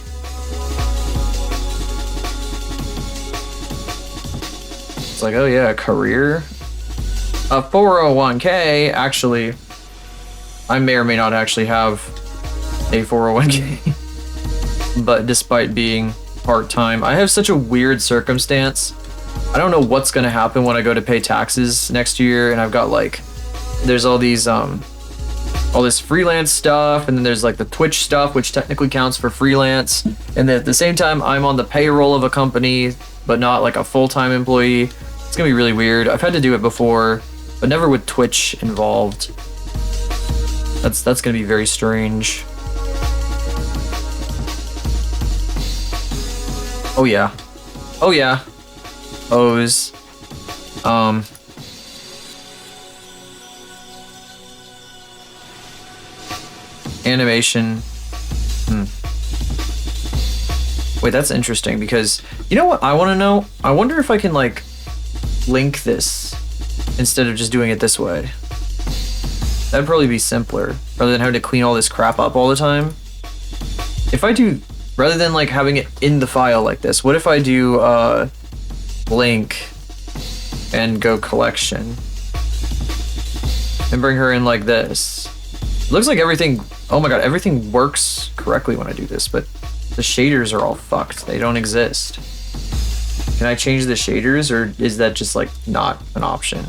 It's like, oh yeah, career, a 401k. Actually, I may or may not actually have a 401k, but despite being part-time, I have such a weird circumstance. I don't know what's gonna happen when I go to pay taxes next year, and I've got like, there's all these all this freelance stuff, and then there's like the Twitch stuff, which technically counts for freelance, and then at the same time I'm on the payroll of a company but not like a full-time employee. It's gonna be really weird. I've had to do it before, but never with Twitch involved. That's gonna be very strange. Oh yeah. Oh yeah. O's. Animation. Wait, that's interesting, because you know what I want to know? I wonder if I can like link this instead of just doing it this way. That'd probably be simpler rather than having to clean all this crap up all the time. If I do, rather than like having it in the file like this, what if I do link and go collection and bring her in like this? It looks like everything, oh my god, everything works correctly when I do this, but the shaders are all fucked. They don't exist. Can I change the shaders, or is that just like not an option?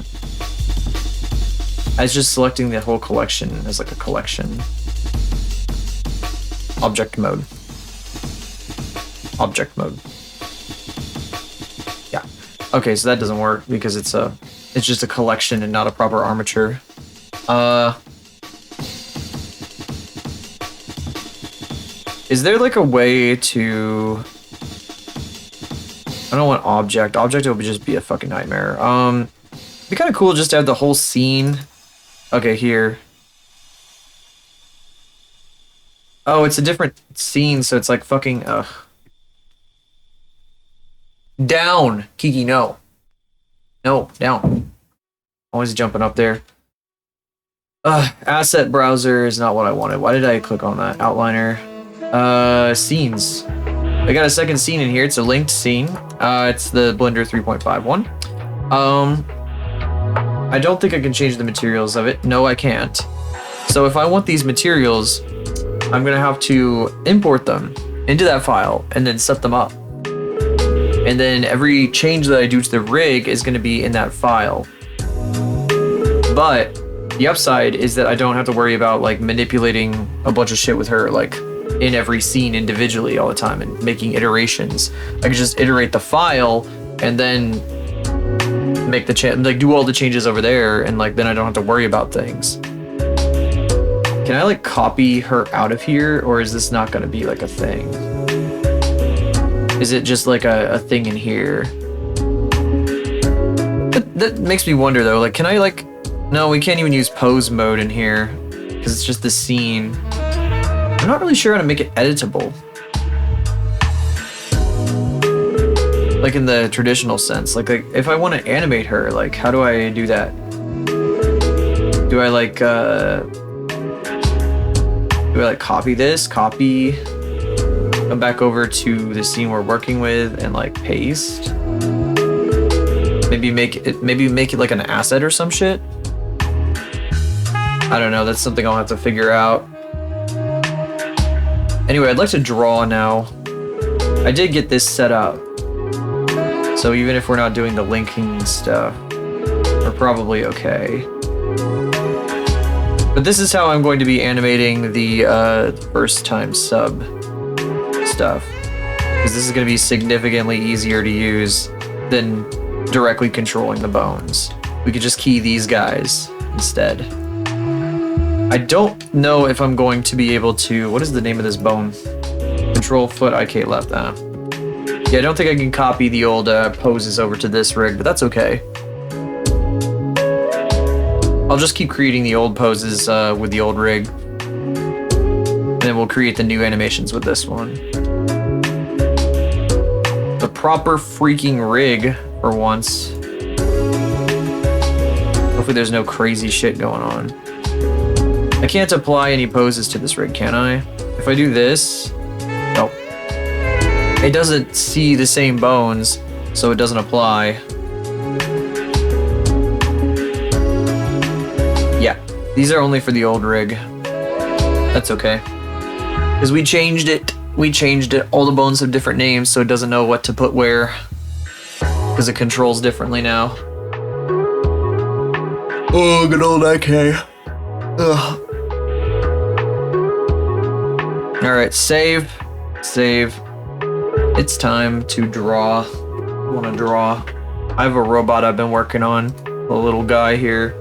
I was just selecting the whole collection as like a collection. Object mode. Object mode. Yeah. Okay, so that doesn't work because it's just a collection and not a proper armature. Is there like a way to... I don't want object. Object would just be a fucking nightmare. It'd be kind of cool just to have the whole scene. Okay, here. Oh, it's a different scene, so it's like fucking, down, Kiki, no. No, down. Always jumping up there. Asset browser is not what I wanted. Why did I click on that? Outliner. Scenes. I got a second scene in here. It's a linked scene. It's the Blender 3.51. I don't think I can change the materials of it. No, I can't. So if I want these materials, I'm gonna have to import them into that file and then set them up. And then every change that I do to the rig is gonna be in that file. But the upside is that I don't have to worry about like manipulating a bunch of shit with her, like in every scene individually all the time and making iterations. I can just iterate the file and then make the like do all the changes over there, and like then I don't have to worry about things. Can I like copy her out of here, or is this not going to be like a thing? Is it just like a thing in here? That makes me wonder though, like can I like... No, we can't even use pose mode in here because it's just the scene. I'm not really sure how to make it editable. Like in the traditional sense, like if I want to animate her, like how do I do that? Do I like copy this, copy, come back over to the scene we're working with and like paste? Maybe make it like an asset or some shit? I don't know, that's something I'll have to figure out. Anyway, I'd like to draw now. I did get this set up. So even if we're not doing the linking stuff, we're probably okay. But this is how I'm going to be animating the first time sub stuff. Because this is going to be significantly easier to use than directly controlling the bones. We could just key these guys instead. I don't know if I'm going to be able to... What is the name of this bone? Control foot, IK left. Yeah, I don't think I can copy the old poses over to this rig, but that's okay. I'll just keep creating the old poses with the old rig. And then we'll create the new animations with this one. The proper freaking rig for once. Hopefully there's no crazy shit going on. I can't apply any poses to this rig, can I? If I do this... Nope. It doesn't see the same bones, so it doesn't apply. Yeah, these are only for the old rig. That's okay. Because we changed it. We changed it. All the bones have different names, so it doesn't know what to put where. Because it controls differently now. Oh, good old IK. Ugh. Alright, save. Save. It's time to draw. I want to draw. I have a robot I've been working on. A little guy here.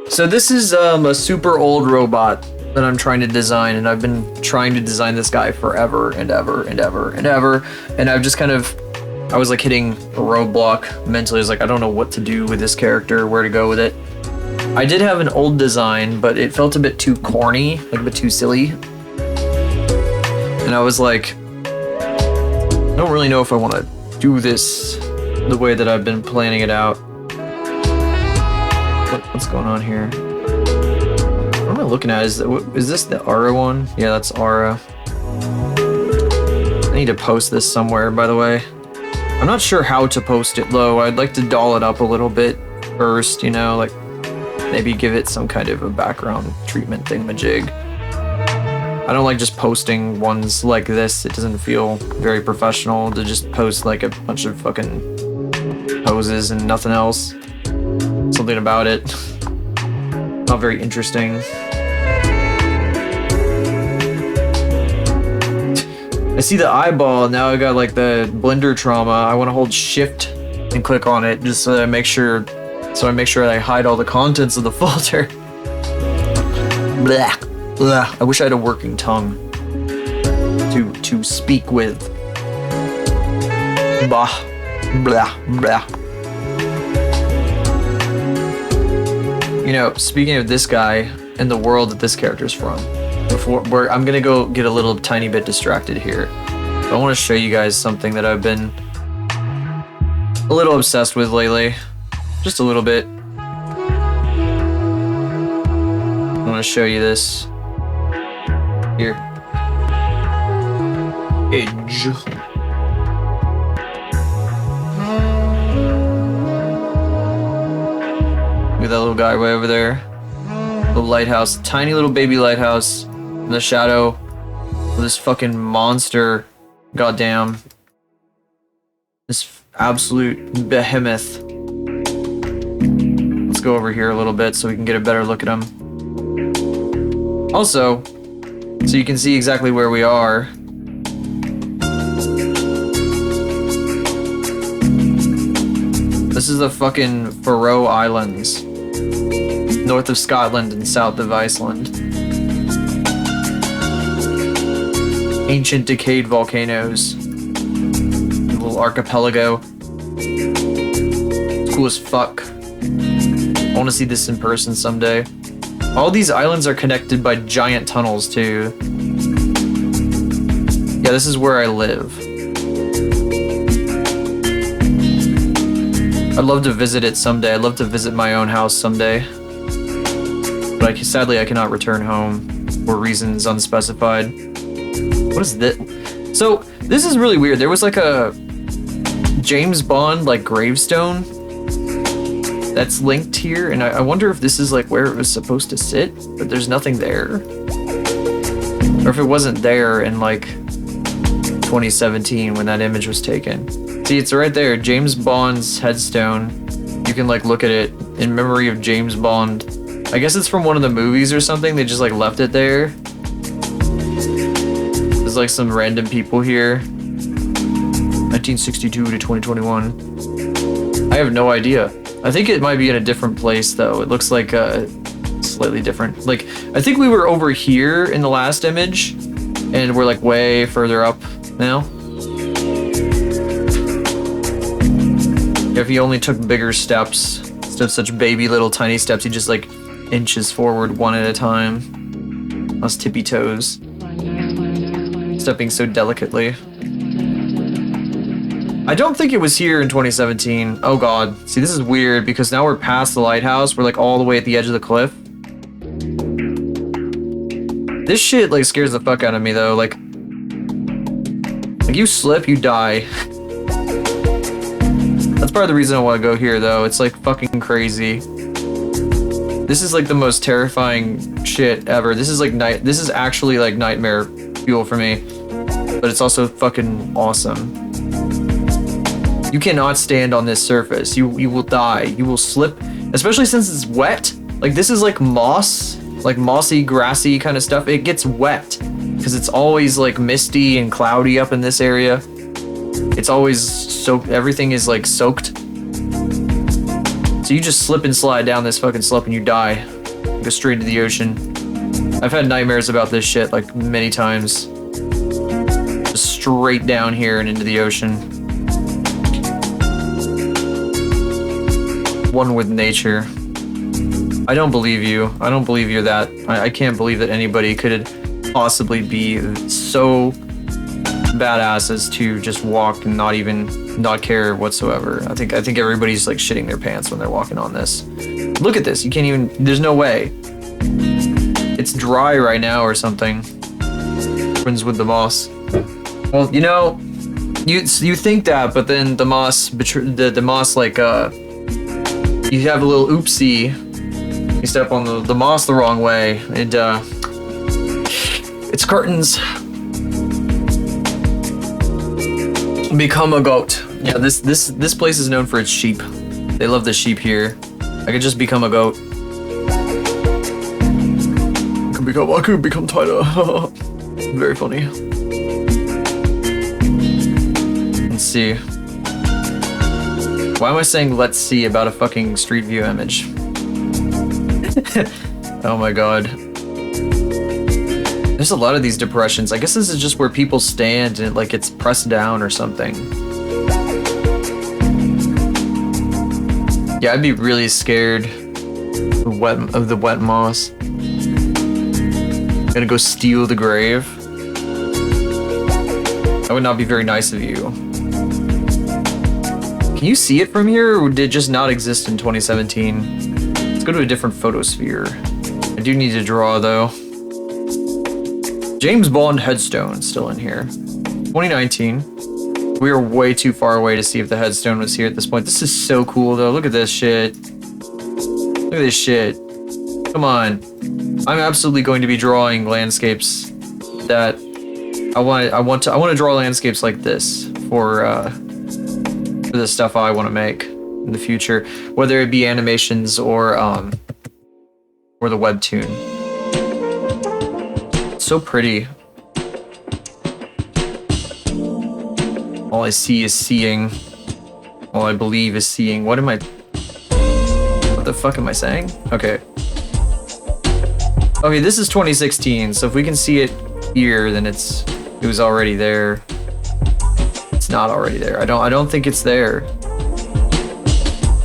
So this is a super old robot that I'm trying to design, and I've been trying to design this guy forever and ever and ever and ever. And I've just kind of... I was like hitting a roadblock mentally. I was like, I don't know what to do with this character, where to go with it. I did have an old design, but it felt a bit too corny, like a bit too silly. And I was like, I don't really know if I want to do this the way that I've been planning it out. What's going on here? What am I looking at? Is this the Aura one? Yeah, that's Aura. I need to post this somewhere, by the way. I'm not sure how to post it though. I'd like to doll it up a little bit first, you know, like maybe give it some kind of a background treatment thingamajig. I don't like just posting ones like this. It doesn't feel very professional to just post like a bunch of fucking poses and nothing else. Something about it. Not very interesting. I see the eyeball, now I got like the blender trauma. I want to hold shift and click on it just so that I make sure I hide all the contents of the folder. Blah. Blah. I wish I had a working tongue to speak with. Blah. Blah. Blah. You know, speaking of this guy and the world that this character's from, I'm gonna go get a little tiny bit distracted here. I want to show you guys something that I've been a little obsessed with lately. Just a little bit. I want to show you this. Here. Edge. Look at that little guy way over there. The lighthouse. Tiny little baby lighthouse. In the shadow of this fucking monster. Goddamn. This absolute behemoth. Let's go over here a little bit so we can get a better look at him. Also, so you can see exactly where we are. is the fucking Faroe Islands. North of Scotland and south of Iceland. Ancient decayed volcanoes. A little archipelago. It's cool as fuck. I want to see this in person someday. All these islands are connected by giant tunnels too. Yeah, this is where I live. I'd love to visit it someday. I'd love to visit my own house someday. But sadly, I cannot return home for reasons unspecified. What is this? So, this is really weird. There was like a James Bond like gravestone that's linked here, and I wonder if this is like where it was supposed to sit, but there's nothing there. Or if it wasn't there in like 2017 when that image was taken. See, it's right there, James Bond's headstone. You can like look at it in memory of James Bond. I guess it's from one of the movies or something. They just like left it there. There's like some random people here. 1962 to 2021. I have no idea. I think it might be in a different place though. It looks like slightly different. Like, I think we were over here in the last image and we're like way further up now. If he only took bigger steps, instead of such baby little tiny steps, he just like inches forward one at a time. On his tippy toes. Stepping so delicately. I don't think it was here in 2017. Oh god. See, this is weird because now we're past the lighthouse. We're like all the way at the edge of the cliff. This shit like scares the fuck out of me though. Like you slip, you die. That's part of the reason I want to go here though. It's like fucking crazy. This is like the most terrifying shit ever. This is like this is actually like nightmare fuel for me. But it's also fucking awesome. You cannot stand on this surface. You will die. You will slip, especially since it's wet. Like this is like moss, like mossy, grassy kind of stuff. It gets wet because it's always like misty and cloudy up in this area. It's always soaked. Everything is like soaked. So you just slip and slide down this fucking slope and you die. Go straight into the ocean. I've had nightmares about this shit like many times. Just straight down here and into the ocean. One with nature. I don't believe you. I don't believe you're that. I can't believe that anybody could possibly be so badass as to just walk and not care whatsoever. I think everybody's like shitting their pants when they're walking on this. Look at this. You can't even. There's no way. It's dry right now or something. Friends with the moss. Well, you know, you think that, but then the moss the moss like you have a little oopsie. You step on the moss the wrong way, and it's curtains. Become a goat. Yeah, this place is known for its sheep. They love the sheep here. I could just become a goat. I could become tighter. Very funny. Let's see. Why am I saying let's see about a fucking street view image? Oh my god. There's a lot of these depressions. I guess this is just where people stand and it like gets pressed down or something. Yeah, I'd be really scared of the wet moss. Gonna go steal the grave. That would not be very nice of you. Can you see it from here, or did it just not exist in 2017? Let's go to a different photosphere. I do need to draw, though. James Bond headstone still in here. 2019. We are way too far away to see if the headstone was here at this point. This is so cool, though. Look at this shit. Look at this shit. Come on. I'm absolutely going to be drawing landscapes that I want to draw landscapes like this for the stuff I want to make in the future, whether it be animations or the webtoon. It's so pretty. All I see is seeing. all I believe is seeing. What the fuck am I saying? Okay. Okay, this is 2016, so if we can see it here, then it was already there. It's not already there. I don't think it's there.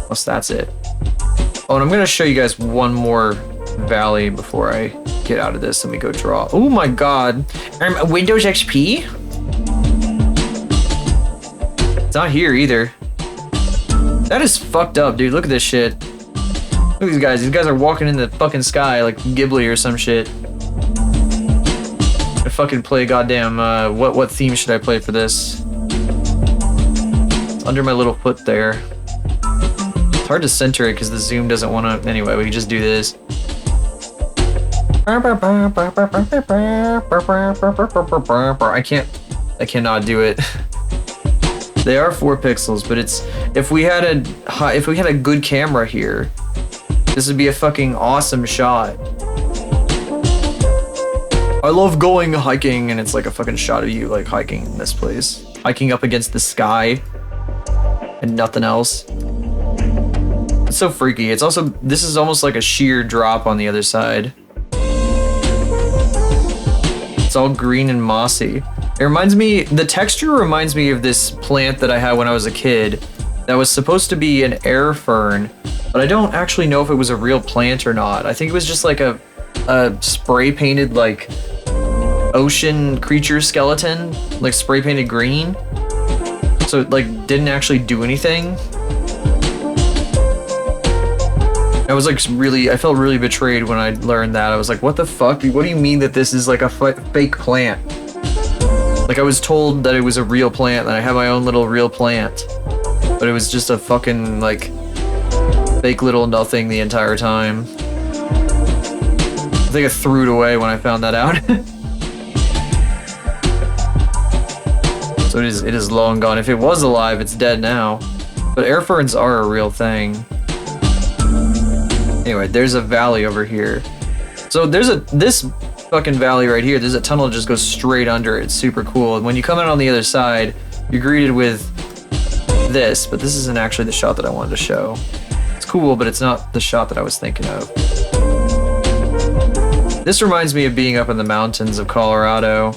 Unless that's it. Oh, and I'm gonna show you guys one more valley before I get out of this and we go draw. Oh my god. Windows XP? It's not here either. That is fucked up, dude. Look at this shit. Look at these guys. These guys are walking in the fucking sky like Ghibli or some shit. I fucking play goddamn, what theme should I play for this? It's under my little foot there. It's hard to center it because the zoom doesn't want to. Anyway, we can just do this. I cannot do it. They are 4 pixels, but it's if we had a good camera here, this would be a fucking awesome shot. I love going hiking, and it's like a fucking shot of you like hiking in this place, hiking up against the sky, and nothing else. It's so freaky. It's also, this is almost like a sheer drop on the other side. It's all green and mossy. It reminds me, the texture reminds me of this plant that I had when I was a kid that was supposed to be an air fern, but I don't actually know if it was a real plant or not. I think it was just like a spray painted like ocean creature skeleton, like spray painted green. So it like didn't actually do anything. I felt really betrayed when I learned that. I was like, what the fuck? What do you mean that this is like a fake plant? Like I was told that it was a real plant, and I had my own little real plant. But it was just a fucking like fake little nothing the entire time. I think I threw it away when I found that out. So it is long gone. If it was alive, it's dead now. But air ferns are a real thing. Anyway, there's a valley over here. So there's this fucking valley right here. There's a tunnel that just goes straight under it. It's super cool. And when you come out on the other side, you're greeted with this, but this isn't actually the shot that I wanted to show. It's cool, but it's not the shot that I was thinking of. This reminds me of being up in the mountains of Colorado.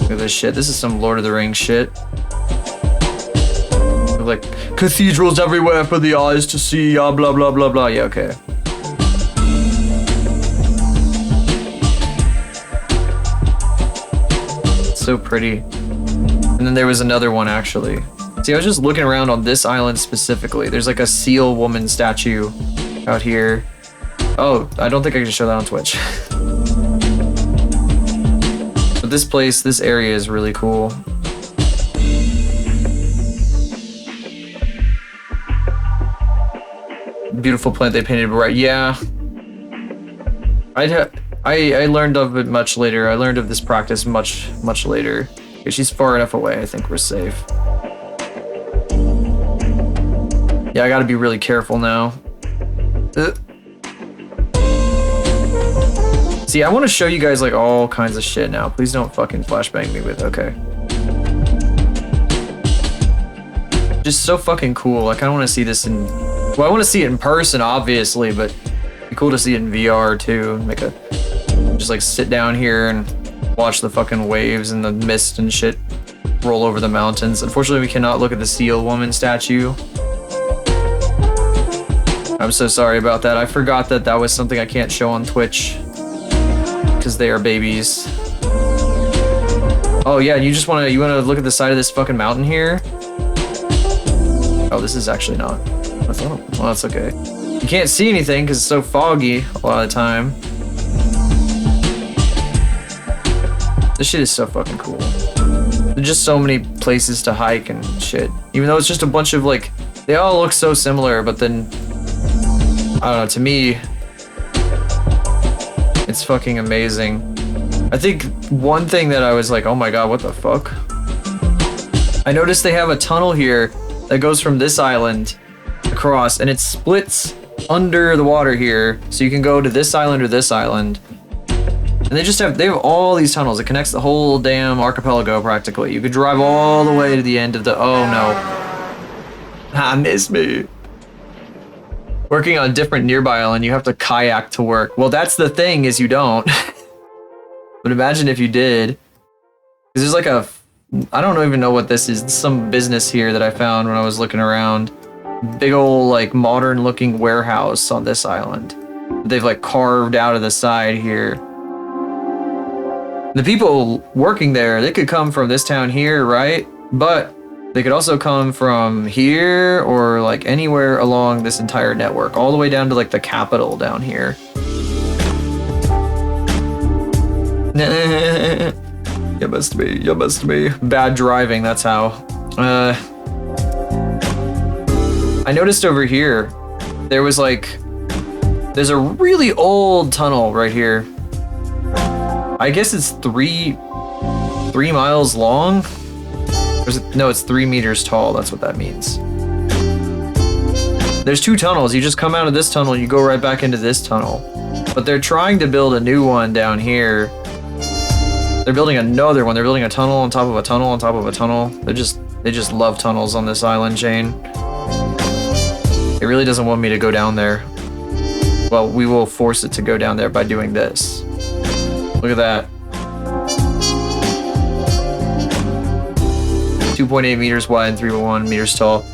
Look at this shit. This is some Lord of the Rings shit. Like cathedrals everywhere for the eyes to see, blah blah blah blah. Yeah, okay. It's so pretty. And then there was another one actually. See, I was just looking around on this island specifically. There's like a seal woman statue out here. Oh, I don't think I can show that on Twitch. But this area is really cool. Beautiful plant they painted bright. Yeah. I learned of it much later. I learned of this practice much later. Okay, she's far enough away. I think we're safe. Yeah, I gotta be really careful now. See, I want to show you guys like all kinds of shit now. Please don't fucking flashbang me with. Okay. Just so fucking cool. I kind of want to see this in. Well, I want to see it in person, obviously, but it'd be cool to see it in VR too. Just like sit down here and watch the fucking waves and the mist and shit roll over the mountains. Unfortunately, we cannot look at the seal woman statue. I'm so sorry about that. I forgot that that was something I can't show on Twitch because they are babies. Oh yeah, you wanna look at the side of this fucking mountain here? Oh, this is actually not. I thought, well, that's okay. You can't see anything because it's so foggy a lot of the time. This shit is so fucking cool. There's just so many places to hike and shit. Even though it's just a bunch of like, they all look so similar, but then, I don't know, to me, it's fucking amazing. I think one thing that I was like, oh my god, what the fuck? I noticed they have a tunnel here that goes from this island across, and it splits under the water here, so you can go to this island or this island. And they have all these tunnels. It connects the whole damn archipelago practically. You could drive all the way to the end of the, oh no. I miss me. Working on a different nearby island, you have to kayak to work. Well, that's the thing, is you don't. But imagine if you did. Because there's like a, I don't even know what this is. It's some business here that I found when I was looking around. Big old like modern looking warehouse on this island. They've like carved out of the side here. The people working there, they could come from this town here, right? But they could also come from here or like anywhere along this entire network, all the way down to like the capital down here. You must be. Bad driving, that's how. I noticed over here, there's a really old tunnel right here. I guess it's 3 miles long. No, it's 3 meters tall. That's what that means. There's 2 tunnels. You just come out of this tunnel, you go right back into this tunnel. But they're trying to build a new one down here. They're building another one. They're building a tunnel on top of a tunnel on top of a tunnel. They just love tunnels on this island chain. It really doesn't want me to go down there. Well, we will force it to go down there by doing this. Look at that. 2.8 meters wide and 3.1 meters tall.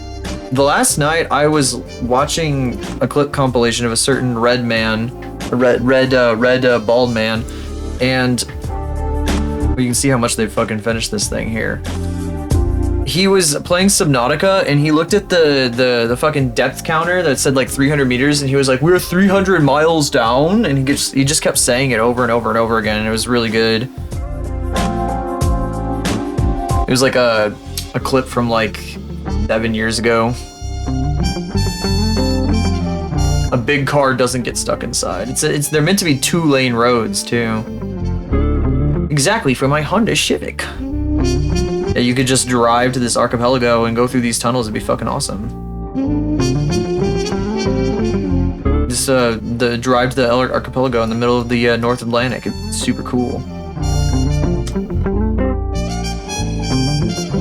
The last night I was watching a clip compilation of a certain red bald man, and you can see how much they fucking finished this thing here. He was playing Subnautica and he looked at the fucking depth counter that said like 300 meters and he was like, we're 300 miles down, and he just kept saying it over and over and over again, and it was really good. It was like a clip from like 7 years ago. A big car doesn't get stuck inside. They're meant to be 2-lane roads too. Exactly, for my Honda Civic. Yeah, you could just drive to this archipelago and go through these tunnels. It'd be fucking awesome. Just the drive to the archipelago in the middle of the North Atlantic. It's super cool.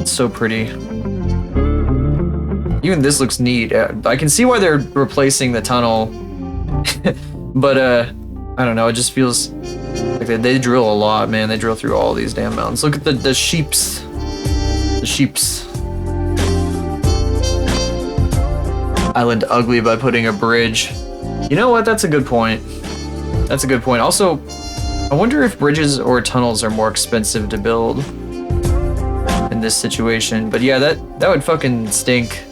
It's so pretty. Even this looks neat. I can see why they're replacing the tunnel. But I don't know, it just feels like they drill a lot, man. They drill through all these damn mountains. Look at the sheeps. The sheeps. Island ugly by putting a bridge. You know what? That's a good point. That's a good point. Also, I wonder if bridges or tunnels are more expensive to build in this situation. But yeah, that would fucking stink.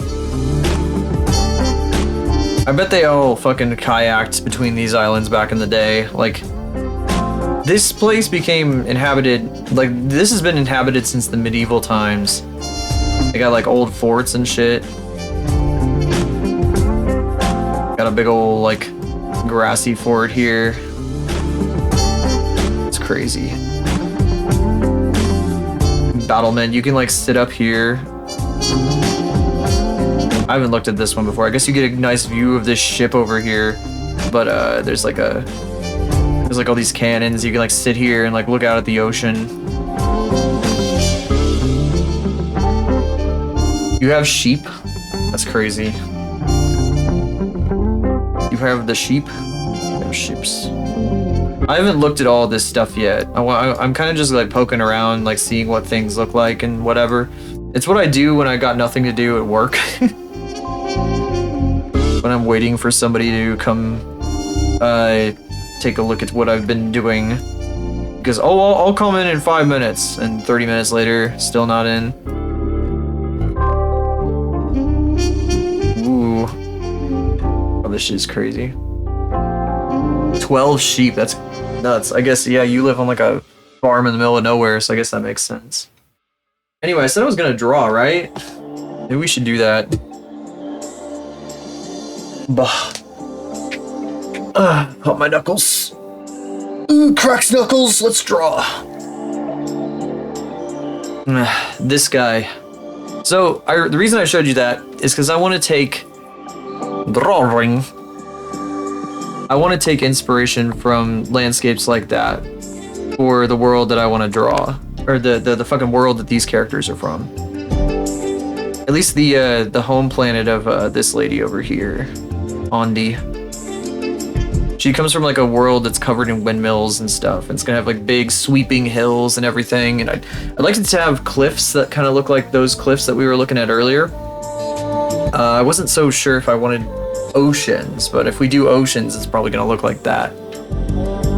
I bet they all fucking kayaked between these islands back in the day. Like, this place became inhabited, like, this has been inhabited since the medieval times. They got like old forts and shit. Got a big old like grassy fort here. It's crazy. Battlement, you can like sit up here. I haven't looked at this one before. I guess you get a nice view of this ship over here, but there's like all these cannons. You can like sit here and like look out at the ocean. You have sheep? That's crazy. You have the sheep? You have ships. I haven't looked at all this stuff yet. I'm kind of just like poking around, like seeing what things look like and whatever. It's what I do when I got nothing to do at work. When I'm waiting for somebody to come take a look at what I've been doing. Because, oh, I'll come in 5 minutes, and 30 minutes later, still not in. Ooh. Oh, this shit is crazy. 12 sheep, that's nuts. I guess, yeah, you live on like a farm in the middle of nowhere, so I guess that makes sense. Anyway, I said I was gonna draw, right? Maybe we should do that. Bah. Pop my knuckles. Cracks knuckles, let's draw. This guy. So, the reason I showed you that is because I want to take drawing. I want to take inspiration from landscapes like that. for the world that I want to draw, or the fucking world that these characters are from. At least the home planet of this lady over here, Ondi. She comes from like a world that's covered in windmills and stuff. And it's gonna have like big sweeping hills and everything. And I'd like it to have cliffs that kind of look like those cliffs that we were looking at earlier. I wasn't so sure if I wanted oceans, but if we do oceans, it's probably gonna look like that.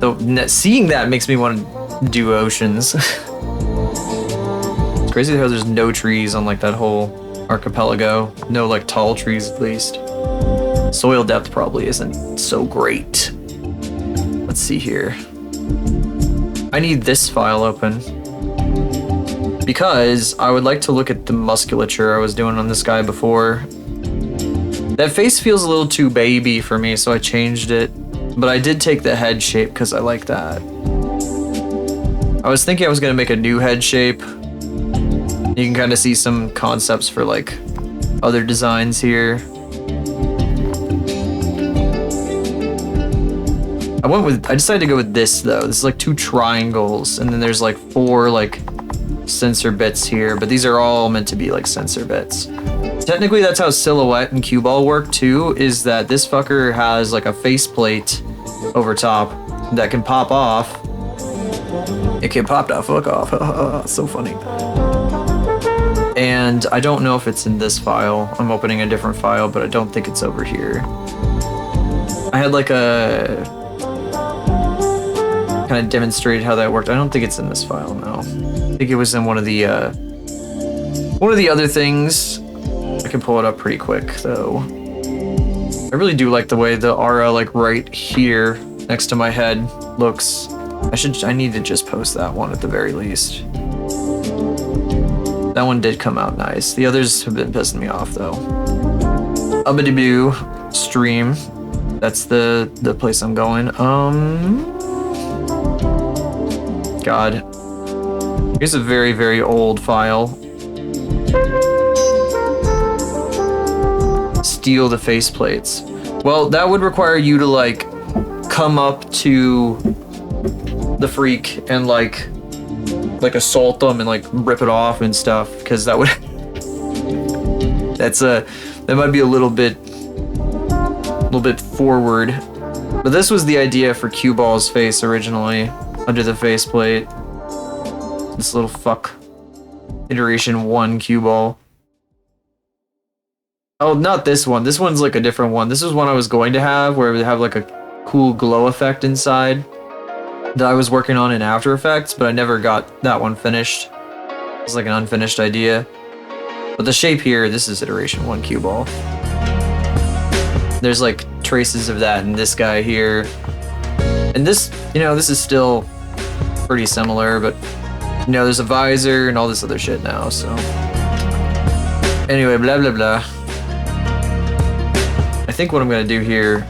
So seeing that makes me want to do oceans. It's crazy how there's no trees on like that whole archipelago. No like tall trees at least. Soil depth probably isn't so great. Let's see here. I need this file open because I would like to look at the musculature I was doing on this guy before. That face feels a little too baby for me, so I changed it. But I did take the head shape because I like that. I was thinking I was going to make a new head shape. You can kind of see some concepts for like other designs here. I decided to go with this though. This is like 2 triangles, and then there's like 4 like sensor bits here, but these are all meant to be like sensor bits. Technically that's how silhouette and cue ball work too, is that this fucker has like a faceplate over top that can pop off. It can pop that fuck off. So funny. And I don't know if it's in this file. I'm opening a different file, but I don't think it's over here. I had like a kind of demonstrated how that worked. I don't think it's in this file, no. I think it was in one of the other things. I can pull it up pretty quick though. I really do like the way the aura like right here next to my head looks. I need to just post that one at the very least. That one did come out nice. The others have been pissing me off though. Ubbity-boo stream. That's the place I'm going. God. Here's a very, very old file. Steal the faceplates. Well, that would require you to like come up to the freak and like assault them and like rip it off and stuff, because that would that might be a little bit forward. But this was the idea for Cue Ball's face originally, under the faceplate. This little fuck. Iteration 1 Cue Ball. Oh, not this one. This one's like a different one. This is one I was going to have, where it would have like a cool glow effect inside that I was working on in After Effects, but I never got that one finished. It's like an unfinished idea. But the shape here, this is Iteration 1 Cue Ball. There's like traces of that in this guy here. And this, you know, this is still pretty similar, but you know, there's a visor and all this other shit now, so. Anyway, blah, blah, blah. I think what I'm gonna do here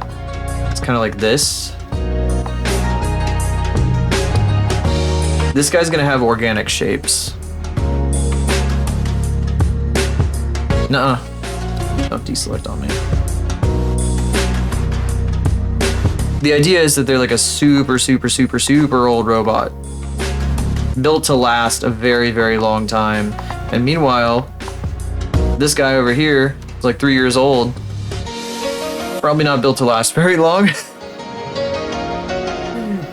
is kind of like this. This guy's gonna have organic shapes. Nuh-uh. Don't deselect on me. The idea is that they're like a super, super, super, super old robot. Built to last a very, very long time. And meanwhile, this guy over here is like 3 years old. Probably not built to last very long.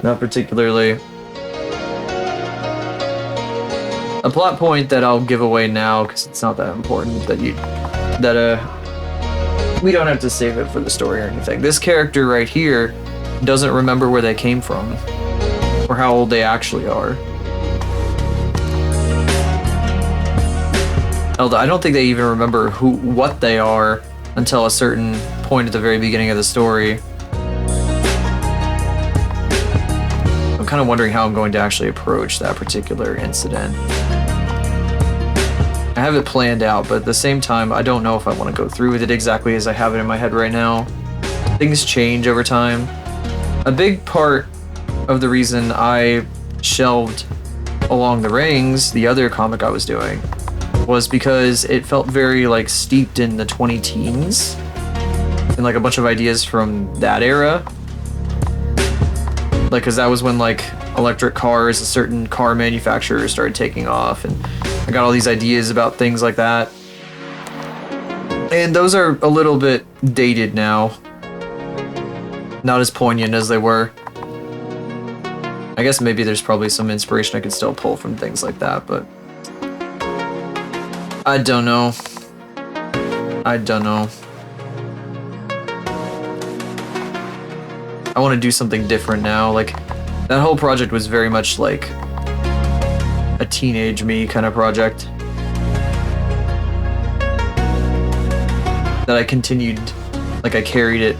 Not particularly. A plot point that I'll give away now, because it's not that important, that we don't have to save it for the story or anything. This character right here doesn't remember where they came from, or how old they actually are. Although I don't think they even remember what they are until a certain point at the very beginning of the story. I'm kind of wondering how I'm going to actually approach that particular incident. I have it planned out, but at the same time, I don't know if I want to go through with it exactly as I have it in my head right now. Things change over time. A big part of the reason I shelved Along the Rings, the other comic I was doing, was because it felt very like steeped in the 20-teens and like a bunch of ideas from that era. Like, cause that was when like electric cars, a certain car manufacturer started taking off, and I got all these ideas about things like that. And those are a little bit dated now. Not as poignant as they were. I guess maybe there's probably some inspiration I could still pull from things like that, but I don't know. I don't know. I want to do something different now. Like, that whole project was very much like a teenage me kind of project that I continued, like I carried it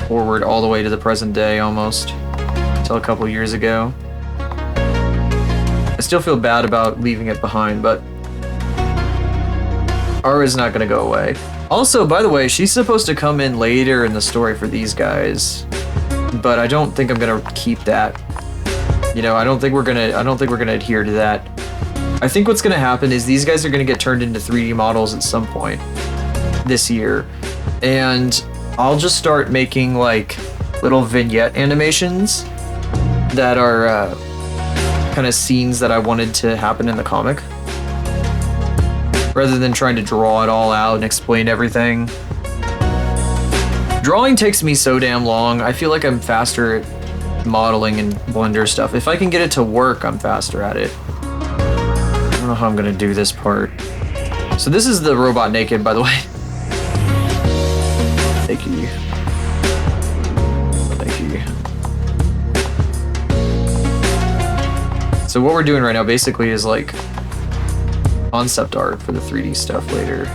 forward all the way to the present day almost, until a couple years ago. I still feel bad about leaving it behind, but Ara's not gonna go away. Also, by the way, she's supposed to come in later in the story for these guys, but I don't think I'm gonna keep that. You know, I don't think we're gonna adhere to that. I think what's gonna happen is these guys are gonna get turned into 3D models at some point this year, and I'll just start making like little vignette animations that are kind of scenes that I wanted to happen in the comic, rather than trying to draw it all out and explain everything. Drawing takes me so damn long. I feel like I'm faster at modeling and Blender stuff. If I can get it to work, I'm faster at it. I don't know how I'm gonna do this part. So this is the robot naked, by the way. Thank you. Thank you. So what we're doing right now basically is like concept art for the 3D stuff later.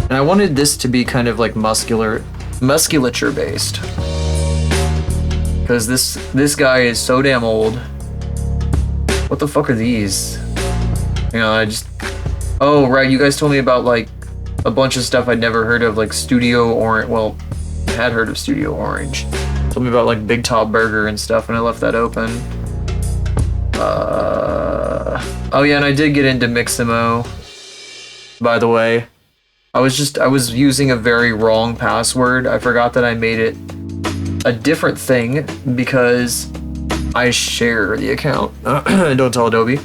And I wanted this to be kind of like musculature based. Because this guy is so damn old. What the fuck are these? You know, oh right, you guys told me about like a bunch of stuff I'd never heard of, like Studio Orange. Well, I had heard of Studio Orange. Told me about like Big Top Burger and stuff, and I left that open. Oh yeah, and I did get into Mixamo, by the way. I was using a very wrong password. I forgot that I made it a different thing because I share the account. Don't tell Adobe.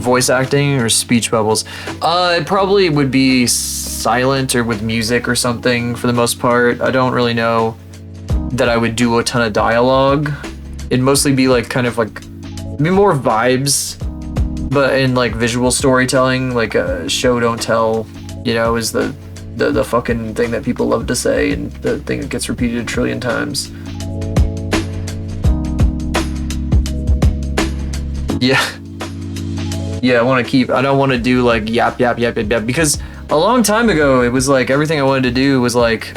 Voice acting or speech bubbles? It probably would be silent or with music or something for the most part. I don't really know that I would do a ton of dialogue. It'd mostly be like kind of like, be more vibes, but in like visual storytelling, like a show don't tell, you know, is the fucking thing that people love to say, and the thing that gets repeated a trillion times. Yeah. Yeah, I don't want to do like yap, yap, yap, yap, yap, because a long time ago, it was like everything I wanted to do was like,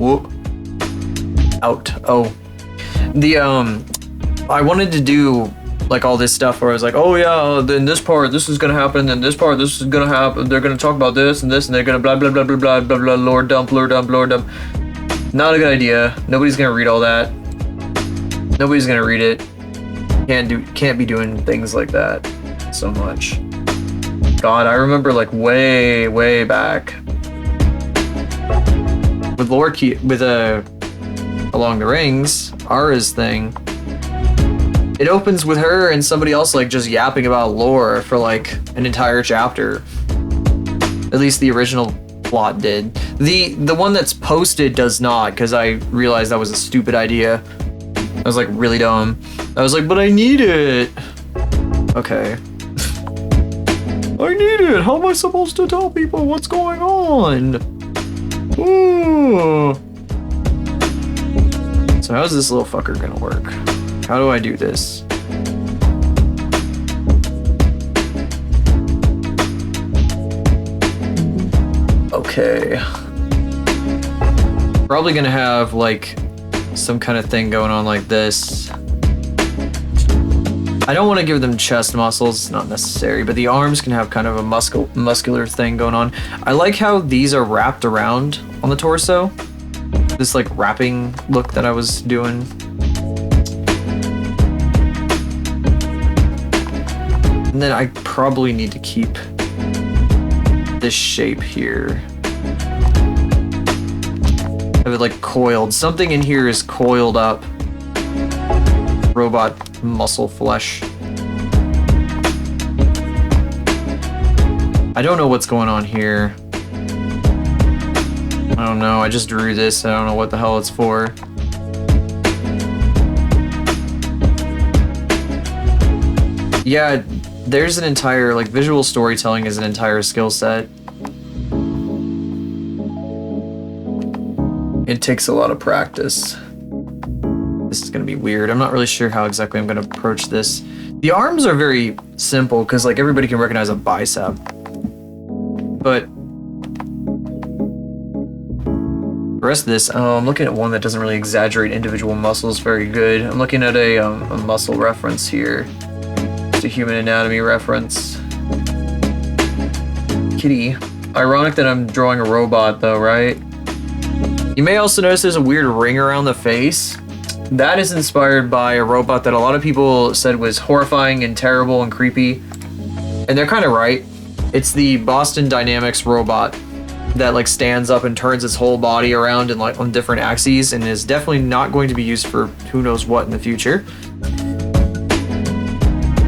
whoop, out, oh. I wanted to do like all this stuff where I was like, oh yeah, then this part, this is gonna happen, and this part, this is gonna happen, they're gonna talk about this and this, and they're gonna blah, blah, blah, blah, blah, blah, blah, lore dump, lore dump, lore dump. Not a good idea. Nobody's gonna read all that. Nobody's gonna read it. Can't be doing things like that so much. God, I remember like way, way back with Along the Rings, Ara's thing. It opens with her and somebody else like just yapping about lore for like an entire chapter. At least the original plot did. The one that's posted does not, because I realized that was a stupid idea. I was like really dumb. I was like, but I need it. Okay. I need it. How am I supposed to tell people what's going on? Ooh. So how's this little fucker gonna work? How do I do this? Okay. Probably gonna have like some kind of thing going on like this. I don't want to give them chest muscles, not necessary, but the arms can have kind of a muscular thing going on. I like how these are wrapped around on the torso. This like wrapping look that I was doing. And then I probably need to keep this shape here. Have it like coiled. Something in here is coiled up. Robot muscle flesh. I don't know what's going on here. I don't know, I just drew this. I don't know what the hell it's for. Yeah, there's an entire, like, visual storytelling is an entire skill set. It takes a lot of practice. This is gonna be weird. I'm not really sure how exactly I'm gonna approach this. The arms are very simple, because, like, everybody can recognize a bicep. But the rest of this, I'm looking at one that doesn't really exaggerate individual muscles very good. I'm looking at a muscle reference here. Just a human anatomy reference. Kitty. Ironic that I'm drawing a robot though, right? You may also notice there's a weird ring around the face. That is inspired by a robot that a lot of people said was horrifying and terrible and creepy. And they're kind of right. It's the Boston Dynamics robot that like stands up and turns its whole body around and like on different axes and is definitely not going to be used for who knows what in the future.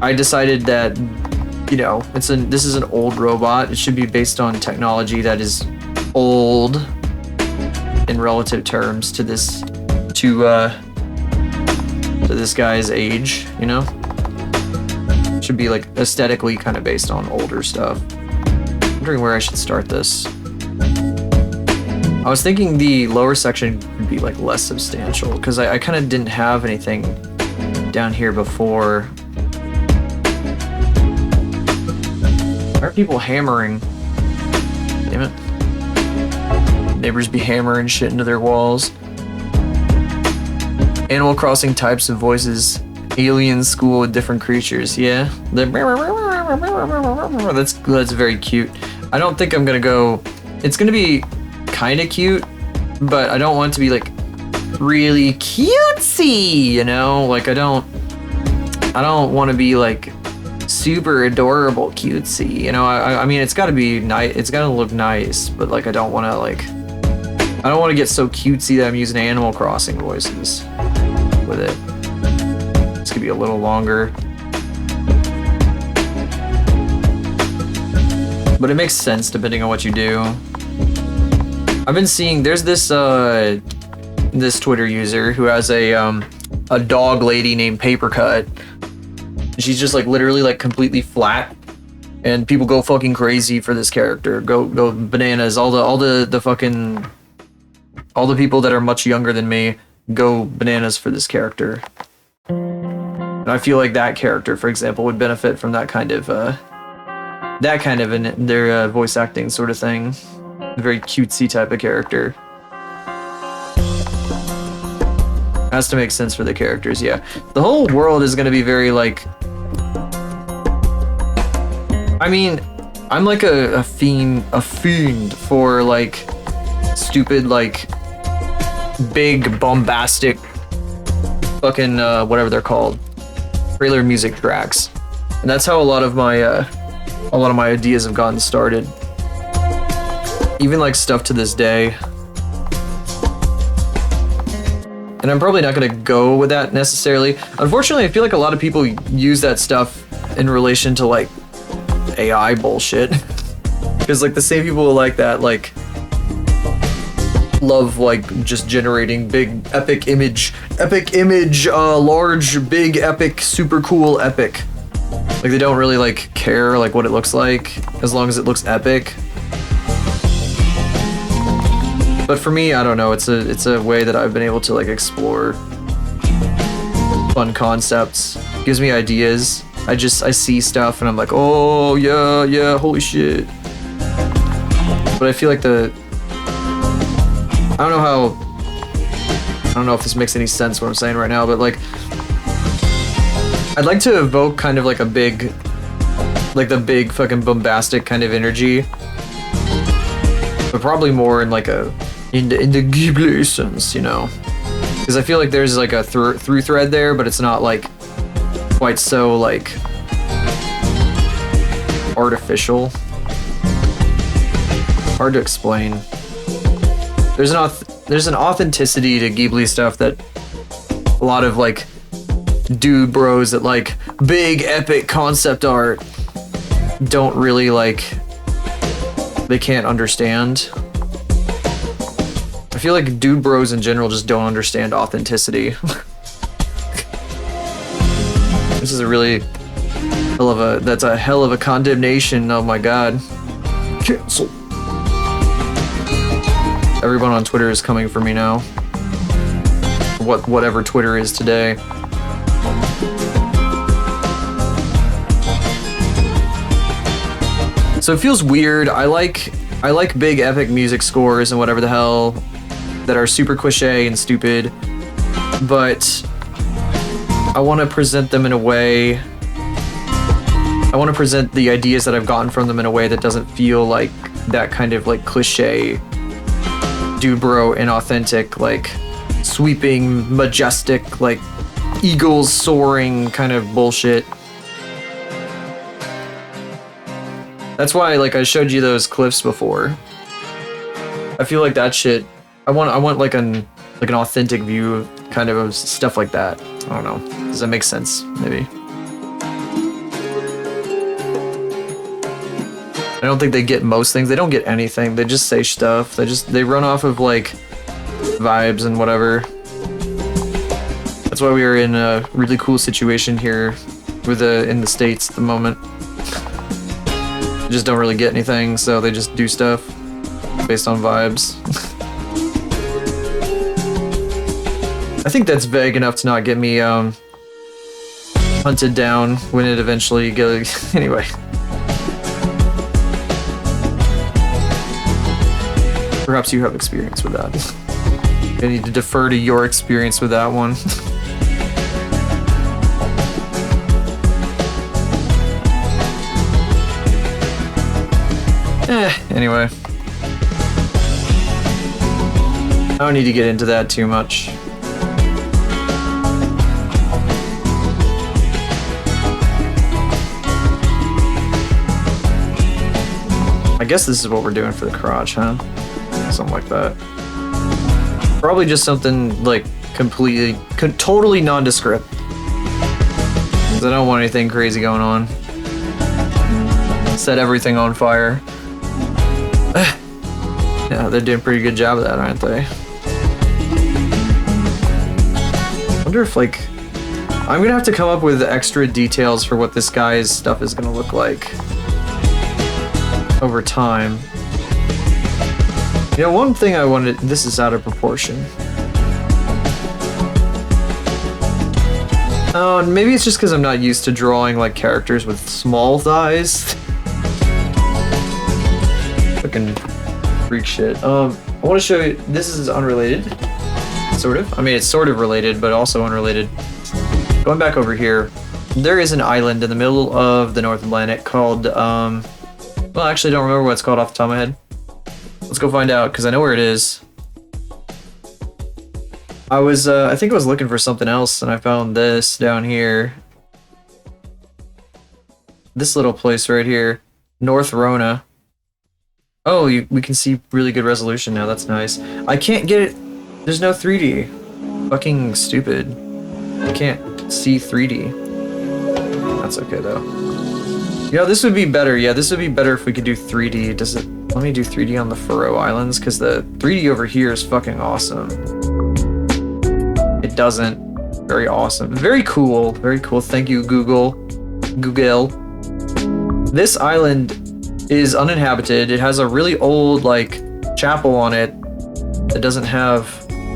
I decided that, you know, this is an old robot. It should be based on technology that is old in relative terms to this guy's age, you know? Should be like aesthetically kind of based on older stuff. I'm wondering where I should start this. I was thinking the lower section would be like less substantial because I kind of didn't have anything down here before. Why are people hammering? Damn it. Neighbors be hammering shit into their walls. Animal Crossing types of voices. Alien school with different creatures. Yeah. That's very cute. I don't think I'm gonna go. It's gonna be kind of cute, but I don't want it to be like really cutesy, you know? Like I don't want to be like super adorable cutesy, you know? I mean, it's got to be nice. It's got to look nice, but like I don't want to get so cutesy that I'm using Animal Crossing voices with it. This could be a little longer. But it makes sense depending on what you do. I've been seeing there's this this Twitter user who has a dog lady named Papercut. She's just like literally like completely flat, and people go fucking crazy for this character. Go bananas. All the people that are much younger than me go bananas for this character. And I feel like that character, for example, would benefit from that kind of their voice acting sort of thing. A very cutesy type of character. Has to make sense for the characters, yeah. The whole world is gonna be very like. I mean, I'm like a fiend for like stupid like big bombastic fucking whatever they're called. Trailer music tracks. And that's how a lot of my ideas have gotten started. Even like stuff to this day. And I'm probably not gonna go with that necessarily. Unfortunately, I feel like a lot of people use that stuff in relation to like AI bullshit. Because like the same people who like that like love like just generating big epic image, large, big, epic, super cool epic. Like they don't really like care like what it looks like as long as it looks epic. But for me, I don't know, it's a way that I've been able to like explore fun concepts. It gives me ideas. I see stuff and I'm like, oh yeah, holy shit. But I feel like I don't know if this makes any sense what I'm saying right now, but like I'd like to evoke kind of like a big, like the big fucking bombastic kind of energy, but probably more in like in the Ghibli sense, you know, because I feel like there's like a through thread there, but it's not like quite so like artificial. Hard to explain. There's an authenticity to Ghibli stuff that a lot of like dude bros that like big epic concept art don't really like. They can't understand. I feel like dude bros in general just don't understand authenticity. This is a really that's a hell of a condemnation. Oh my god. Cancel. Everyone on Twitter is coming for me now. Whatever Twitter is today. So it feels weird. I like big epic music scores and whatever the hell that are super cliche and stupid, but I want to present them in a way. I want to present the ideas that I've gotten from them in a way that doesn't feel like that kind of like cliche, dude bro, inauthentic, like sweeping, majestic, like eagles soaring kind of bullshit. That's why, like, I showed you those clips before. I feel like that shit. I want like an authentic view of kind of stuff like that. I don't know. Does that make sense? Maybe. I don't think they get most things. They don't get anything. They just say stuff. They run off of like vibes and whatever. That's why we are in a really cool situation here with in the States at the moment. They just don't really get anything, so they just do stuff based on vibes. I think that's vague enough to not get me hunted down when it eventually goes. Anyway. Perhaps you have experience with that. I need to defer to your experience with that one. Anyway. I don't need to get into that too much. I guess this is what we're doing for the crotch, huh? Something like that. Probably just something like completely, totally nondescript. Because I don't want anything crazy going on. Set everything on fire. Yeah, they're doing a pretty good job of that, aren't they? I wonder if, like, I'm gonna have to come up with extra details for what this guy's stuff is gonna look like over time. You know, one thing I wanted, this is out of proportion. Oh, and maybe it's just because I'm not used to drawing like characters with small thighs. Fucking freak shit. I want to show you, this is unrelated, sort of. I mean, it's sort of related, but also unrelated. Going back over here, there is an island in the middle of the North Atlantic called, well, I actually don't remember what it's called off the top of my head. Let's go find out, because I know where it is. I think I was looking for something else, and I found this down here. This little place right here. North Rona. Oh, we can see really good resolution now, that's nice. I can't get it, there's no 3D. Fucking stupid. I can't see 3D. That's okay, though. You know, this would be better. Yeah, this would be better if we could do 3D. Does it... Let me do 3D on the Faroe Islands, because the 3D over here is fucking awesome. It doesn't. Very awesome. Very cool. Very cool. Thank you, Google. Google. This island is uninhabited. It has a really old, like, chapel on it that doesn't have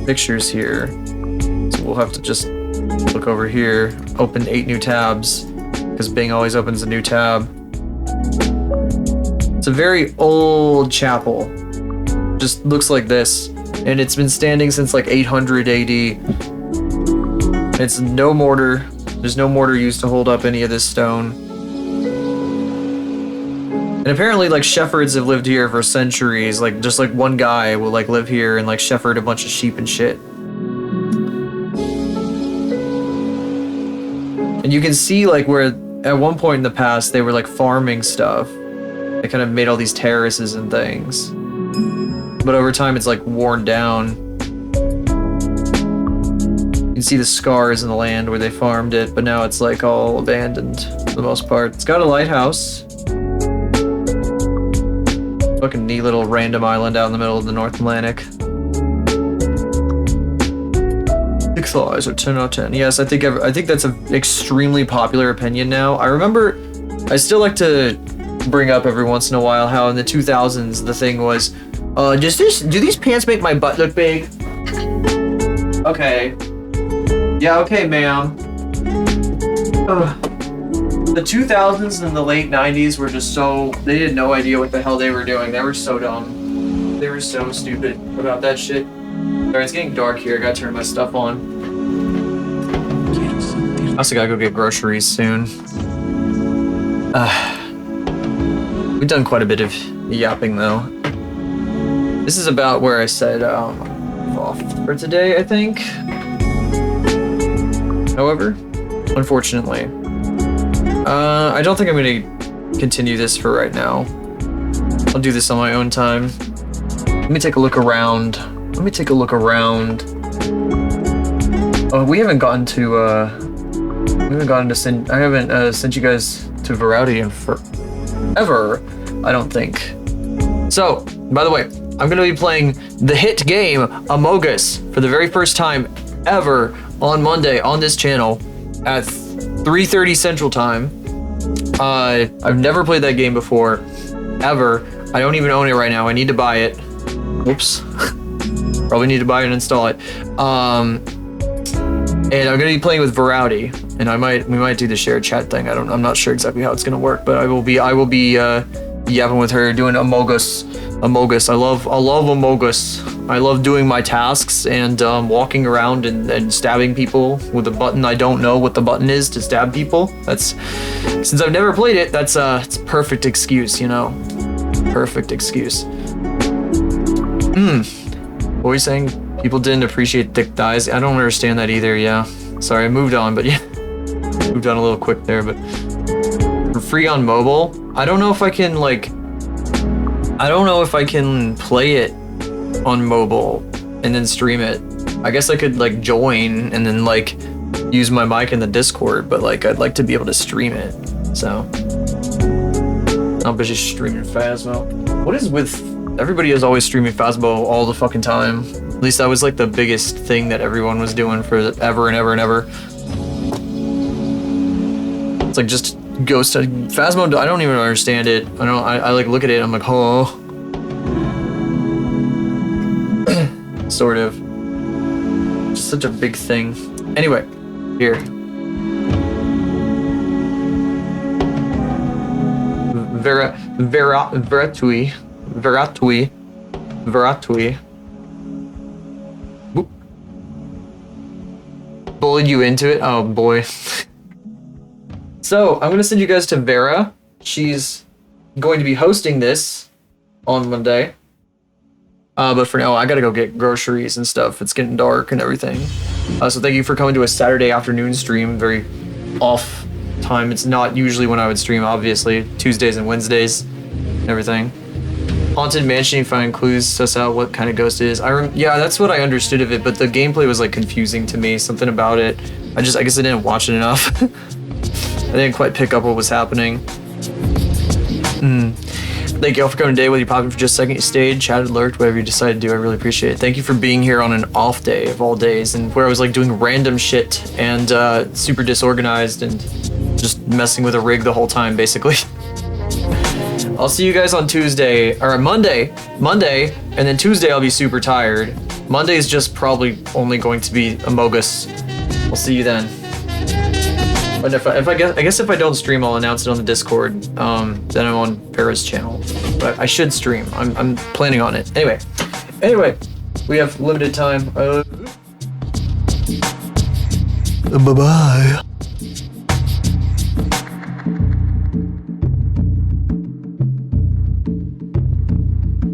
pictures here. So we'll have to just look over here. Open 8 new tabs, because Bing always opens a new tab. It's a very old chapel. Just looks like this. And it's been standing since like 800 AD. It's no mortar. There's no mortar used to hold up any of this stone. And apparently like shepherds have lived here for centuries. Like just like one guy will like live here and like shepherd a bunch of sheep and shit. And you can see like where at one point in the past, they were like farming stuff. They kind of made all these terraces and things. But over time, it's like worn down. You can see the scars in the land where they farmed it, but now it's like all abandoned for the most part. It's got a lighthouse. Fucking neat little random island out in the middle of the North Atlantic. 6 eyes or 10 out of 10. Yes, I think that's an extremely popular opinion now. I remember, I still like to bring up every once in a while how in the 2000s the thing was, do these pants make my butt look big? Okay. Yeah, okay, ma'am. The 2000s and the late 90s were just so, they had no idea what the hell they were doing. They were so dumb. They were so stupid about that shit. Sorry, it's getting dark here. I gotta turn my stuff on. I also gotta go get groceries soon. We've done quite a bit of yapping though. This is about where I said off for today, I think. However, unfortunately, I don't think I'm gonna continue this for right now. I'll do this on my own time. Let me take a look around. Oh, we haven't gotten to send. I haven't sent you guys to Variety in forever, I don't think. So, by the way, I'm gonna be playing the hit game Among Us for the very first time ever on Monday on this channel at 3:30 Central Time. I've never played that game before, ever. I don't even own it right now. I need to buy it. Oops. Probably need to buy it and install it. And I'm gonna be playing with Variety, and we might do the shared chat thing. I'm not sure exactly how it's gonna work, but I will be yapping with her, doing Among Us. I love Among Us. I love doing my tasks and walking around and stabbing people with a button. I don't know what the button is to stab people. That's, since I've never played it, it's a perfect excuse, you know? Perfect excuse. What were you saying? People didn't appreciate thick thighs. I don't understand that either, yeah. Sorry, I moved on, but yeah. Moved on a little quick there, but for free on mobile, I don't know if I can play it on mobile and then stream it. I guess I could like join and then like use my mic in the Discord, but like I'd like to be able to stream it. So I'm busy streaming Phasmo. What is with everybody is always streaming Phasmo all the fucking time? At least that was like the biggest thing that everyone was doing for ever and ever and ever. It's like just Ghost Phasmo. I don't even understand it. I like look at it. I'm like, oh, sort of. Just such a big thing. Anyway, here. Veratui. Boop. Bullied you into it? Oh boy. So, I'm gonna send you guys to Vera. She's going to be hosting this on Monday. But for now, I gotta go get groceries and stuff. It's getting dark and everything. So thank you for coming to a Saturday afternoon stream. Very off time. It's not usually when I would stream, obviously. Tuesdays and Wednesdays and everything. Haunted Mansion, you find clues, suss out what kind of ghost it is. Yeah, that's what I understood of it, but the gameplay was like confusing to me. Something about it. I guess I didn't watch it enough. I didn't quite pick up what was happening. Thank you all for coming today. Whether you popped in for just a second, you stayed, chatted, lurked, whatever you decided to do, I really appreciate it. Thank you for being here on an off day of all days, and where I was like doing random shit and super disorganized and just messing with a rig the whole time, basically. I'll see you guys on Tuesday, or Monday, and then Tuesday I'll be super tired. Monday is just probably only going to be Among Us. I'll see you then. But I guess if I don't stream, I'll announce it on the Discord. Then I'm on Vera's channel. But I should stream. I'm planning on it. Anyway, we have limited time. Bye-bye.